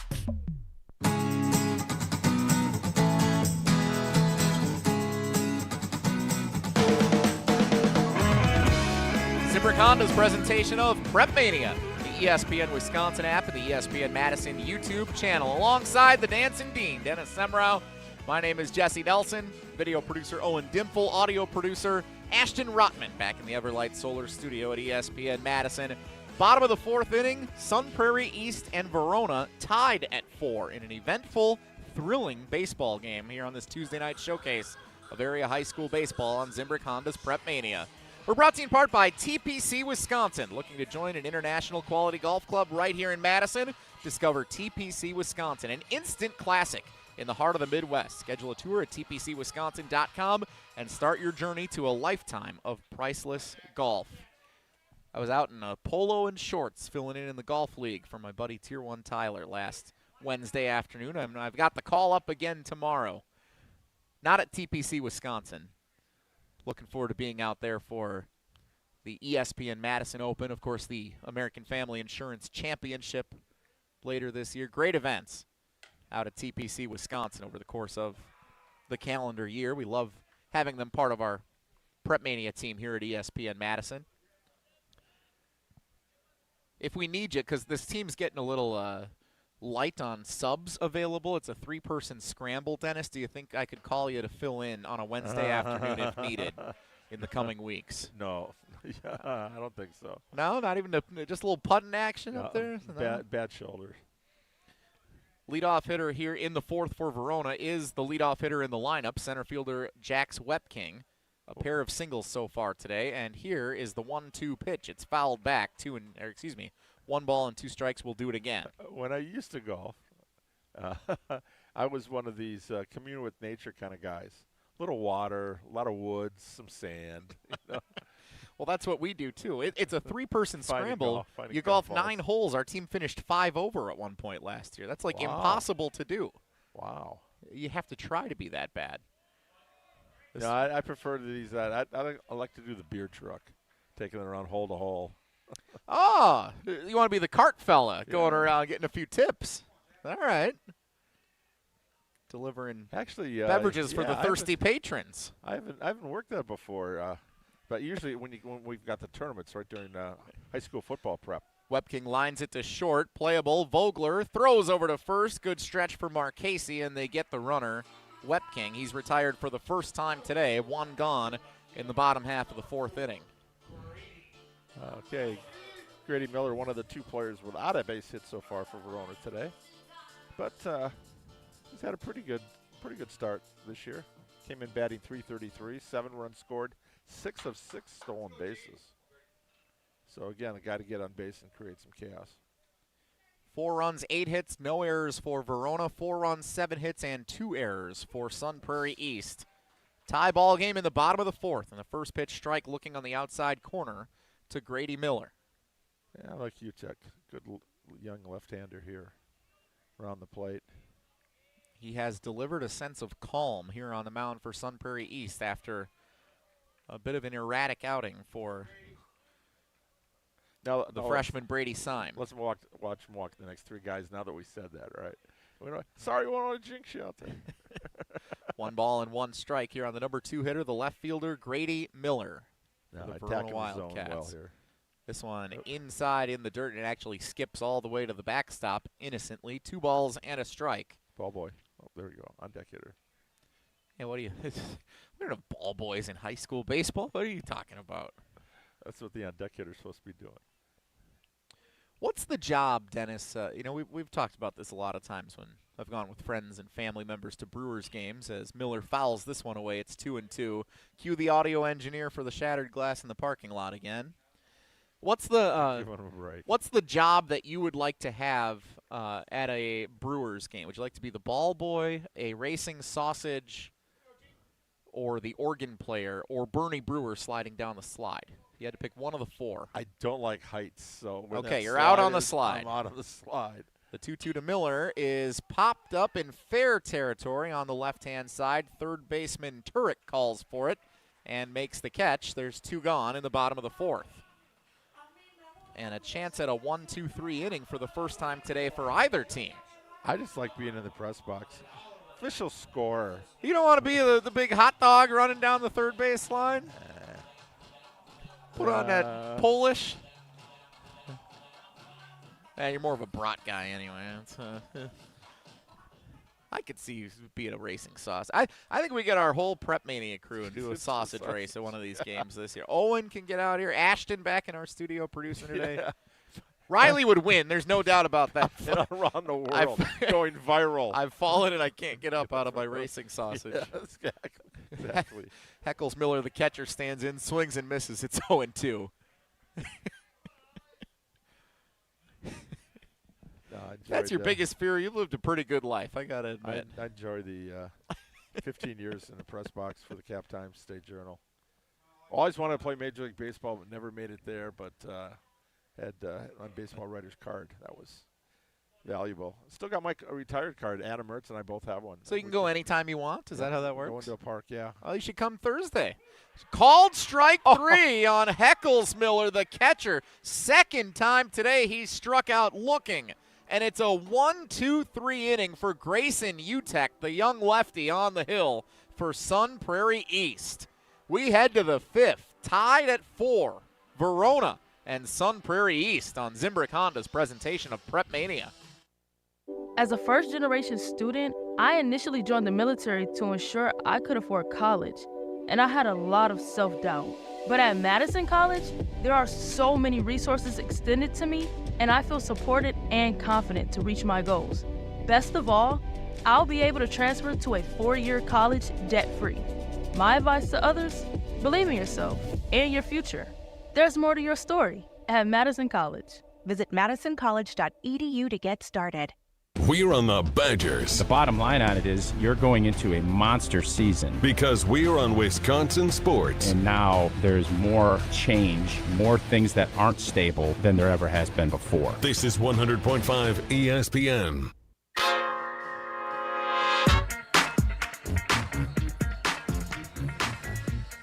Zimbrick Honda's presentation of PrepMania, the ESPN Wisconsin app and the ESPN Madison YouTube channel. Alongside the Dancing Dean, Dennis Semrau. My name is Jesse Nelson, video producer Owen Dimple, audio producer Ashton Rotman, back in the Everlight Solar Studio at ESPN Madison. Bottom of the 4th inning, Sun Prairie East and Verona tied at 4 in an eventful, thrilling baseball game here on this Tuesday night showcase of area high school baseball on Zimbrick Honda's PrepMania. We're brought to you in part by TPC Wisconsin. Looking to join an international quality golf club right here in Madison? Discover TPC Wisconsin, an instant classic in the heart of the Midwest. Schedule a tour at tpcwisconsin.com and start your journey to a lifetime of priceless golf. I was out in a polo and shorts filling in the golf league for my buddy Tier 1 Tyler last Wednesday afternoon. I've got the call up again tomorrow. Not at TPC Wisconsin. Looking forward to being out there for the ESPN Madison Open. Of course, the American Family Insurance Championship later this year. Great events out at TPC Wisconsin over the course of the calendar year. We love having them part of our PrepMania team here at ESPN Madison. If we need you, because this team's getting a little light on subs available. It's a 3-person scramble, Dennis. Do you think I could call you to fill in on a Wednesday afternoon if needed in the coming weeks? No. I don't think so. No, not even just a little putting action up there? Bad shoulder. Leadoff hitter here in the 4th for Verona is the leadoff hitter in the lineup, center fielder Jax Wepking. A pair of singles so far today, and here is the 1-2 pitch. It's fouled back. 1 ball and 2 strikes. Will do it again. When I used to golf, I was one of these commune with nature kind of guys. Little water, a lot of woods, some sand. You know? Well, that's what we do, too. It's a three-person scramble. You golf golf 9 holes. Our team finished 5 over at one point last year. That's, impossible to do. Wow. You have to try to be that bad. No, I prefer these. I like to do the beer truck, taking it around hole to hole. Oh, you want to be the cart fella, going around getting a few tips. All right. Delivering beverages for the thirsty patrons. I haven't worked that before, but usually when we've got the tournaments right during high school football prep. Webking lines it to short, playable. Vogler throws over to first. Good stretch for Marchese, and they get the runner. Webking, he's retired for the first time today. 1 gone in the bottom half of the 4th inning. Okay, Grady Miller, one of the 2 players without a base hit so far for Verona today, but he's had a pretty good start this year. Came in batting .333, 7 runs scored, 6 of 6 stolen bases. So again, a guy to get on base and create some chaos. 4 runs, 8 hits, no errors for Verona. 4 runs, 7 hits, and 2 errors for Sun Prairie East. Tie ball game in the bottom of the 4th, and the first pitch strike looking on the outside corner to Grady Miller. Yeah, I like Utek. Good young left-hander here around the plate. He has delivered a sense of calm here on the mound for Sun Prairie East after a bit of an erratic outing for the freshman Brady Syme. Let's watch him walk the next 3 guys now that we said that, right? Sorry, we don't want to jinx you out there. 1 ball and 1 strike here on the number 2 hitter, the left fielder, Grady Miller. No, the Verona Wildcats. Well here. This one inside in the dirt, and it actually skips all the way to the backstop innocently. 2 balls and a strike. Ball boy. Oh, there you go. On deck hitter. Yeah, what do you? We don't have ball boys in high school baseball. What are you talking about? That's what the on deck hitter's supposed to be doing. What's the job, Dennis? We've talked about this a lot of times when I've gone with friends and family members to Brewers games. As Miller fouls this one away, it's 2-2. Cue the audio engineer for the shattered glass in the parking lot again. What's the job that you would like to have at a Brewers game? Would you like to be the ball boy, a racing sausage, or the organ player, or Bernie Brewer sliding down the slide? You had to pick one of the 4. I don't like heights, so okay, you're out on the slide. I'm out on the slide. The 2-2 to Miller is popped up in fair territory on the left-hand side. Third baseman Turek calls for it and makes the catch. There's 2 gone in the bottom of the 4th. And a chance at a 1-2-3 inning for the first time today for either team. I just like being in the press box. Official score. You don't want to be the big hot dog running down the third base line? Put on that Polish. You're more of a brat guy anyway. I could see you being a racing sauce. I think we get our whole PrepMania crew and do a sausage race at one of these games this year. Owen can get out here. Ashton back in our studio producing today. Yeah. Riley would win. There's no doubt about that. Around the world, going viral. I've fallen and I can't get up out of my racing sausage. Yeah, exactly. Heckles Miller, the catcher, stands in, swings and misses. It's 0-2. That's your biggest fear. You've lived a pretty good life, I got to admit. I enjoy the 15 years in the press box for the Cap Times State Journal. Always wanted to play Major League Baseball, but never made it there, but had my baseball writer's card. That was valuable. Still got my retired card. Adam Mertz and I both have one. So you can go anytime you want? Is that how that works? Go into a park, yeah. Oh, you should come Thursday. Called strike 3 on Heckles Miller, the catcher. Second time today he struck out looking. And it's a 1-2-3 inning for Grayson Utek, the young lefty on the hill for Sun Prairie East. We head to the 5th, tied at 4. Verona and Sun Prairie East on Zimbrick Honda's presentation of PrepMania. As a first-generation student, I initially joined the military to ensure I could afford college, and I had a lot of self-doubt. But at Madison College, there are so many resources extended to me, and I feel supported and confident to reach my goals. Best of all, I'll be able to transfer to a 4-year college debt-free. My advice to others, believe in yourself and your future. There's more to your story at Madison College. Visit madisoncollege.edu to get started. We're on the Badgers. The bottom line on it is you're going into a monster season. Because we're on Wisconsin sports. And now there's more change, more things that aren't stable than there ever has been before. This is 100.5 ESPN.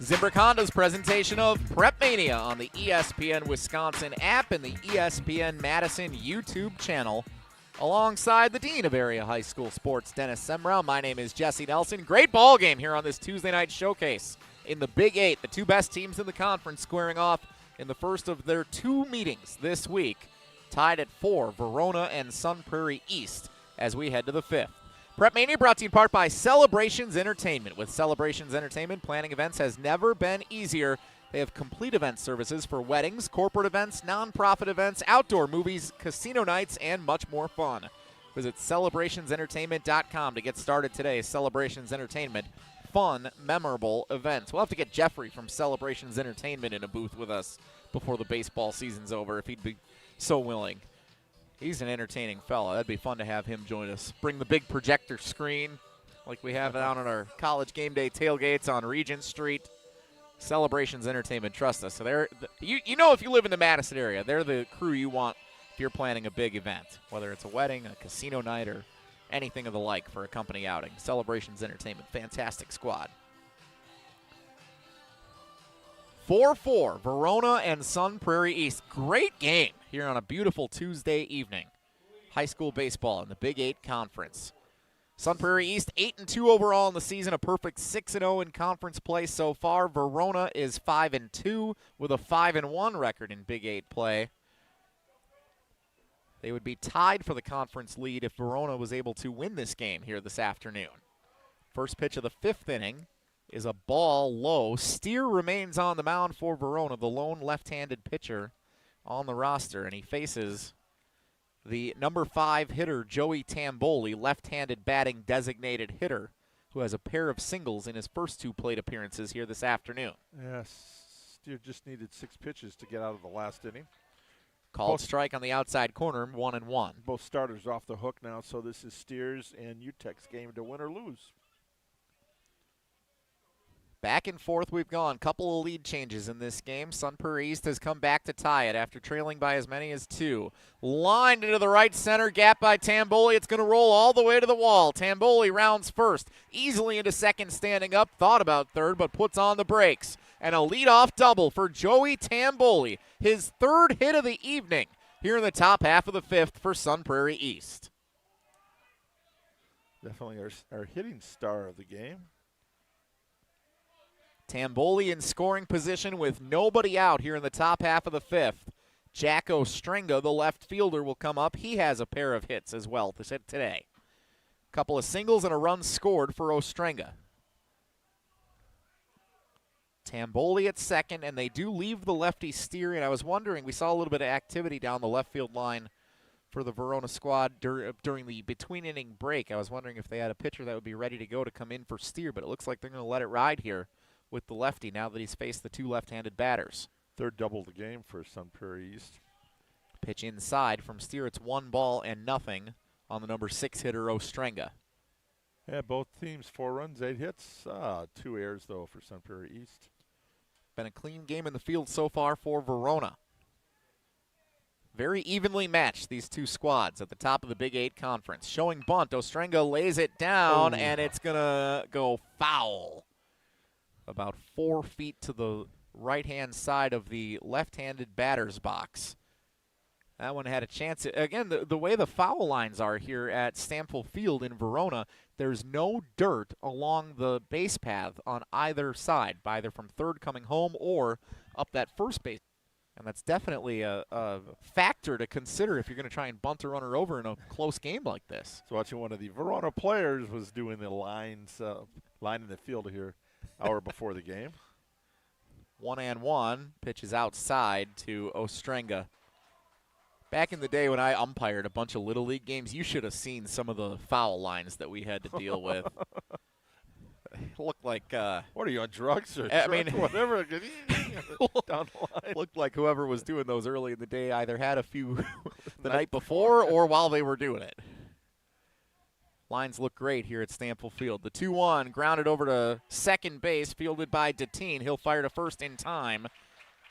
Zimbrick Honda's presentation of PrepMania on the ESPN Wisconsin app and the ESPN Madison YouTube channel. Alongside the Dean of Area High School Sports, Dennis Semrau, my name is Jesse Nelson. Great ball game here on this Tuesday night showcase in the Big Eight. The two best teams in the conference squaring off in the first of their two meetings this week. Tied at 4, Verona and Sun Prairie East as we head to the 5th. PrepMania brought to you in part by Celebrations Entertainment. With Celebrations Entertainment, planning events has never been easier. They have complete event services for weddings, corporate events, nonprofit events, outdoor movies, casino nights, and much more fun. Visit celebrationsentertainment.com to get started today. Celebrations Entertainment, fun, memorable events. We'll have to get Jeffrey from Celebrations Entertainment in a booth with us before the baseball season's over, if he'd be so willing. He's an entertaining fella. That'd be fun to have him join us. Bring the big projector screen like we have down on our college game day tailgates on Regent Street. Celebrations Entertainment, trust us. So you know, if you live in the Madison area, they're the crew you want if you're planning a big event, whether it's a wedding, a casino night, or anything of the like for a company outing. Celebrations Entertainment, fantastic squad. 4-4, Verona and Sun Prairie East. Great game here on a beautiful Tuesday evening. High school baseball in the Big Eight Conference. Sun Prairie East 8-2 overall in the season, a perfect 6-0 in conference play so far. Verona is 5-2 with a 5-1 record in Big Eight play. They would be tied for the conference lead if Verona was able to win this game here this afternoon. First pitch of the 5th inning is a ball low. Steer remains on the mound for Verona, the lone left-handed pitcher on the roster, and he faces the number 5 hitter, Joey Tamboli, left-handed batting designated hitter, who has a pair of singles in his first 2 plate appearances here this afternoon. Yes, Steer just needed 6 pitches to get out of the last inning. Called strike on the outside corner, 1-1. Both starters off the hook now, so this is Steer's and UTEC's game to win or lose. Back and forth we've gone. Couple of lead changes in this game. Sun Prairie East has come back to tie it after trailing by as many as 2. Lined into the right center gap by Tamboli. It's going to roll all the way to the wall. Tamboli rounds first, easily into second standing up. Thought about third, but puts on the brakes. And a leadoff double for Joey Tamboli. His 3rd hit of the evening here in the top half of the 5th for Sun Prairie East. Definitely our hitting star of the game. Tamboli in scoring position with nobody out here in the top half of the 5th. Jack Ostrenga, the left fielder, will come up. He has a pair of hits as well today. A couple of singles and a run scored for Ostrenga. Tamboli at second, and they do leave the lefty Steer. And I was wondering, we saw a little bit of activity down the left field line for the Verona squad during the between-inning break. I was wondering if they had a pitcher that would be ready to go to come in for Steer, but it looks like they're going to let it ride here with the lefty now that he's faced the 2 left-handed batters. 3rd double the game for Sun Prairie East. Pitch inside from Steer. It's 1-0 on the number 6 hitter, Ostrenga. Yeah, both teams 4 runs, 8 hits. 2 errors, though, for Sun Prairie East. Been a clean game in the field so far for Verona. Very evenly matched, these two squads at the top of the Big Eight Conference. Showing bunt, Ostrenga lays it down, and it's going to go foul. About 4 feet to the right-hand side of the left-handed batter's box. That one had a chance. Again, the way the foul lines are here at Stamfel Field in Verona, there's no dirt along the base path on either side, either from third coming home or up that first base. And that's definitely a factor to consider if you're going to try and bunt a runner over in a close game like this. So watching one of the Verona players was doing the lines, line in the field here. Hour before the game. 1-1. Pitch is outside to Ostrenga. Back in the day when I umpired a bunch of Little League games, you should have seen some of the foul lines that we had to deal with. It looked like what are you on drugs or whatever? Down the line. Looked like whoever was doing those early in the day either had a few the night before or while they were doing it. Lines look great here at Stample Field. The 2-1 grounded over to second base, fielded by Deteen. He'll fire to first in time.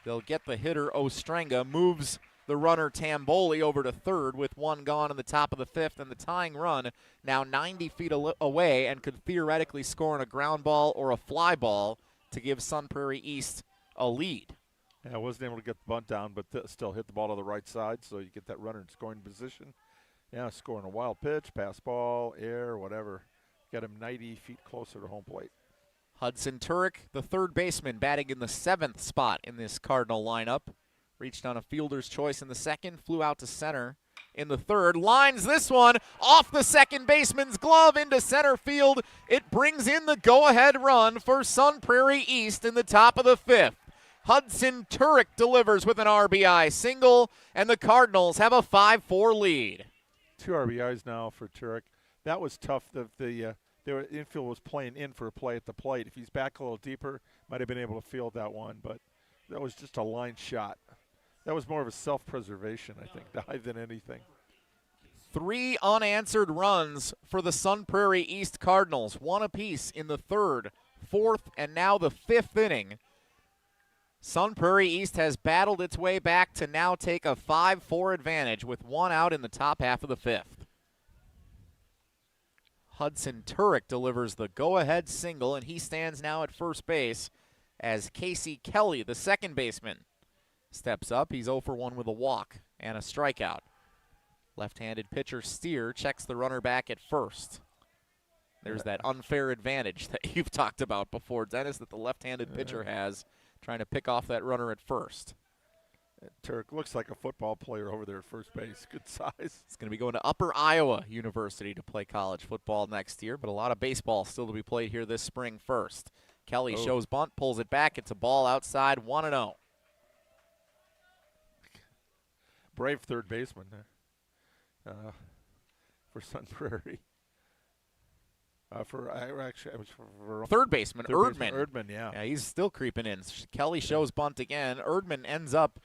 They'll get the hitter Ostrenga, moves the runner Tamboli over to third with one gone in the top of the fifth, and the tying run now 90 feet away and could theoretically score on a ground ball or a fly ball to give Sun Prairie East a lead. Yeah, I wasn't able to get the bunt down, but still hit the ball to the right side, so you get that runner in scoring position. Yeah, scoring a wild pitch, pass ball, air, whatever. Get him 90 feet closer to home plate. Hudson Turek, the third baseman, batting in the 7th spot in this Cardinal lineup. Reached on a fielder's choice in the second, flew out to center in the third. Lines this one off the second baseman's glove into center field. It brings in the go-ahead run for Sun Prairie East in the top of the 5th. Hudson Turek delivers with an RBI single, and the Cardinals have a 5-4 lead. 2 RBIs now for Turek. That was tough. The infield was playing in for a play at the plate. If he's back a little deeper, might have been able to field that one, but that was just a line shot. That was more of a self-preservation, I think, dive than anything. 3 unanswered runs for the Sun Prairie East Cardinals, 1 apiece in the 3rd, 4th, and now the 5th inning. Sun Prairie East has battled its way back to now take a 5-4 advantage with 1 out in the top half of the 5th. Hudson Turek delivers the go-ahead single, and he stands now at first base as Casey Kelly, the second baseman, steps up. He's 0 for 1 with a walk and a strikeout. Left-handed pitcher Steer checks the runner back at first. There's that unfair advantage that you've talked about before, Dennis, that the left-handed pitcher has, trying to pick off that runner at first. Turek looks like a football player over there at first base. Good size. He's going to be going to Upper Iowa University to play college football next year, but a lot of baseball still to be played here this spring first. Kelly shows bunt, pulls it back. It's a ball outside, 1-0. Brave third baseman there for Sun Prairie. For third baseman, Erdman. Erdman, yeah. Yeah, he's still creeping in. Kelly shows bunt again. Erdman ends up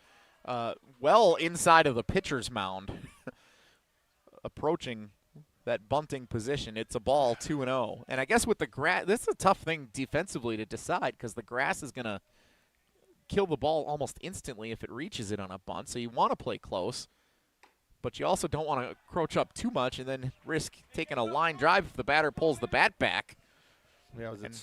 well inside of the pitcher's mound, approaching that bunting position. It's a ball, 2-0. And I guess with the grass, this is a tough thing defensively to decide because the grass is going to kill the ball almost instantly if it reaches it on a bunt. So you want to play close, but you also don't want to crouch up too much and then risk taking a line drive if the batter pulls the bat back and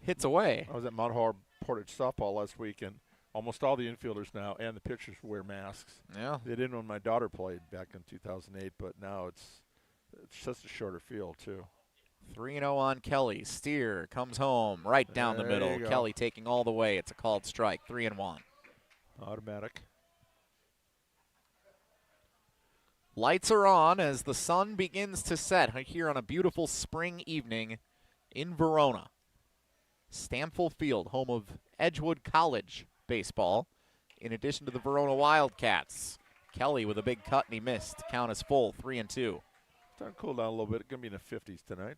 hits away. I was at Mount Hall Portage softball last week, and almost all the infielders now and the pitchers wear masks. Yeah. They didn't when my daughter played back in 2008, but now it's just a shorter field, too. 3-0 on Kelly. Steer comes home right down the middle. Kelly taking all the way. It's a called strike, 3-1. Automatic. Lights are on as the sun begins to set here on a beautiful spring evening in Verona. Stample Field, home of Edgewood College baseball, in addition to the Verona Wildcats. Kelly with a big cut, and he missed. Count is full, 3-2. Starting to cool down a little bit. It's going to be in the 50s tonight.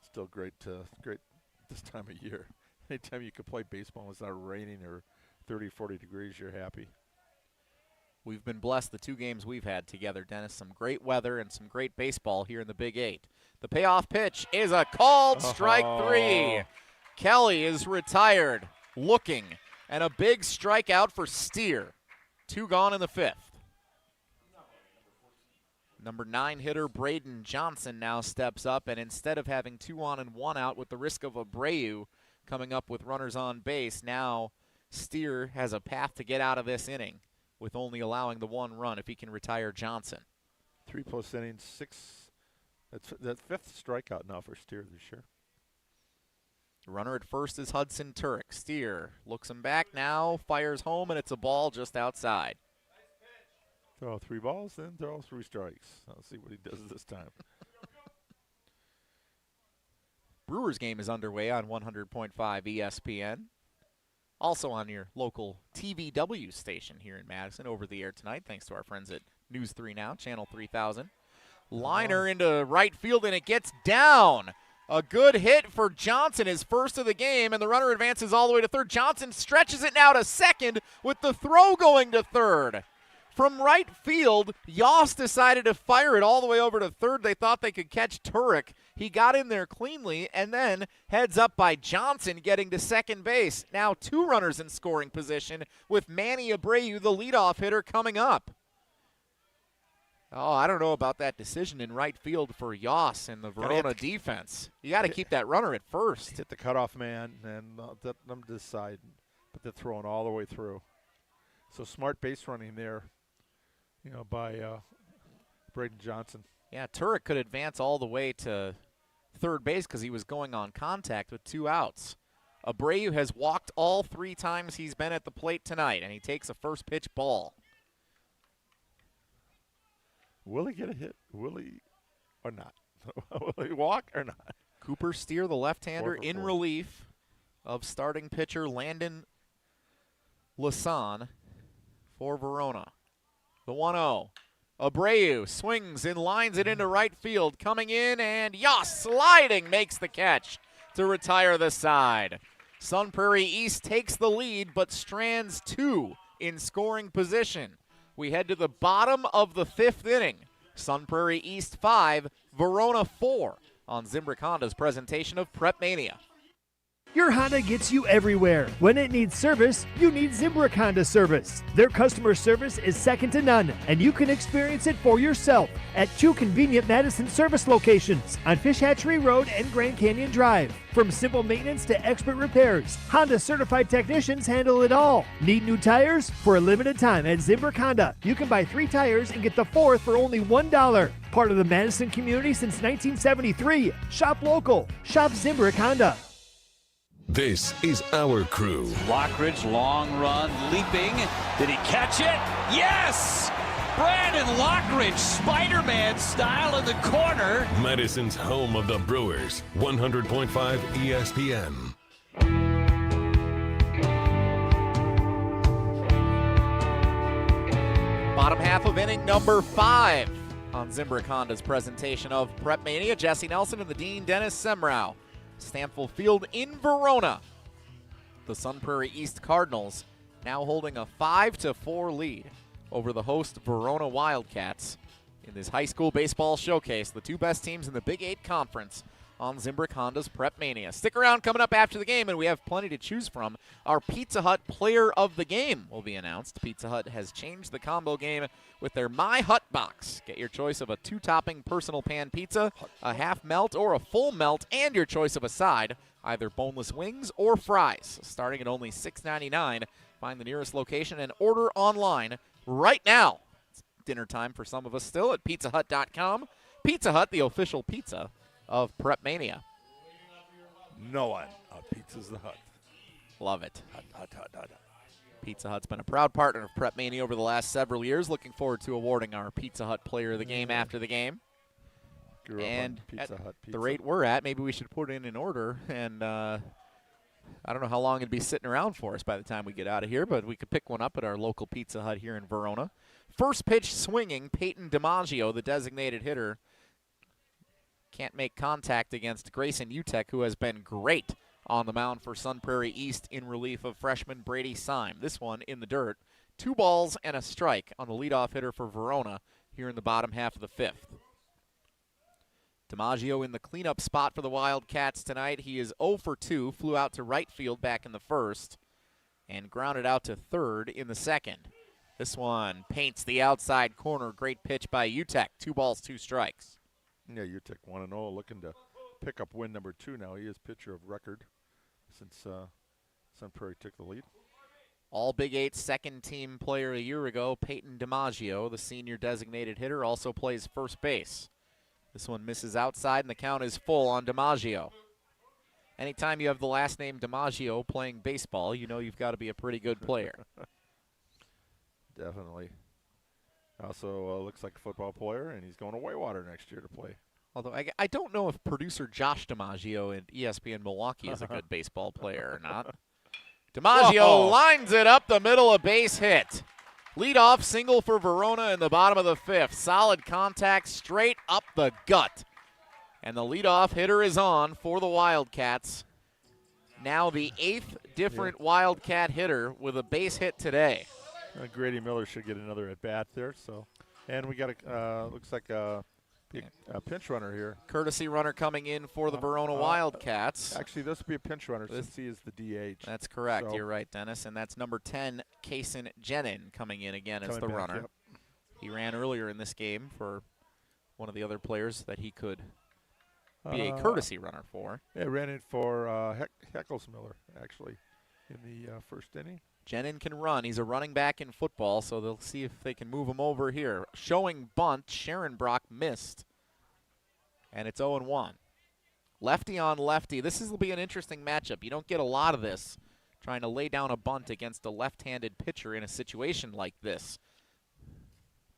Still great this time of year. Anytime you can play baseball and it's not raining or 30, 40 degrees, you're happy. We've been blessed the 2 games we've had together, Dennis. Some great weather and some great baseball here in the Big 8. The payoff pitch is a called strike 3. Kelly is retired, looking, and a big strikeout for Steer. 2 gone in the 5th. Number 9 hitter Braden Johnson now steps up, and instead of having 2 on and 1 out with the risk of Abreu coming up with runners on base, now Steer has a path to get out of this inning with only allowing the 1 run if he can retire Johnson. 3+ innings, 6. That's the 5th strikeout now for Steer this year. The runner at first is Hudson Turek. Steer looks him back now, fires home, and it's a ball just outside. Throw 3 balls, then throw 3 strikes. I'll see what he does this time. Brewers game is underway on 100.5 ESPN. Also on your local TVW station here in Madison, over the air tonight, thanks to our friends at News 3 Now, Channel 3000. Liner into right field, and it gets down. A good hit for Johnson, his first of the game, and the runner advances all the way to third. Johnson stretches it now to second with the throw going to third. From right field, Yost decided to fire it all the way over to third. They thought they could catch Turek. He got in there cleanly, and then heads up by Johnson getting to second base. Now 2 runners in scoring position with Manny Abreu, the leadoff hitter, coming up. Oh, I don't know about that decision in right field for Yost and the Verona defense. You got to keep that runner at first. Hit the cutoff man and let them decide, but they're throwing all the way through. So smart base running there, by Braden Johnson. Yeah, Turek could advance all the way to third base because he was going on contact with 2 outs. Abreu has walked all 3 times he's been at the plate tonight, and he takes a first pitch ball. Will he get a hit? Will he or not? Will he walk or not? Cooper Steer, the left-hander, in relief of starting pitcher Landon Lasan for Verona. The 1-0. Abreu swings and lines it into right field. Coming in, and Yost sliding makes the catch to retire the side. Sun Prairie East takes the lead, but strands 2 in scoring position. We head to the bottom of the 5th inning. Sun Prairie East 5, Verona 4 on Zimbrick Honda's presentation of PrepMania. Your Honda gets you everywhere. When it needs service, you need Zimbrick Honda service. Their customer service is second to none, and you can experience it for yourself at 2 convenient Madison service locations on Fish Hatchery Road and Grand Canyon Drive. From simple maintenance to expert repairs, Honda certified technicians handle it all. Need new tires? For a limited time at Zimbrick Honda, you can buy 3 tires and get the 4th for only $1. Part of the Madison community since 1973. Shop local. Shop Zimbrick Honda. This is our crew. Lockridge, long run, leaping. Did he catch it? Yes! Brandon Lockridge, Spider-Man style in the corner. Madison's home of the Brewers, 100.5 ESPN. Bottom half of inning number 5 on Zimbrick Honda's presentation of PrepMania. Jesse Nelson and the Dean Dennis Semrau. Stamfel Field in Verona. The Sun Prairie East Cardinals now holding a 5-4 lead over the host Verona Wildcats in this high school baseball showcase. The 2 best teams in the Big 8 Conference on Zimbrick Honda's PrepMania. Stick around, coming up after the game, and we have plenty to choose from. Our Pizza Hut Player of the Game will be announced. Pizza Hut has changed the combo game with their My Hut Box. Get your choice of a 2-topping personal pan pizza, a half melt, or a full melt, and your choice of a side, either boneless wings or fries. Starting at only $6.99. Find the nearest location and order online right now. It's dinner time for some of us still at pizzahut.com. Pizza Hut, the official pizza of PrepMania. No one outpizzas the Hut. Love it. Hut. Pizza Hut's been a proud partner of PrepMania over the last several years. Looking forward to awarding our Pizza Hut Player of the Game after the game. Grew and up on Pizza Hut pizza. The rate we're at, maybe we should put it in an order. And I don't know how long it'd be sitting around for us by the time we get out of here, but we could pick one up at our local Pizza Hut here in Verona. First pitch swinging, Peyton DiMaggio, the designated hitter, can't make contact against Grayson Utek, who has been great on the mound for Sun Prairie East in relief of freshman Brady Syme. This one in the dirt. 2 balls and a strike on the leadoff hitter for Verona here in the bottom half of the 5th. DiMaggio in the cleanup spot for the Wildcats tonight. He is 0 for 2, flew out to right field back in the 1st, and grounded out to 3rd in the 2nd. This one paints the outside corner. Great pitch by Utek. 2 balls, 2 strikes. Yeah, Utek 1-0, looking to pick up win number 2 now. He is pitcher of record since Sun Prairie took the lead. All Big 8 second-team player a year ago, Peyton DiMaggio, the senior designated hitter, also plays first base. This one misses outside, and the count is full on DiMaggio. Anytime you have the last name DiMaggio playing baseball, you know you've got to be a pretty good player. Definitely. Also looks like a football player, and he's going to Whitewater next year to play. Although I don't know if producer Josh DiMaggio at ESPN Milwaukee is a good baseball player or not. DiMaggio lines it up the middle, a base hit. Leadoff single for Verona in the bottom of the 5th. Solid contact straight up the gut. And the leadoff hitter is on for the Wildcats. Now the 8th different Wildcat hitter with a base hit today. Grady Miller should get another at bat there. So, and we got a looks like a pinch runner here. Courtesy runner coming in for the Verona Wildcats. Actually, this would be a pinch runner since he is the DH. That's correct. So You're right, Dennis. And that's number 10, Kaysen Jenin, coming in again as the runner. Yep. He ran earlier in this game for one of the other players that he could be a courtesy runner for. Yeah, ran in for Heckles-Miller, actually, in the first inning. Jenin can run. He's a running back in football, so they'll see if they can move him over here. Showing bunt, Sharon Brock missed, and it's 0-1. Lefty on lefty. This will be an interesting matchup. You don't get a lot of this, trying to lay down a bunt against a left-handed pitcher in a situation like this.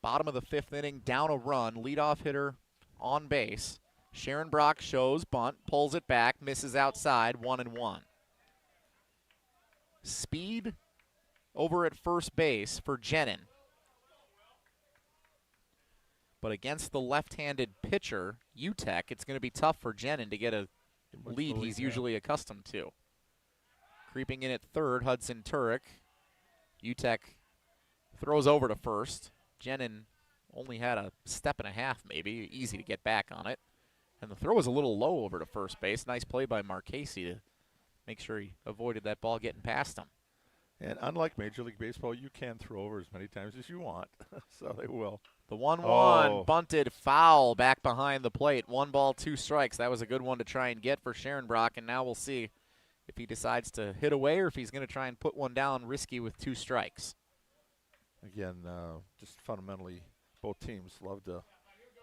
Bottom of the 5th inning, down a run, leadoff hitter on base. Sharon Brock shows bunt, pulls it back, misses outside, 1-1. Speed over at first base for Jenin. But against the left-handed pitcher, UTEC, it's going to be tough for Jenin to get a lead he's usually accustomed to. Creeping in at third, Hudson Turek. UTEC throws over to first. Jenin only had a step and a half, maybe. Easy to get back on it. And the throw was a little low over to first base. Nice play by Marchese to make sure he avoided that ball getting past him. And unlike Major League Baseball, you can throw over as many times as you want. So they will. The 1-1 bunted foul back behind the plate. 1 ball, 2 strikes. That was a good one to try and get for Sharon Brock. And now we'll see if he decides to hit away or if he's going to try and put one down risky with 2 strikes. Again, just fundamentally, both teams love to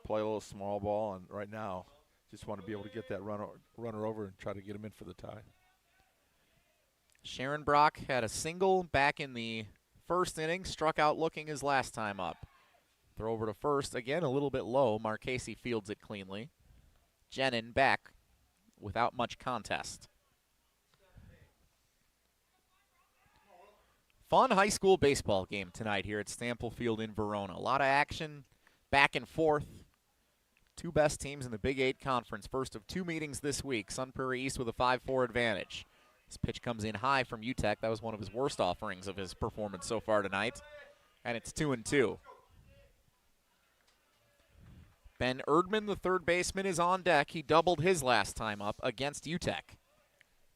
play a little small ball, and right now just want to be able to get that runner over and try to get him in for the tie. Sharon Brock had a single back in the first inning, struck out looking his last time up. Throw over to first, again a little bit low. Marchese fields it cleanly. Jenin back without much contest. Fun high school baseball game tonight here at Stample Field in Verona. A lot of action, back and forth. 2 best teams in the Big 8 Conference. First of 2 meetings this week. Sun Prairie East with a 5-4 advantage. This pitch comes in high from UTEC. That was one of his worst offerings of his performance so far tonight. And it's 2-2. Ben Erdman, the third baseman, is on deck. He doubled his last time up against UTEC.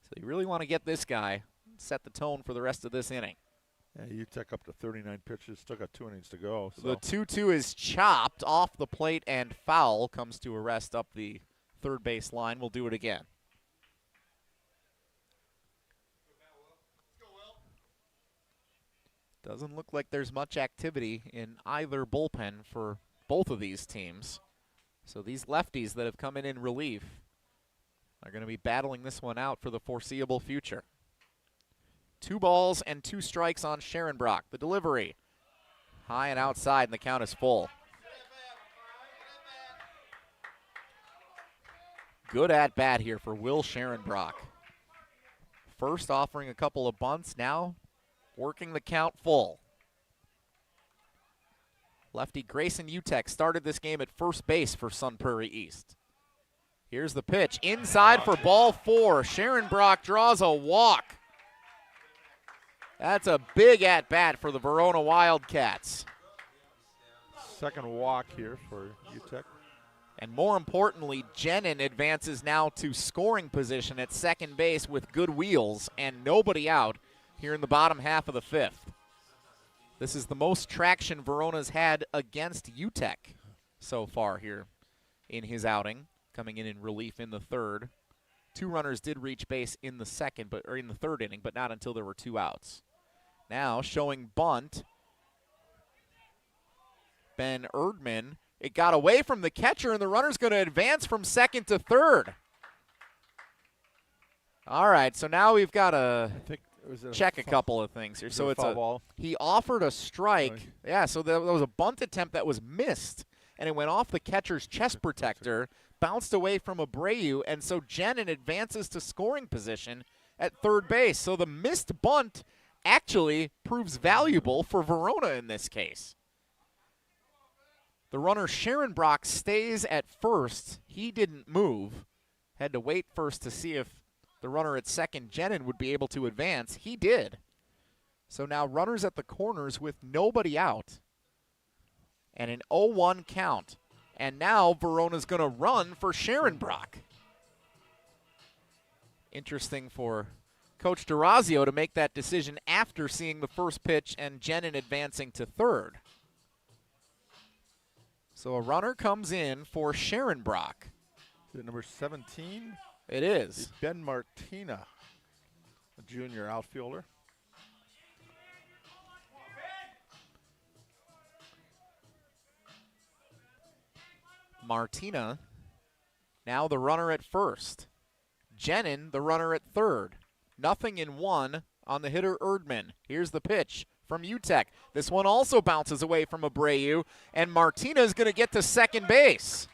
So you really want to get this guy, set the tone for the rest of this inning. Yeah, UTEC up to 39 pitches, still got 2 innings to go. So. The 2-2 is chopped off the plate and foul. Comes to a rest up the third base line. We'll do it again. Doesn't look like there's much activity in either bullpen for both of these teams. So these lefties that have come in relief are going to be battling this one out for the foreseeable future. 2 balls and 2 strikes on Sharon Brock. The delivery high and outside, and the count is full. Good at bat here for Will Sharon Brock. First offering a couple of bunts, now working the count full. Lefty Grayson Utek started this game at first base for Sun Prairie East. Here's the pitch, inside for ball 4. Sharon Brock draws a walk. That's a big at-bat for the Verona Wildcats. Second walk here for UTEC. And more importantly, Jenin advances now to scoring position at second base with good wheels and nobody out here in the bottom half of the 5th. This is the most traction Verona's had against UTEC so far here in his outing, coming in relief in the 3rd. 2 runners did reach base in the 3rd inning, but not until there were 2 outs. Now showing bunt. Ben Erdman. It got away from the catcher, and the runner's going to advance from 2nd to 3rd. All right, so now we've got to check a couple of things here. So it's he offered a strike. Yeah, so there was a bunt attempt that was missed, and it went off the catcher's chest protector, bounced away from Abreu, and so Jenin advances to scoring position at third base. So the missed bunt actually proves valuable for Verona in this case. The runner Sharon Brock stays at first. He didn't move. Had to wait first to see if the runner at second, Jenin, would be able to advance. He did. So now runners at the corners with nobody out. And an 0-1 count. And now Verona's going to run for Sharonbrock. Interesting for Coach DeRazio to make that decision after seeing the first pitch and Jenin advancing to third. So a runner comes in for Sharonbrock. Is it number 17? It is. It's Ben Martina, a junior outfielder. Martina, now the runner at first. Jenin, the runner at third. 0-1 on the hitter Erdman. Here's the pitch from UTEC. This one also bounces away from Abreu, and Martina is going to get to second base.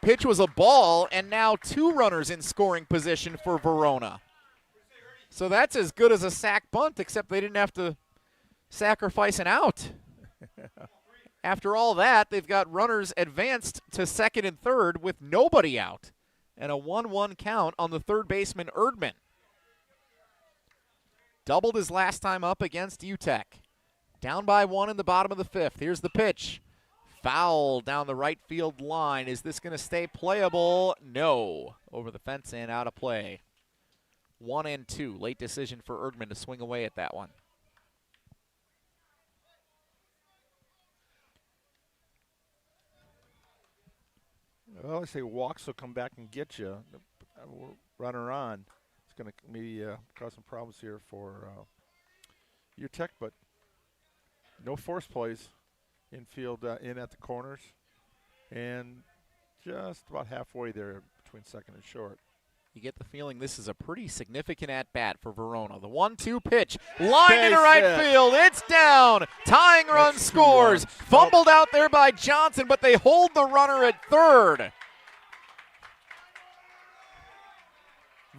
Pitch was a ball, and now 2 runners in scoring position for Verona. So that's as good as a sack bunt, except they didn't have to sacrifice an out. After all that, they've got runners advanced to second and third with nobody out, and a 1-1 count on the third baseman Erdman. Doubled his last time up against UTEC. Down by 1 in the bottom of the 5th. Here's the pitch. Foul down the right field line. Is this going to stay playable? No. Over the fence and out of play. 1-2. Late decision for Erdman to swing away at that one. Well, I say walks will come back and get you. Runner on. It's going to maybe cause some problems here for UTEC, but no force plays. Infield in at the corners. And just about halfway there between second and short. You get the feeling this is a pretty significant at-bat for Verona. The 1-2 pitch, line into right field. It's down. Tying run scores. Fumbled out there by Johnson, but they hold the runner at third.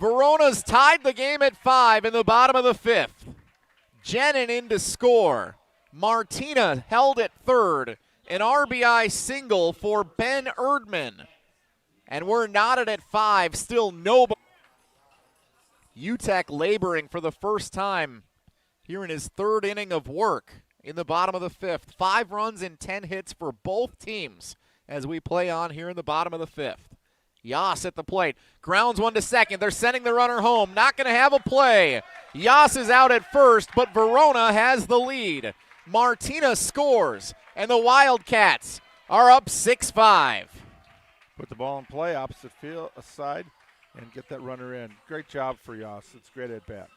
Verona's tied the game at 5 in the bottom of the 5th. Jenin in to score. Martina held at third. An RBI single for Ben Erdman. And we're knotted at 5, still nobody. UTEC laboring for the first time here in his 3rd inning of work in the bottom of the 5th. 5 runs and 10 hits for both teams as we play on here in the bottom of the 5th. Yas at the plate, grounds one to second. They're sending the runner home, not going to have a play. Yas is out at first, but Verona has the lead. Martina scores, and the Wildcats are up 6-5. Put the ball in play, opposite field, side, and get that runner in. Great job for Yas. It's great at bat.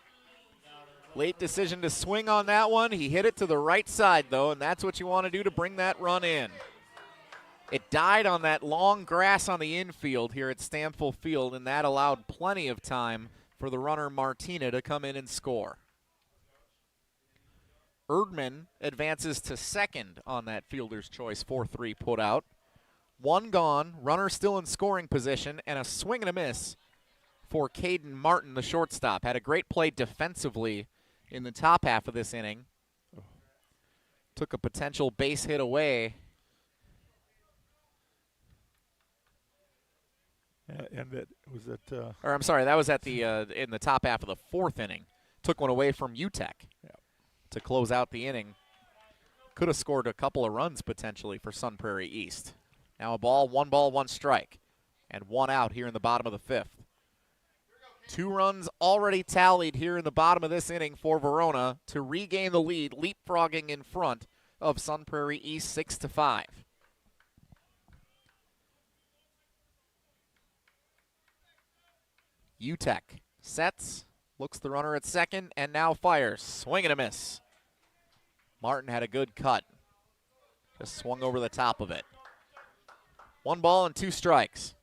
Late decision to swing on that one. He hit it to the right side, though, and that's what you want to do to bring that run in. It died on that long grass on the infield here at Stamfel Field, and that allowed plenty of time for the runner Martina to come in and score. Erdman advances to second on that fielder's choice 4-3 put out. 1 gone, runner still in scoring position, and a swing and a miss for Caden Martin, the shortstop. Had a great play defensively in the top half of this inning. Took a potential base hit away. And that was it. Or I'm sorry, that was at the in the top half of the 4th inning. Took one away from UTEC to close out the inning. Could have scored a couple of runs potentially for Sun Prairie East. Now a ball, 1 strike, and 1 out here in the bottom of the 5th. 2 runs already tallied here in the bottom of this inning for Verona to regain the lead, leapfrogging in front of Sun Prairie East 6-5. UTEC sets, looks the runner at second, and now fires. Swing and a miss. Martin had a good cut. Just swung over the top of it. 1 ball and 2 strikes.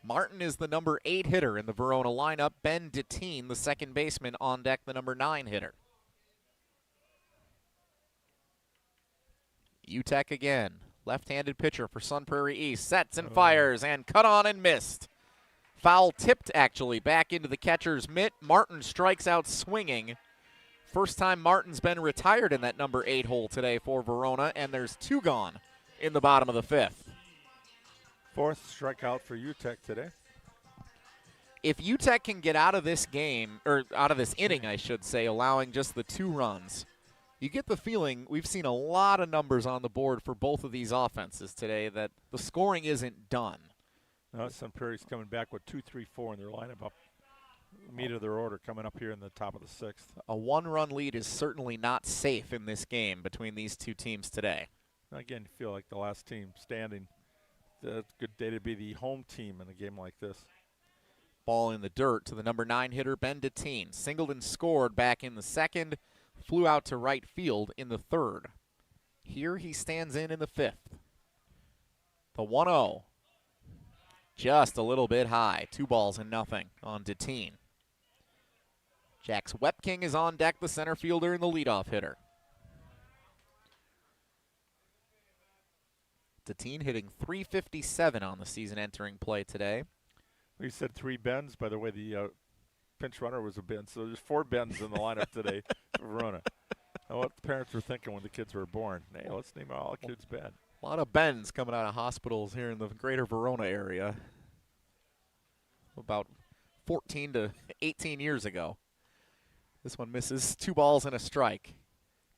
Martin is the number 8 hitter in the Verona lineup. Ben Deteen, the second baseman, on deck, the number 9 hitter. UTEC again. Left-handed pitcher for Sun Prairie East. Sets and fires and cut on and missed. Foul tipped, actually, back into the catcher's mitt. Martin strikes out swinging. First time Martin's been retired in that number 8 hole today for Verona, and there's 2 gone in the bottom of the 5th. 4th strikeout for UTEC today. If UTEC can get out of this game, or out of this inning, I should say, allowing just the 2 runs, you get the feeling we've seen a lot of numbers on the board for both of these offenses today that the scoring isn't done. No, Sun Prairie's coming back with 2, 3, 4 in their lineup up. Meat of their order coming up here in the top of the 6th. A 1-run lead is certainly not safe in this game between these two teams today. Again, you feel like the last team standing. It's a good day to be the home team in a game like this. Ball in the dirt to the number 9 hitter, Ben Deteen. Singled and scored back in the 2nd. Flew out to right field in the 3rd. Here he stands in the 5th. The 1-0. Just a little bit high. 2 balls and nothing on Deteen. Jax Wepking is on deck, the center fielder and the leadoff hitter. Deteen hitting .357 on the season entering play today. We said 3 bends. By the way, the pinch runner was a bend. So there's 4 bends in the lineup today for Verona. Now, what the parents were thinking when the kids were born. Hey, let's name all the kids Ben. A lot of bends coming out of hospitals here in the greater Verona area. About 14 to 18 years ago. This one misses. 2 balls and a strike.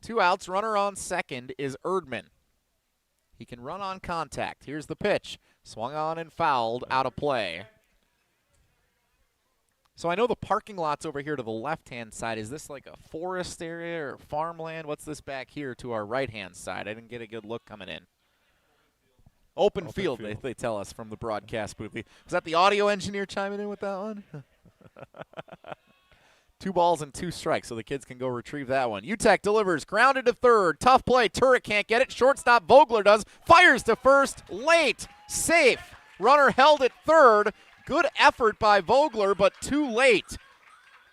2 outs. Runner on second is Erdman. He can run on contact. Here's the pitch. Swung on and fouled, out of play. So I know the parking lot's over here to the left-hand side. Is this like a forest area or farmland? What's this back here to our right-hand side? I didn't get a good look coming in. Open field. They tell us from the broadcast booth. Was that the audio engineer chiming in with that one? 2 balls and 2 strikes, so the kids can go retrieve that one. UTEC delivers, grounded to 3rd. Tough play. Turek can't get it. Shortstop Vogler does. Fires to 1st. Late. Safe. Runner held at 3rd. Good effort by Vogler, but too late.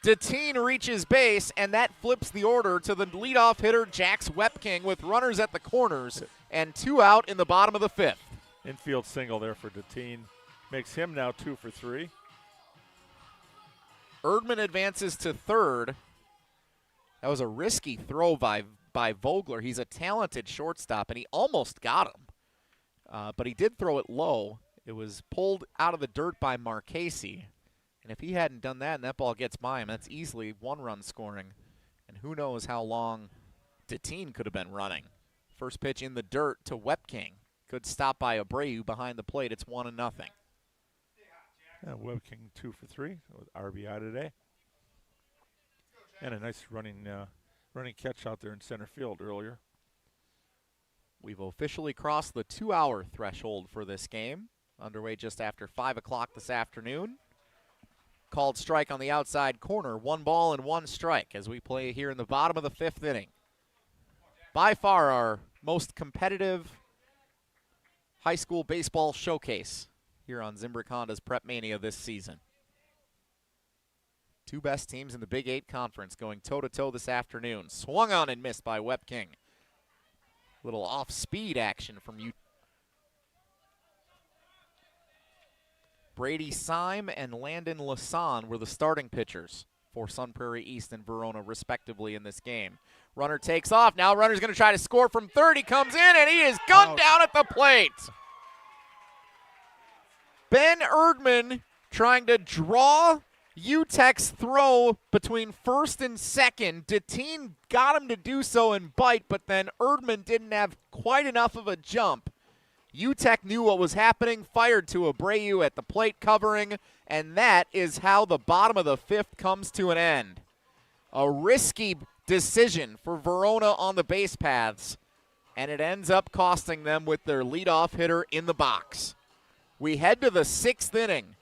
Deteen reaches base, and that flips the order to the leadoff hitter, Jax Wepking, with runners at the corners and 2 out in the bottom of the 5th. Infield single there for Deteen. Makes him now 2 for 3. Erdman advances to 3rd. That was a risky throw by Vogler. He's a talented shortstop, and he almost got him. But he did throw it low. It was pulled out of the dirt by Marchese. And if he hadn't done that and that ball gets by him, that's easily 1-run scoring. And who knows how long Deteen could have been running. First pitch in the dirt to Wepking. Good stop by Abreu behind the plate. It's 1-0. Wepking 2 for 3 with RBI today. And a nice running catch out there in center field earlier. We've officially crossed the 2-hour threshold for this game. Underway just after 5 o'clock this afternoon. Called strike on the outside corner. 1 ball and 1 strike as we play here in the bottom of the 5th inning. By far our most competitive high school baseball showcase here on Zimbrick Honda's PrepMania this season. 2 best teams in the Big 8 Conference going toe-to-toe this afternoon. Swung on and missed by Wepking. Little off-speed action from you. Brady Syme and Landon Lasan were the starting pitchers for Sun Prairie East and Verona, respectively, in this game. Runner takes off. Now runner's going to try to score from 3rd. He comes in, and he is gunned down at the plate. Ben Erdman trying to draw UTEC's throw between 1st and 2nd. Deteen got him to do so and bite, but then Erdman didn't have quite enough of a jump. UTEC knew what was happening, fired to Abreu at the plate covering, and that is how the bottom of the 5th comes to an end. A risky decision for Verona on the base paths, and it ends up costing them with their leadoff hitter in the box. We head to the 6th inning.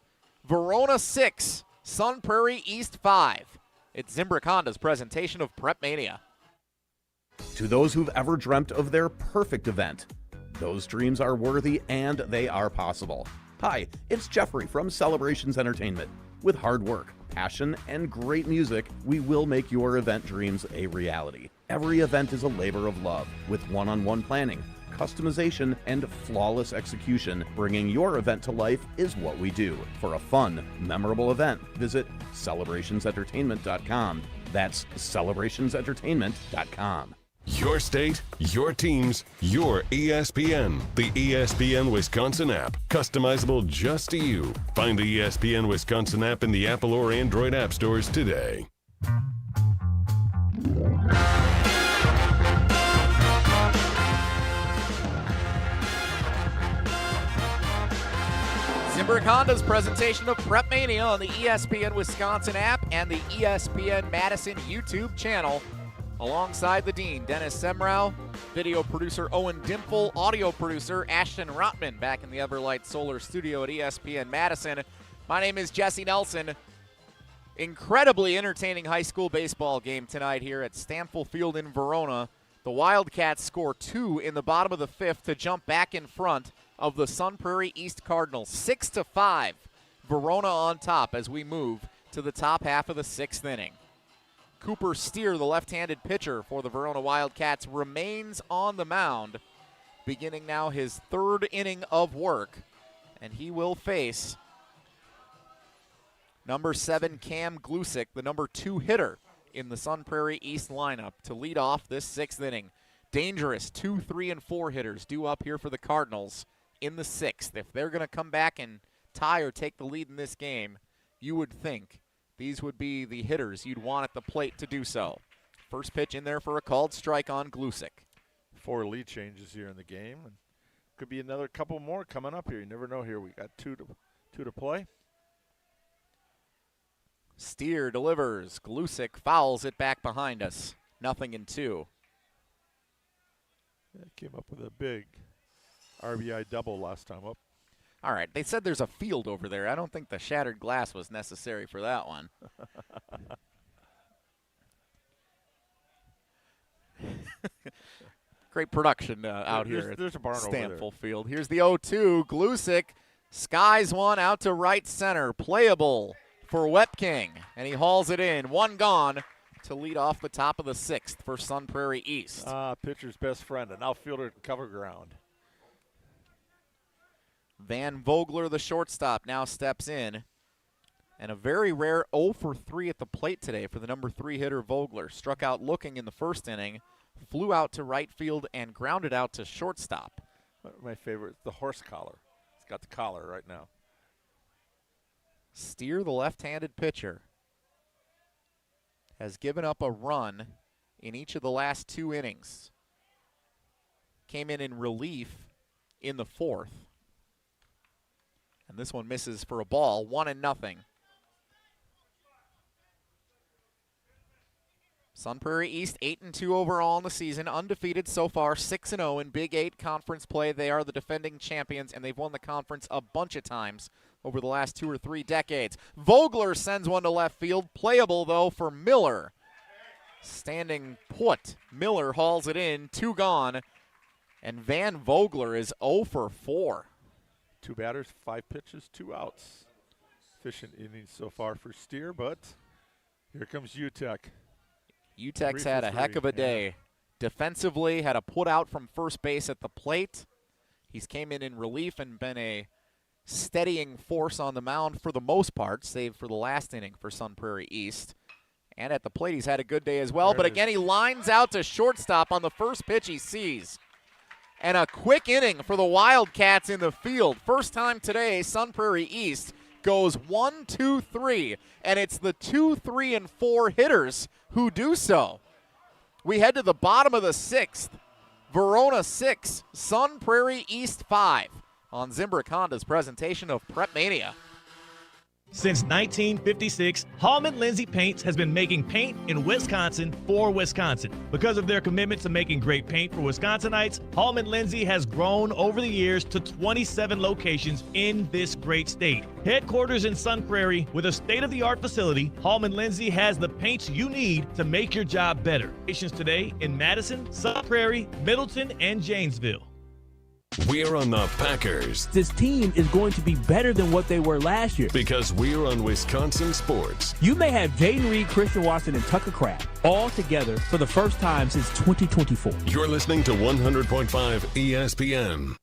Verona 6, Sun Prairie East 5. It's Zimbrick Honda's presentation of PrepMania. To those who've ever dreamt of their perfect event, those dreams are worthy and they are possible. Hi, it's Jeffrey from Celebrations Entertainment. With hard work, passion, and great music, we will make your event dreams a reality. Every event is a labor of love with one-on-one planning, customization, and flawless execution. Bringing your event to life is what we do. For a fun, memorable event, visit celebrationsentertainment.com. That's celebrationsentertainment.com. Your state, your teams, your ESPN. The ESPN Wisconsin app, customizable just to you. Find the ESPN Wisconsin app in the Apple or Android app stores today. Zimbrick Honda's presentation of PrepMania on the ESPN Wisconsin app and the ESPN Madison YouTube channel. Alongside the Dean, Dennis Semrau, video producer Owen Dimple, audio producer Ashton Rotman back in the Everlight Solar Studio at ESPN Madison. My name is Jesse Nelson. Incredibly entertaining high school baseball game tonight here at Stanfield Field in Verona. The Wildcats score 2 in the bottom of the 5th to jump back in front of the Sun Prairie East Cardinals. 6-5, Verona on top as we move to the top half of the 6th inning. Cooper Steer, the left-handed pitcher for the Verona Wildcats, remains on the mound, beginning now his 3rd inning of work, and he will face number 7 Cam Glusick, the number 2 hitter in the Sun Prairie East lineup, to lead off this 6th inning. Dangerous 2, 3, and 4 hitters due up here for the Cardinals in the 6th. If they're going to come back and tie or take the lead in this game, you would think these would be the hitters you'd want at the plate to do so. First pitch in there for a called strike on Glusick. 4 lead changes here in the game, and could be another couple more coming up here. You never know here. We got two to play. Steer delivers. Glusick fouls it back behind us. 0-2. Yeah, came up with a big RBI double last time up. All right, they said there's a field over there. I don't think the shattered glass was necessary for that one. Great production out here there's a barn at over there. Stanfield Field. Here's the 0-2. Glusick skies one out to right center. Playable for Wepking, and he hauls it in. 1 gone to lead off the top of the 6th for Sun Prairie East. Pitcher's best friend, an outfielder at cover ground. Van Vogler, the shortstop, now steps in. And a very rare 0 for 3 at the plate today for the number 3 hitter Vogler. Struck out looking in the 1st inning, flew out to right field, and grounded out to shortstop. My favorite is the horse collar. It's got the collar right now. Steer, the left-handed pitcher, has given up a run in each of the last 2 innings. Came in relief in the 4th. And this one misses for a ball, 1-0. Sun Prairie East 8-2 overall in the season, undefeated so far, 6-0 in Big 8 conference play. They are the defending champions, and they've won the conference a bunch of times over the last 2 or 3 decades. Vogler sends one to left field, playable though for Miller. Standing put, Miller hauls it in, 2 gone, and Van Vogler is 0 for 4. 2 batters, 5 pitches, 2 outs. Efficient innings so far for Steer, but here comes UTEC. UTEC's had a heck of a day. Yeah. Defensively, had a put out from first base at the plate. He's came in relief and been a steadying force on the mound for the most part, save for the last inning for Sun Prairie East. And at the plate, he's had a good day as well. But again, he lines out to shortstop on the first pitch he sees. And a quick inning for the Wildcats in the field. First time today, Sun Prairie East goes 1, 2, 3. And it's the 2, 3, and 4 hitters who do so. We head to the bottom of the 6th. Verona 6, Sun Prairie East 5 on Zimbrick Honda's presentation of PrepMania. Since 1956, Hallman Lindsay Paints has been making paint in Wisconsin for Wisconsin. Because of their commitment to making great paint for Wisconsinites, Hallman Lindsay has grown over the years to 27 locations in this great state. Headquarters in Sun Prairie with a state-of-the-art facility, Hallman Lindsay has the paints you need to make your job better. Locations today in Madison, Sun Prairie, Middleton, and Janesville. We're on the Packers. This team is going to be better than what they were last year. Because we're on Wisconsin sports. You may have Jaden Reed, Christian Watson, and Tucker Craft all together for the first time since 2024. You're listening to 100.5 ESPN.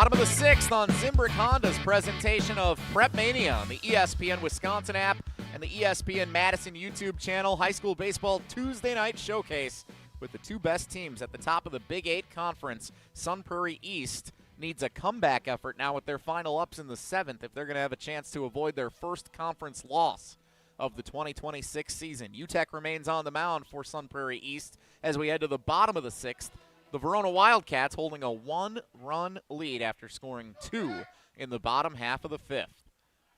Bottom of the 6th on Zimbrick Honda's presentation of PrepMania on the ESPN Wisconsin app and the ESPN Madison YouTube channel. High school baseball Tuesday night showcase with the two best teams at the top of the Big 8 Conference. Sun Prairie East needs a comeback effort now with their final ups in the 7th if they're going to have a chance to avoid their first conference loss of the 2026 season. UTEC remains on the mound for Sun Prairie East as we head to the bottom of the 6th. The Verona Wildcats holding a 1-run lead after scoring 2 in the bottom half of the 5th.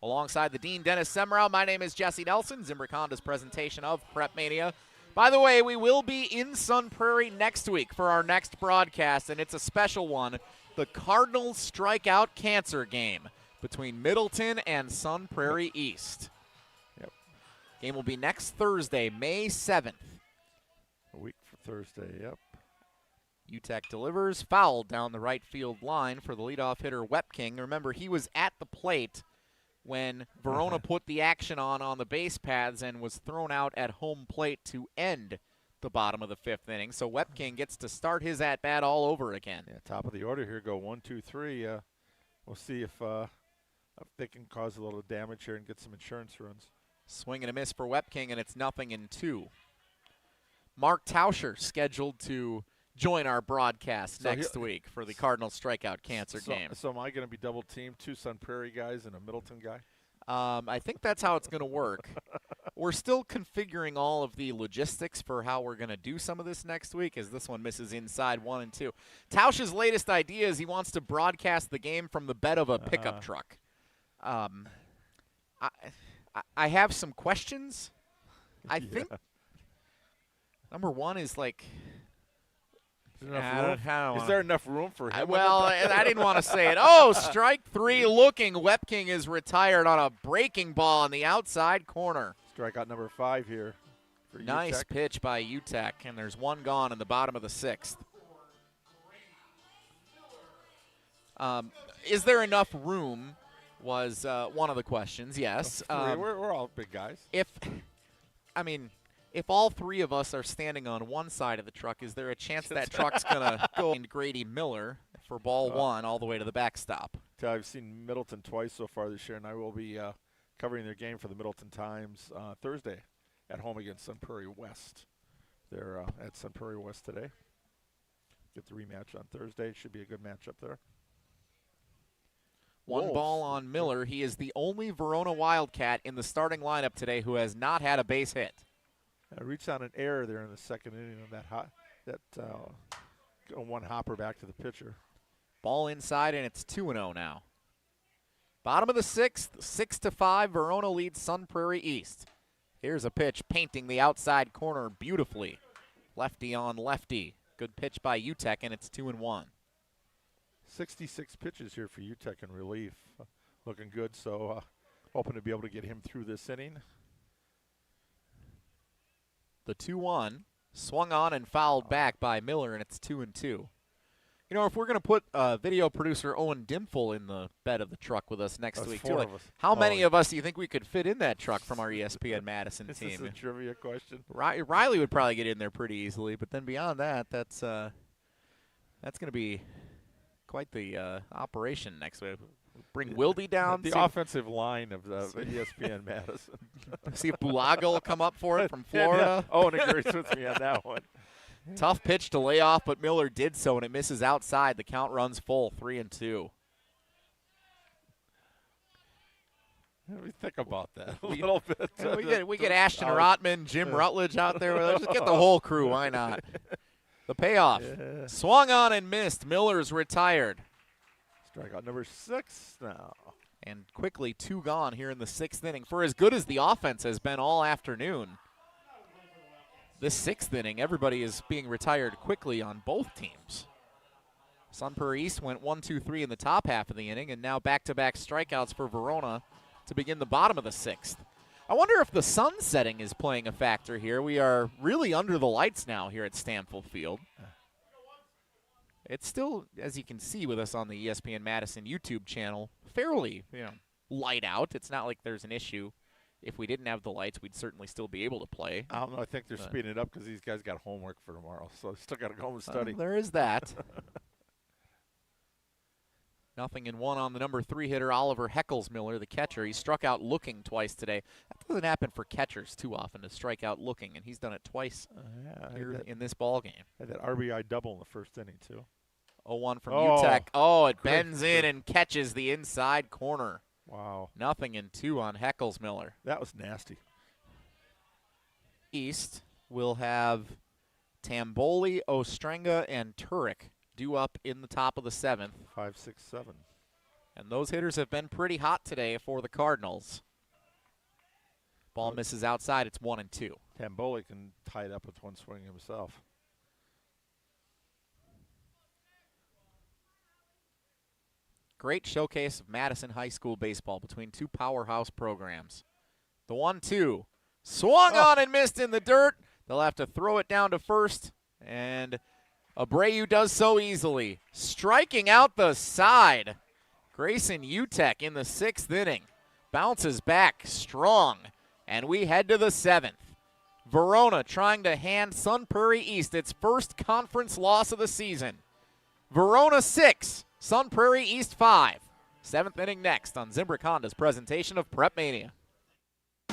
Alongside the Dean Dennis Semrau, my name is Jesse Nelson. Zimbrick Honda's presentation of PrepMania. By the way, we will be in Sun Prairie next week for our next broadcast, and it's a special one, the Cardinals Strikeout Cancer game between Middleton and Sun Prairie East. Yep. Game will be next Thursday, May 7th. A week for Thursday, yep. UTEC delivers, fouled down the right field line for the leadoff hitter, Wepking. Remember, he was at the plate when Verona put the action on the base paths and was thrown out at home plate to end the bottom of the 5th inning. So Wepking gets to start his at-bat all over again. Yeah, top of the order here, go 1, 2, 3. We'll see if they can cause a little damage here and get some insurance runs. Swing and a miss for Wepking, and it's 0-2. Mark Tauscher scheduled to join our broadcast next week for the Cardinals Strikeout Cancer game. So am I going to be double teamed, 2 Sun Prairie guys and a Middleton guy? I think that's how it's going to work. We're still configuring all of the logistics for how we're going to do some of this next week as this one misses inside 1 and 2. Tauscher's latest idea is he wants to broadcast the game from the bed of a pickup truck. I have some questions. I think number one is like, Is there enough room for him? I didn't want to say it. Oh, strike 3 looking. Wepking is retired on a breaking ball on the outside corner. Strikeout number 5 here for Nice UTEC. pitch by UTEC, and there's 1 gone in the bottom of the 6th. Is there enough room was one of the questions, yes. We're all big guys. If all 3 of us are standing on one side of the truck, is there a chance that truck's going to go into Grady Miller for ball 1 all the way to the backstop? I've seen Middleton twice so far this year, and I will be covering their game for the Middleton Times Thursday at home against Sun Prairie West. They're at Sun Prairie West today. Get the rematch on Thursday. Should be a good matchup there. 1 ball on Miller. He is the only Verona Wildcat in the starting lineup today who has not had a base hit. I reached on an error there in the 2nd inning of that one hopper back to the pitcher. Ball inside, and it's 2-0 now. Bottom of the 6th, 6-5. Verona leads Sun Prairie East. Here's a pitch painting the outside corner beautifully. Lefty on lefty. Good pitch by UTEC, and it's 2-1. 66 pitches here for UTEC in relief. Looking good, so hoping to be able to get him through this inning. The 2-1 swung on and fouled back by Miller, and it's 2-2. You know, if we're going to put video producer Owen Dimful in the bed of the truck with us next week, too, how many of us do you think we could fit in that truck from our ESPN Madison team? Is this a trivia question? Riley would probably get in there pretty easily, but then beyond that, that's going to be quite the operation next week. Bring Wildy down. The offensive line of ESPN Madison. See if Bulaga will come up for it from Florida. Yeah. Owen agrees with me on that one. Tough pitch to lay off, but Miller did so, and it misses outside. The count runs full, 3-2. Let me think about that a little bit. We get Ashton Rotman, Jim Rutledge out there. Let's just get the whole crew. Why not? The payoff. Yeah. Swung on and missed. Miller's retired. Strikeout number 6 now. And quickly 2 gone here in the 6th inning. For as good as the offense has been all afternoon, this 6th inning, everybody is being retired quickly on both teams. Sun Prairie East went 1-2-3 in the top half of the inning, and now back-to-back strikeouts for Verona to begin the bottom of the 6th. I wonder if the sun setting is playing a factor here. We are really under the lights now here at Stanfield Field. It's still, as you can see with us on the ESPN Madison YouTube channel, fairly light out. It's not like there's an issue. If we didn't have the lights, we'd certainly still be able to play. I don't know. I think they're speeding it up because these guys got homework for tomorrow, so they still got to go home and study. There is that. 0-1 on the number 3 hitter, Oliver Heckelsmiller, the catcher. He struck out looking twice today. That doesn't happen for catchers too often, to strike out looking, and he's done it twice here in this ball game. Had that RBI double in the first inning, too. 0-1 from UTEC. Oh, it bends in and catches the inside corner. Wow. 0-2 on Heckelsmiller. That was nasty. East will have Tamboli, Ostrenga, and Turek due up in the top of the 7th. 5, 6, 7. And those hitters have been pretty hot today for the Cardinals. Ball misses outside. It's 1-2. Tamboli can tie it up with one swing himself. Great showcase of Madison High School baseball between two powerhouse programs. The 1-2. Swung on and missed in the dirt. They'll have to throw it down to first, and Abreu does so easily. Striking out the side. Grayson Utek in the 6th inning. Bounces back strong, and we head to the 7th. Verona trying to hand Sun Prairie East its first conference loss of the season. Verona 6, Sun Prairie East 5. 7th inning next on Zimbrick Honda's presentation of PrepMania.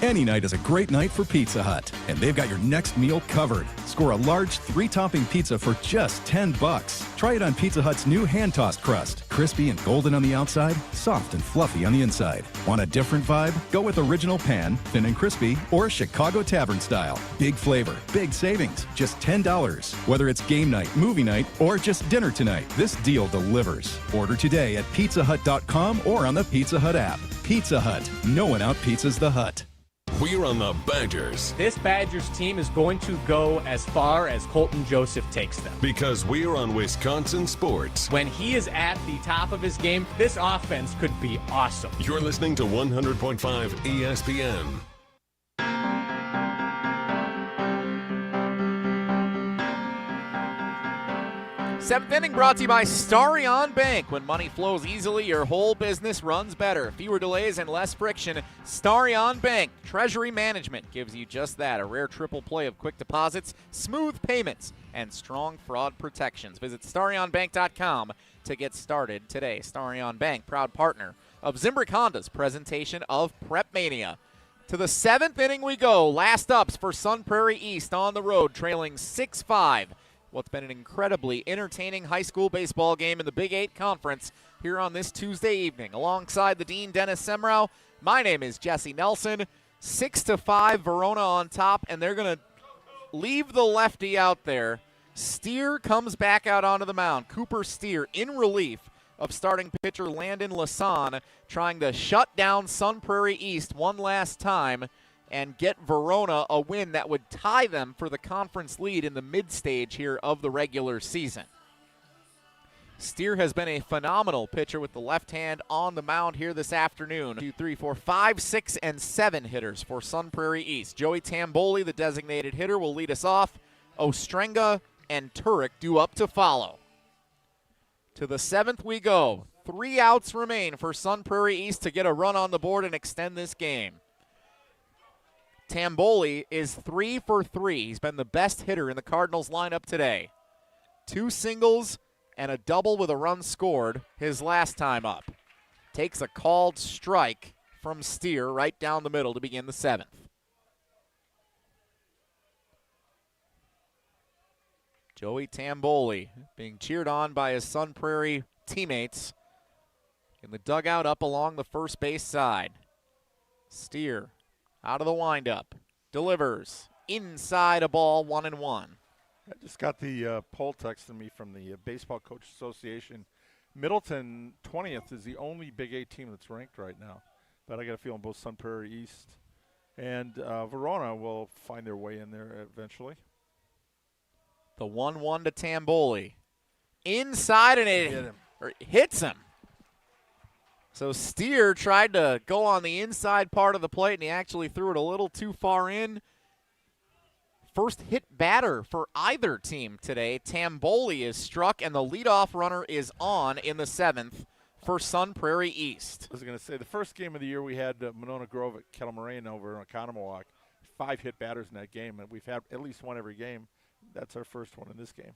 Any night is a great night for Pizza Hut, and they've got your next meal covered. Score a large 3-topping pizza for just $10. Try it on Pizza Hut's new hand-tossed crust. Crispy and golden on the outside, soft and fluffy on the inside. Want a different vibe? Go with original pan, thin and crispy, or Chicago Tavern style. Big flavor, big savings, just $10. Whether it's game night, movie night, or just dinner tonight, this deal delivers. Order today at pizzahut.com or on the Pizza Hut app. Pizza Hut, no one out-pizzas the Hut. We're on the Badgers. This Badgers team is going to go as far as Colton Joseph takes them. Because we're on Wisconsin Sports. When he is at the top of his game, this offense could be awesome. You're listening to 100.5 ESPN. 7th inning brought to you by Starion Bank. When money flows easily, your whole business runs better. Fewer delays and less friction. Starion Bank. Treasury Management gives you just that. A rare triple play of quick deposits, smooth payments, and strong fraud protections. Visit StarionBank.com to get started today. Starion Bank, proud partner of Zimbrick Honda's presentation of PrepMania. To the 7th inning we go. Last ups for Sun Prairie East on the road, trailing 6-5. What's been an incredibly entertaining high school baseball game in the Big 8 Conference here on this Tuesday evening. Alongside the Dean, Dennis Semrau, my name is Jesse Nelson. 6-5, Verona on top, and they're going to leave the lefty out there. Steer comes back out onto the mound. Cooper Steer in relief of starting pitcher Landon Lasan, trying to shut down Sun Prairie East one last time and get Verona a win that would tie them for the conference lead in the mid-stage here of the regular season. Steer has been a phenomenal pitcher with the left hand on the mound here this afternoon. 2, 3, 4, 5, 6, and 7 hitters for Sun Prairie East. Joey Tamboli, the designated hitter, will lead us off. Ostrenga and Turek due up to follow. To the 7th we go. 3 outs remain for Sun Prairie East to get a run on the board and extend this game. Tamboli is 3 for 3. He's been the best hitter in the Cardinals lineup today. 2 singles and a double with a run scored his last time up. Takes a called strike from Steer right down the middle to begin the 7th. Joey Tamboli being cheered on by his Sun Prairie teammates in the dugout up along the first base side. Steer out of the windup, delivers inside a ball, 1-1. I just got the poll text to me from the Baseball Coach Association. Middleton 20th is the only Big 8 team that's ranked right now, but I got a feeling both Sun Prairie East and Verona will find their way in there eventually. The 1-1 to Tamboli. Inside, and it hits him. So Steer tried to go on the inside part of the plate, and he actually threw it a little too far in. First hit batter for either team today. Tamboli is struck, and the leadoff runner is on in the 7th for Sun Prairie East. I was going to say, the first game of the year we had Monona Grove at Kettle Moraine over in Oconomowoc. 5 hit batters in that game, and we've had at least one every game. That's our first one in this game.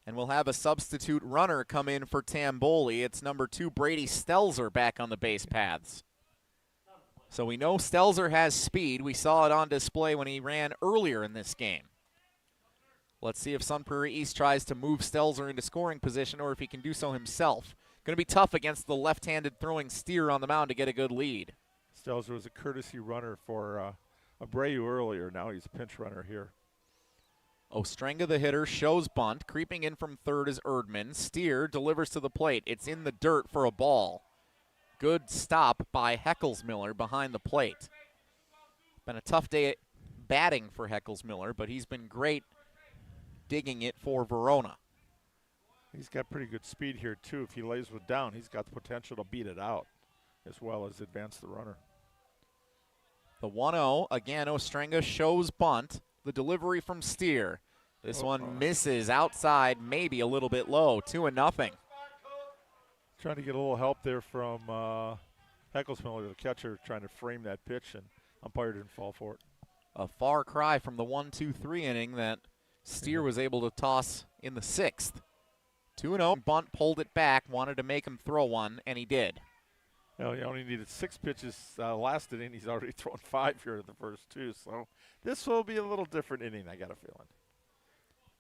And we'll have a substitute runner come in for Tamboli. It's number 2, Brady Stelzer, back on the base paths. So we know Stelzer has speed. We saw it on display when he ran earlier in this game. Let's see if Sun Prairie East tries to move Stelzer into scoring position or if he can do so himself. Going to be tough against the left-handed throwing Steer on the mound to get a good lead. Stelzer was a courtesy runner for Abreu earlier. Now he's a pinch runner here. Ostrenga, the hitter, shows bunt. Creeping in from third is Erdman. Steer delivers to the plate. It's in the dirt for a ball. Good stop by Heckelsmiller behind the plate. Been a tough day batting for Heckelsmiller, but he's been great digging it for Verona. He's got pretty good speed here, too. If he lays it down, he's got the potential to beat it out as well as advance the runner. The 1-0, again, Ostrenga shows bunt. The delivery from Steer. This one misses outside, maybe a little bit low, 2-0. Trying to get a little help there from Heckelsmiller, the catcher, trying to frame that pitch, and umpire didn't fall for it. A far cry from the 1-2-3 inning that Steer was able to toss in the 6th. 2-0, bunt pulled it back, wanted to make him throw one, and he did. Well, he only needed 6 pitches last inning. He's already thrown 5 here in the first 2, so this will be a little different inning, I got a feeling.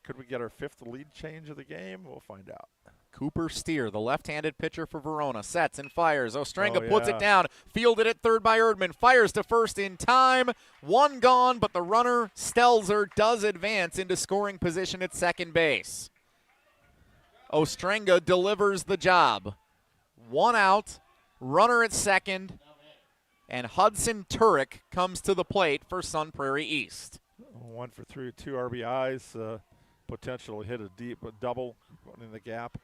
Could we get our 5th lead change of the game? We'll find out. Cooper Steer, the left-handed pitcher for Verona, sets and fires. Ostrenga puts it down, fielded at third by Erdman, fires to first in time. 1 gone, but the runner, Stelzer, does advance into scoring position at second base. Ostrenga delivers the job. 1 out, runner at second, and Hudson Turek comes to the plate for Sun Prairie East. 1 for 3, 2 RBIs, potential to hit a double in the gap.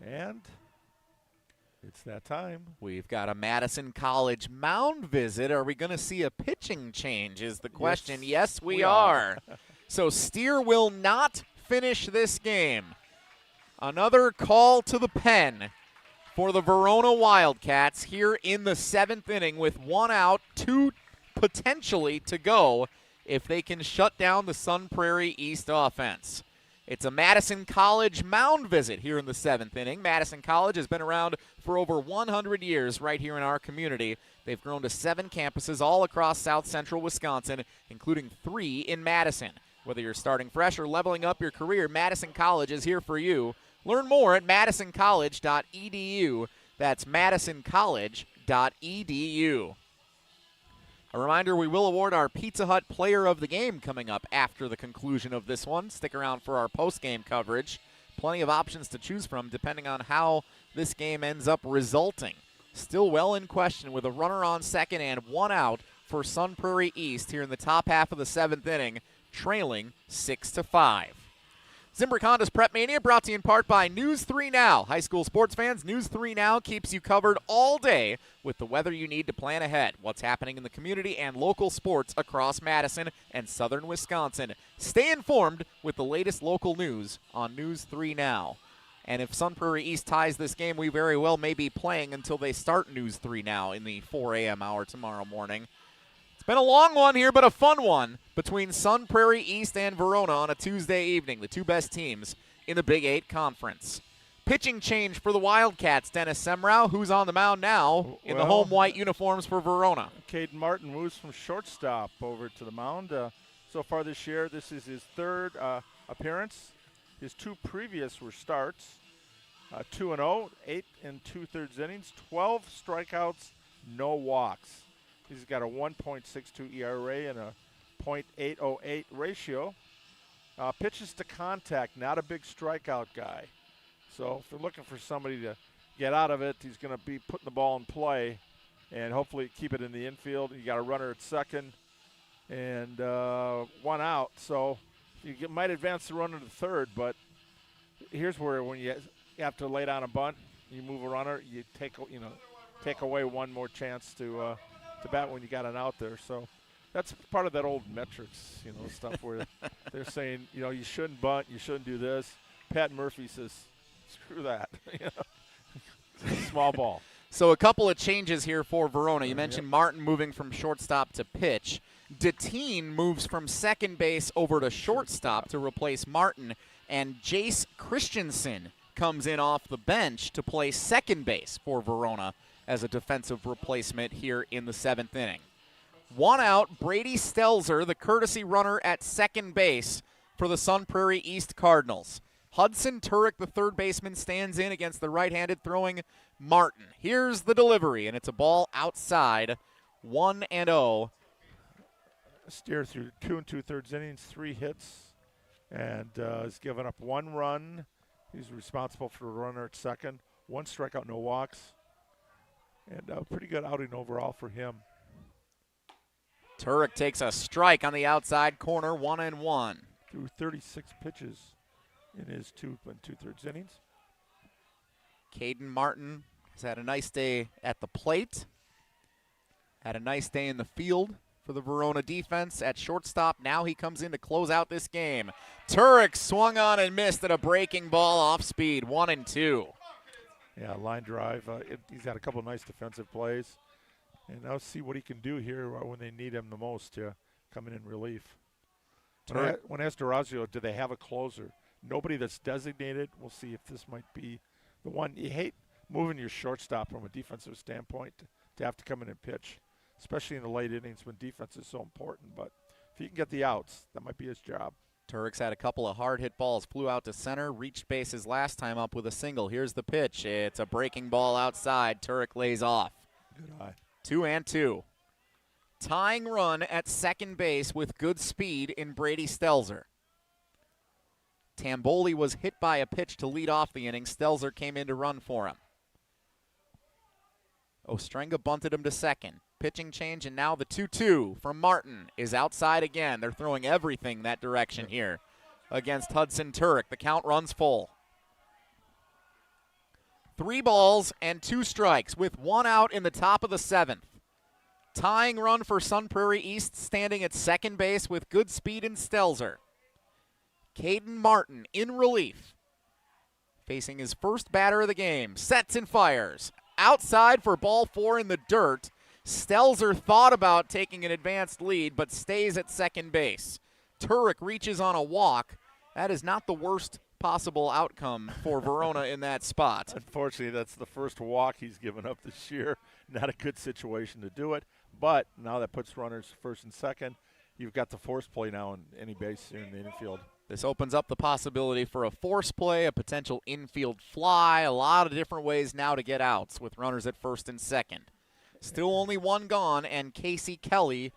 And it's that time. We've got a Madison College mound visit. Are we going to see a pitching change is the question. Yes, we are. So Steer will not finish this game. Another call to the pen for the Verona Wildcats here in the 7th inning with 1 out, 2 potentially to go if they can shut down the Sun Prairie East offense. It's a Madison College mound visit here in the 7th inning. Madison College has been around for over 100 years right here in our community. They've grown to 7 campuses all across south central Wisconsin, including 3 in Madison. Whether you're starting fresh or leveling up your career, Madison College is here for you. Learn more at madisoncollege.edu. That's madisoncollege.edu. A reminder, we will award our Pizza Hut Player of the Game coming up after the conclusion of this one. Stick around for our post-game coverage. Plenty of options to choose from depending on how this game ends up resulting. Still well in question with a runner on second and 1 out for Sun Prairie East here in the top half of the 7th inning, trailing 6-5. Zimbrick Honda's PrepMania brought to you in part by News 3 Now. High school sports fans, News 3 Now keeps you covered all day with the weather you need to plan ahead, what's happening in the community, and local sports across Madison and southern Wisconsin. Stay informed with the latest local news on News 3 Now. And if Sun Prairie East ties this game, we very well may be playing until they start News 3 Now in the 4 a.m. hour tomorrow morning. It's been a long one here, but a fun one between Sun Prairie East and Verona on a Tuesday evening, the 2 best teams in the Big 8 Conference. Pitching change for the Wildcats, Dennis Semrau, who's on the mound now in the home white uniforms for Verona. Caden Martin moves from shortstop over to the mound. So far this year, this is his 3rd appearance. His 2 previous were starts. 2-0, 8 2/3 innings, 12 strikeouts, no walks. He's got a 1.62 ERA and a .808 ratio. Pitches to contact, not a big strikeout guy. So if they're looking for somebody to get out of it, he's going to be putting the ball in play and hopefully keep it in the infield. You got a runner at second and 1 out. So you might advance the runner to third, but here's where when you have to lay down a bunt, you move a runner, you take away one more chance to bat when you got an out there. So that's part of that old metrics, stuff where they're saying, you shouldn't bunt, you shouldn't do this. Pat Murphy says, screw that. Small ball. So a couple of changes here for Verona. You mentioned Martin moving from shortstop to pitch. Deteen moves from second base over to shortstop to replace Martin. And Jace Christensen comes in off the bench to play second base for Verona as a defensive replacement here in the 7th inning. 1 out, Brady Stelzer, the courtesy runner at second base for the Sun Prairie East Cardinals. Hudson Turek, the third baseman, stands in against the right-handed throwing Martin. Here's the delivery, and it's a ball outside, 1-0. Steer through 2 2/3 innings, 3 hits, and has given up 1 run. He's responsible for a runner at second, 1 strikeout, no walks, and a pretty good outing overall for him. Turek takes a strike on the outside corner, 1-1. Threw 36 pitches in his 2 2/3 innings. Caden Martin has had a nice day at the plate. Had a nice day in the field for the Verona defense at shortstop. Now he comes in to close out this game. Turek swung on and missed at a breaking ball off speed, 1-2. Yeah, line drive. He's had a couple of nice defensive plays. And now see what he can do here when they need him the most to come in relief. When asked Durazio, do they have a closer? Nobody that's designated. We'll see if this might be the one. You hate moving your shortstop from a defensive standpoint to have to come in and pitch, especially in the late innings when defense is so important. But if he can get the outs, that might be his job. Turek's had a couple of hard hit balls, flew out to center, reached bases last time up with a single. Here's the pitch. It's a breaking ball outside. Turek lays off. Good eye. 2-2. Tying run at second base with good speed in Brady Stelzer. Tamboli was hit by a pitch to lead off the inning. Stelzer came in to run for him. Ostrenga bunted him to second. Pitching change, and now the 2-2 from Martin is outside again. They're throwing everything that direction here against Hudson Turek. The count runs full. 3 balls and 2 strikes with 1 out in the top of the 7th. Tying run for Sun Prairie East, standing at second base with good speed in Stelzer. Caden Martin in relief, facing his first batter of the game. Sets and fires. Outside for ball 4 in the dirt. Stelzer thought about taking an advanced lead, but stays at second base. Turek reaches on a walk. That is not the worst possible outcome for Verona in that spot. Unfortunately, that's the first walk he's given up this year. Not a good situation to do it, but now that puts runners first and second. You've got the force play now in any base here in the infield. This opens up the possibility for a force play, a potential infield fly, a lot of different ways now to get outs with runners at first and second. Still only 1 gone, and Casey Kelly,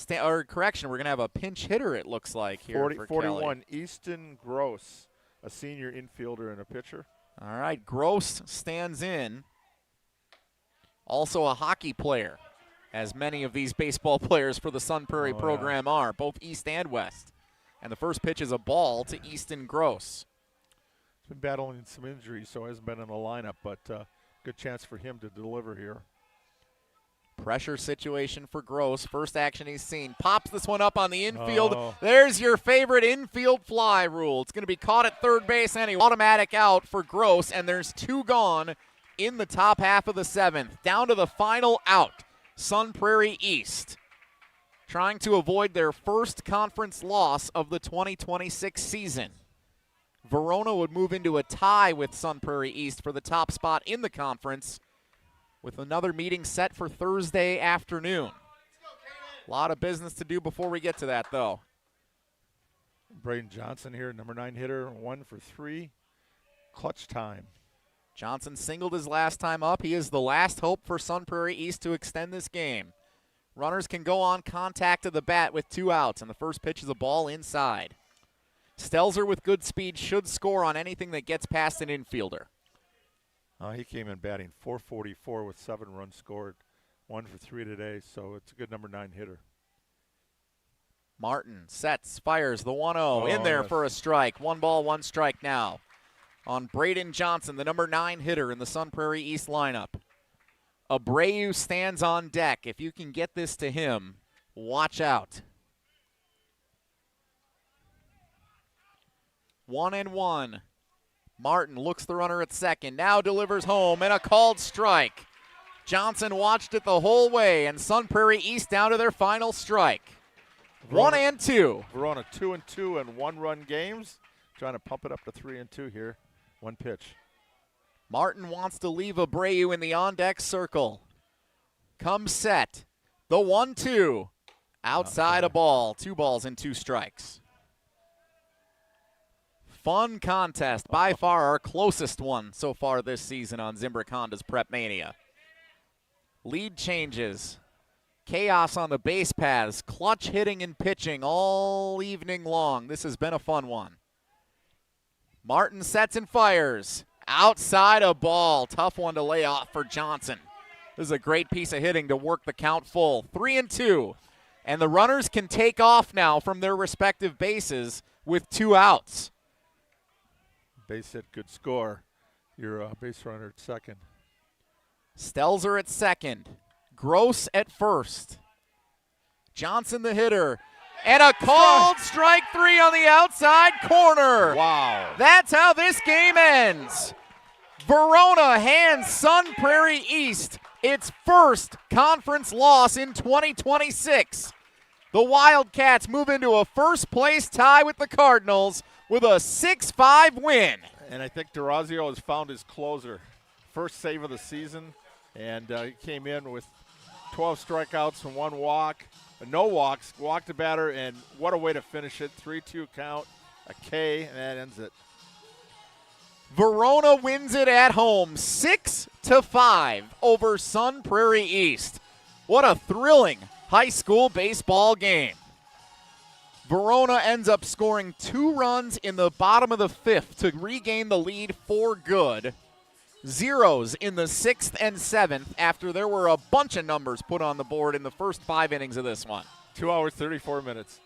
we're going to have a pinch hitter, it looks like, here 41, Kelly. Easton Gross, a senior infielder and a pitcher. All right, Gross stands in. Also a hockey player, as many of these baseball players for the Sun Prairie program are, both East and West. And the first pitch is a ball to Easton Gross. He's been battling some injuries, so hasn't been in the lineup, but good chance for him to deliver here. Pressure situation for Gross. First action he's seen. Pops this one up on the infield. Oh. There's your favorite infield fly rule. It's going to be caught at third base anyway. Automatic out for Gross, and there's 2 gone in the top half of the 7th. Down to the final out. Sun Prairie East trying to avoid their first conference loss of the 2026 season. Verona would move into a tie with Sun Prairie East for the top spot in the conference, with another meeting set for Thursday afternoon. A lot of business to do before we get to that, though. Braden Johnson here, number 9 hitter, 1 for 3. Clutch time. Johnson singled his last time up. He is the last hope for Sun Prairie East to extend this game. Runners can go on contact of the bat with 2 outs, and the first pitch is a ball inside. Stelzer with good speed should score on anything that gets past an infielder. He came in batting .444 with 7 runs scored, 1 for 3 today, so it's a good number 9 hitter. Martin sets, fires the 1-0 in there for a strike. 1 ball, 1 strike now on Braden Johnson, the number 9 hitter in the Sun Prairie East lineup. Abreu stands on deck. If you can get this to him, watch out. 1-1. Martin looks the runner at second, now delivers home, and a called strike. Johnson watched it the whole way, and Sun Prairie East down to their final strike. 1-2. Verona 2-2 in 1-run games. trying to pump it up to 3-2 here. One pitch. Martin wants to leave Abreu in the on-deck circle. Comes set. The 1-2. Outside a ball. 2 balls and 2 strikes. Fun contest. By far our closest one so far this season on Zimbrick Honda's PrepMania. Lead changes. Chaos on the base paths. Clutch hitting and pitching all evening long. This has been a fun one. Martin sets and fires. Outside a ball. Tough one to lay off for Johnson. This is a great piece of hitting to work the count full. 3-2. And the runners can take off now from their respective bases with 2 outs. Base hit, good score. Your base runner at second. Stelzer at second. Gross at first. Johnson the hitter. And a called strike 3 on the outside corner. Wow. That's how this game ends. Verona hands Sun Prairie East its first conference loss in 2026. The Wildcats move into a first-place tie with the Cardinals with a 6-5 win. And I think D'Orazio has found his closer. First save of the season, and he came in with 12 strikeouts and 1 walk. No walks, walked the batter, and what a way to finish it. 3-2 count, a K, and that ends it. Verona wins it at home 6-5 over Sun Prairie East. What a thrilling high school baseball game. Verona ends up scoring 2 runs in the bottom of the 5th to regain the lead for good. Zeros in the 6th and 7th after there were a bunch of numbers put on the board in the first 5 innings of this one. 2 hours, 34 minutes.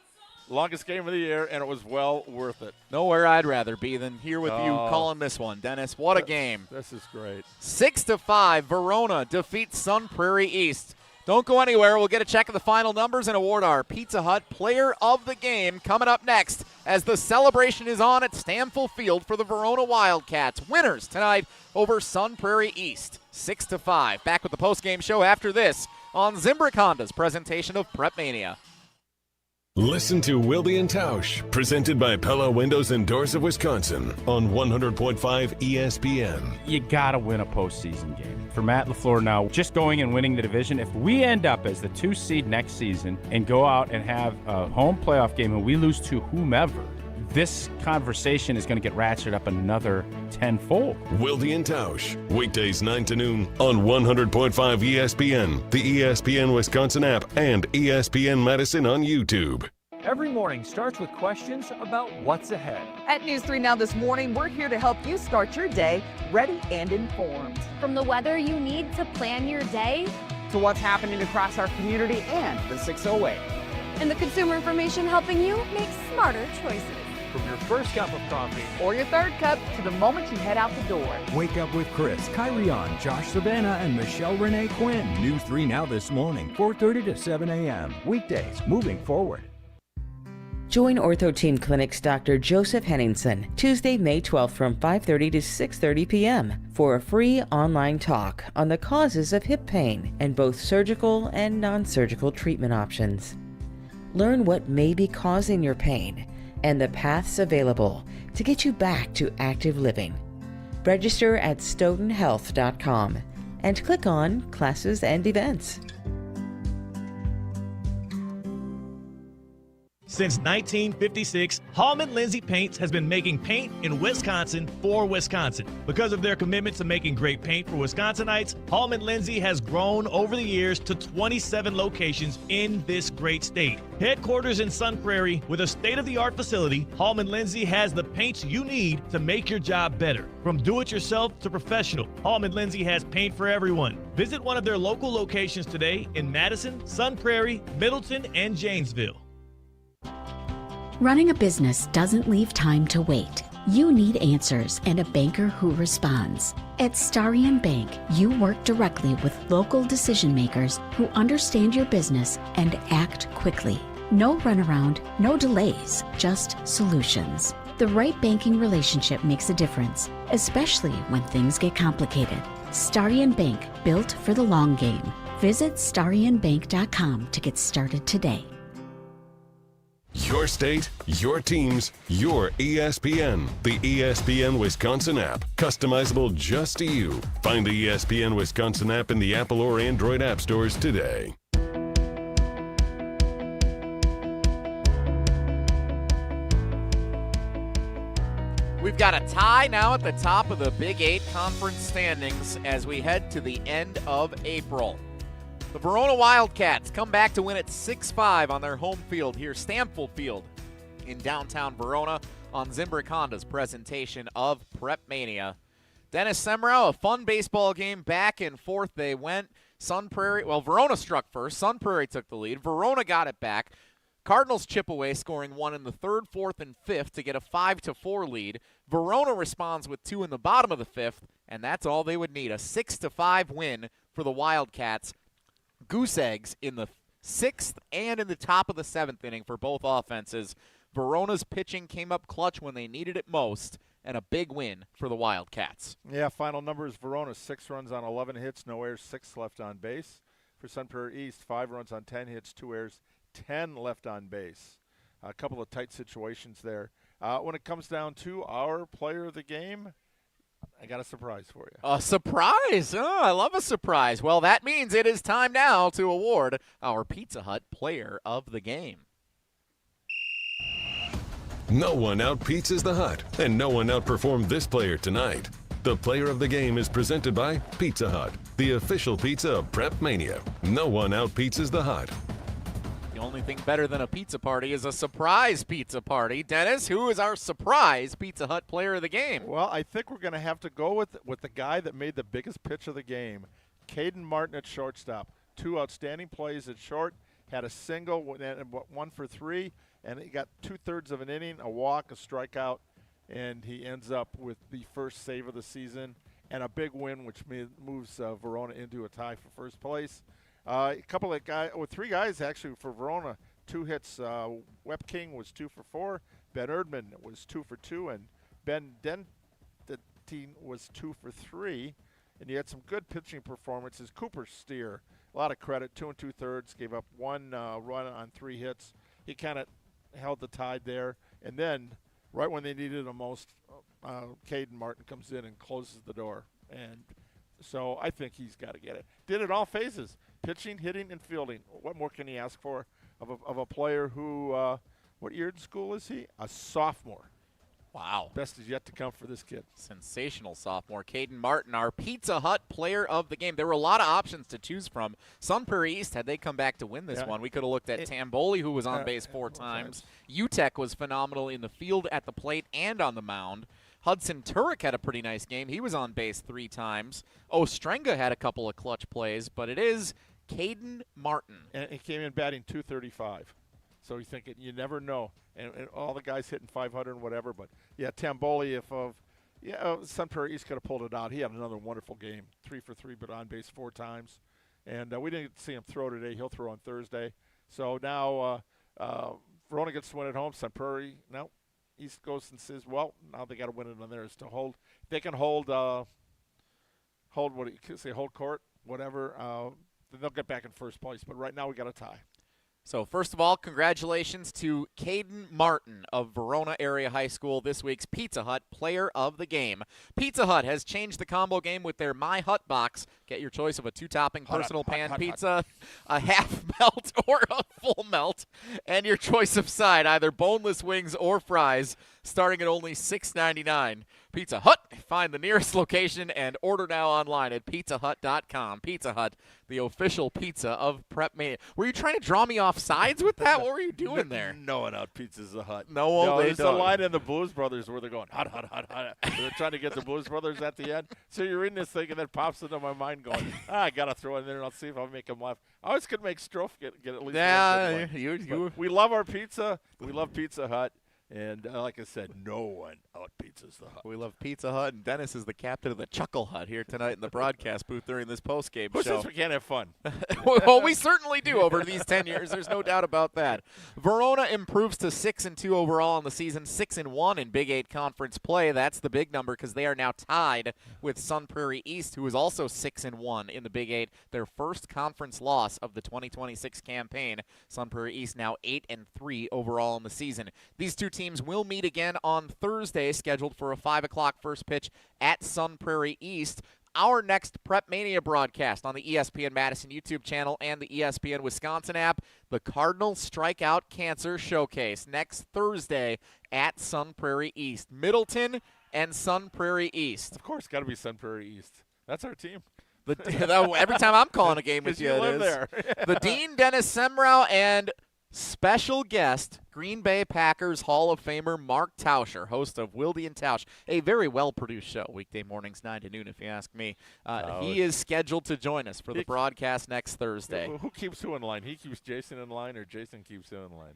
Longest game of the year, and it was well worth it. Nowhere I'd rather be than here with you calling this one, Dennis. What a game. This is great. 6-5, Verona defeats Sun Prairie East. Don't go anywhere. We'll get a check of the final numbers and award our Pizza Hut Player of the Game coming up next as the celebration is on at Stamford Field for the Verona Wildcats. Winners tonight over Sun Prairie East, 6-5. Back with the postgame show after this on Zimbrick Honda's presentation of PrepMania. Listen to Wilde and Tausch, presented by Pella Windows and Doors of Wisconsin on 100.5 ESPN. You got to win a postseason game. For Matt LaFleur now, just going and winning the division, if we end up as the 2 seed next season and go out and have a home playoff game and we lose to whomever, this conversation is going to get ratcheted up another tenfold. Wilde and Tausch, weekdays 9 to noon on 100.5 ESPN, the ESPN Wisconsin app, and ESPN Madison on YouTube. Every morning starts with questions about what's ahead. At News 3 Now this morning, we're here to help you start your day ready and informed. From the weather you need to plan your day, to what's happening across our community and the 608. And the consumer information helping you make smarter choices. From your first cup of coffee or your third cup to the moment you head out the door. Wake up with Chris, Kyrie on, Josh Savannah, and Michelle Renee Quinn. News 3 Now this morning, 4:30 to 7 a.m. Weekdays, moving forward. Join Ortho Team Clinic's Dr. Joseph Henningsen Tuesday, May 12th from 5:30 to 6:30 p.m. for a free online talk on the causes of hip pain and both surgical and non-surgical treatment options. Learn what may be causing your pain and the paths available to get you back to active living. Register at stoughtonhealth.com and click on Classes and Events. Since 1956, Hallman Lindsay Paints has been making paint in Wisconsin for Wisconsin. Because of their commitment to making great paint for Wisconsinites, Hallman Lindsay has grown over the years to 27 locations in this great state. Headquarters in Sun Prairie with a state-of-the-art facility, Hallman Lindsay has the paints you need to make your job better. From do-it-yourself to professional, Hallman Lindsay has paint for everyone. Visit one of their local locations today in Madison, Sun Prairie, Middleton, and Janesville. Running a business doesn't leave time to wait. You need answers and a banker who responds. At Starion Bank, you work directly with local decision makers who understand your business and act quickly. No runaround, no delays, just solutions. The right banking relationship makes a difference, especially when things get complicated. Starion Bank, built for the long game. Visit starionbank.com to get started today. Your state, your teams, your ESPN. The ESPN Wisconsin app, customizable just to you. Find the ESPN Wisconsin app in the Apple or Android app stores today. We've got a tie now at the top of the Big 8 conference standings as we head to the end of April. The Verona Wildcats come back to win at 6-5 on their home field here, Stamfel Field in downtown Verona, on Zimbrick Honda's presentation of PrepMania. Dennis Semrau, a fun baseball game, back and forth they went. Sun Prairie, well, Verona struck first. Sun Prairie took the lead. Verona got it back. Cardinals chip away, scoring 1 in the 3rd, 4th, and 5th to get a 5-4 lead. Verona responds with 2 in the bottom of the 5th, and that's all they would need, a 6-5 win for the Wildcats. Goose eggs in the 6th and in the top of the 7th inning for both offenses. Verona's pitching came up clutch when they needed it most, and a big win for the Wildcats. Yeah, final numbers, Verona 6 runs on 11 hits, no errors, 6 left on base. For Sun Prairie East, 5 runs on 10 hits, 2 errors, 10 left on base. A couple of tight situations there. When it comes down to our player of the game, I got a surprise for you. A surprise? Oh, I love a surprise. Well, that means it is time now to award our Pizza Hut player of the game. No one out-pizzas the Hut, and no one outperformed this player tonight. The player of the game is presented by Pizza Hut, the official pizza of PrepMania. No one out-pizzas the Hut. The only thing better than a pizza party is a surprise pizza party. Dennis, who is our surprise Pizza Hut player of the game? Well, I think we're going to have to go with the guy that made the biggest pitch of the game, Caden Martin at shortstop. 2 outstanding plays at short, had a single, went 1 for 3, and he got 2/3 of an inning, a walk, a strikeout, and he ends up with the first save of the season and a big win, which moves Verona into a tie for first place. A couple of guys, 3 guys actually for Verona, 2 hits. Webb King was 2 for 4. Ben Erdman was 2 for 2, and Ben Dentine was 2 for 3. And he had some good pitching performances. Cooper Steer, a lot of credit, 2 2/3, gave up 1 run on 3 hits. He kind of held the tide there. And then, right when they needed him most, Caden Martin comes in and closes the door. And so I think he's got to get it. Did it all phases. Pitching, hitting, and fielding. What more can he ask for of a player who, what year in school is he? A sophomore. Wow. Best is yet to come for this kid. Sensational sophomore. Caden Martin, our Pizza Hut player of the game. There were a lot of options to choose from. Sun Prairie East, had they come back to win this one, we could have looked at Tamboli, who was on base 4 times. UTEC was phenomenal in the field, at the plate, and on the mound. Hudson Turek had a pretty nice game. He was on base 3 times. Ostrenga had a couple of clutch plays, but it is Caden Martin. And he came in batting .235. So you're thinking, you never know. And all the guys hitting 500 and whatever. But, yeah, Tamboli, Sun Prairie East could have pulled it out. He had another wonderful game, 3 for 3, but on base 4 times. And we didn't see him throw today. He'll throw on Thursday. So now Verona gets to win at home. Sun Prairie, no. East goes and says, well, now they got to win it on theirs to hold. They can hold what do you say, hold court, whatever. Then they'll get back in first place. But right now we got a tie. So first of all, congratulations to Caden Martin of Verona Area High School, this week's Pizza Hut player of the game. Pizza Hut has changed the combo game with their My Hut box. Get your choice of a 2-topping personal pan pizza, a half melt or a full melt, and your choice of side, either boneless wings or fries, starting at only $6.99. Pizza Hut. Find the nearest location and order now online at pizzahut.com. Pizza Hut, the official pizza of PrepMania. Were you trying to draw me off sides with that? What were you doing there? No one out pizzas the Hut. No, there's a line in the Blues Brothers where they're going, hot, hot, hot, hot. They're trying to get the Blues Brothers at the end. So you're reading this thing, and then it pops into my mind going, I got to throw it in there, and I'll see if I'll make them laugh. I always could make Strofe get at least one. Yeah, We love our pizza. We love Pizza Hut. And like I said, no one out-pizzas the Hut. We love Pizza Hut, and Dennis is the captain of the Chuckle Hut here tonight in the broadcast booth during this postgame Who show. says we can't have fun? Well, we certainly do over these 10 years. There's no doubt about that. Verona improves to 6-2 overall in the season, 6-1 in Big 8 conference play. That's the big number because they are now tied with Sun Prairie East, who is also 6-1 in the Big 8. Their first conference loss of the 2026 campaign. Sun Prairie East now 8-3 overall in the season. These two teams will meet again on Thursday, scheduled for a 5 o'clock first pitch at Sun Prairie East. Our next PrepMania broadcast on the ESPN Madison YouTube channel and the ESPN Wisconsin app, the Cardinals Strikeout Cancer Showcase, next Thursday at Sun Prairie East. Middleton and Sun Prairie East. Of course, got to be Sun Prairie East. That's our team. Every time I'm calling a game with you, live it is. there. The Dean, Dennis Semrau, and special guest, Green Bay Packers Hall of Famer Mark Tauscher, host of Wilde and Tausch, a very well-produced show, weekday mornings 9 to noon, if you ask me. He is scheduled to join us for the broadcast next Thursday. Who keeps who in line? He keeps Jason in line, or Jason keeps him in line?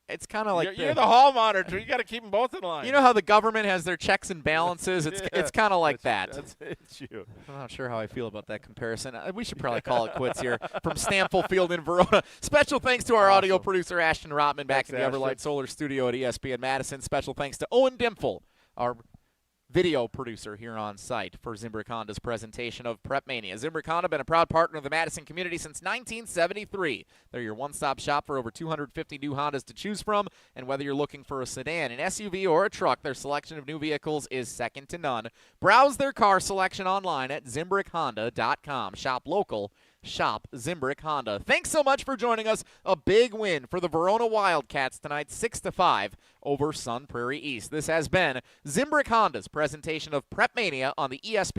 It's kind of like you're the hall monitor. You got to keep them both in line. You know how the government has their checks and balances? It's kind of like that. It's you. I'm not sure how I feel about that comparison. We should probably call it quits here from Stamford Field in Verona. Special thanks to our audio producer, Ashton Rotman, back in the Everlight Solar Studio at ESPN Madison. Special thanks to Owen Dimfel, our video producer here on site for Zimbrick Honda's presentation of PrepMania. Zimbrick Honda been a proud partner of the Madison community since 1973. They're your one-stop shop for over 250 new Hondas to choose from, and whether you're looking for a sedan, an SUV, or a truck, their selection of new vehicles is second to none. Browse their car selection online at ZimbrickHonda.com. Shop local. Shop Zimbrick Honda. Thanks so much for joining us. A big win for the Verona Wildcats tonight, 6-5 over Sun Prairie East. This has been Zimbrick Honda's presentation of PrepMania on the ESPN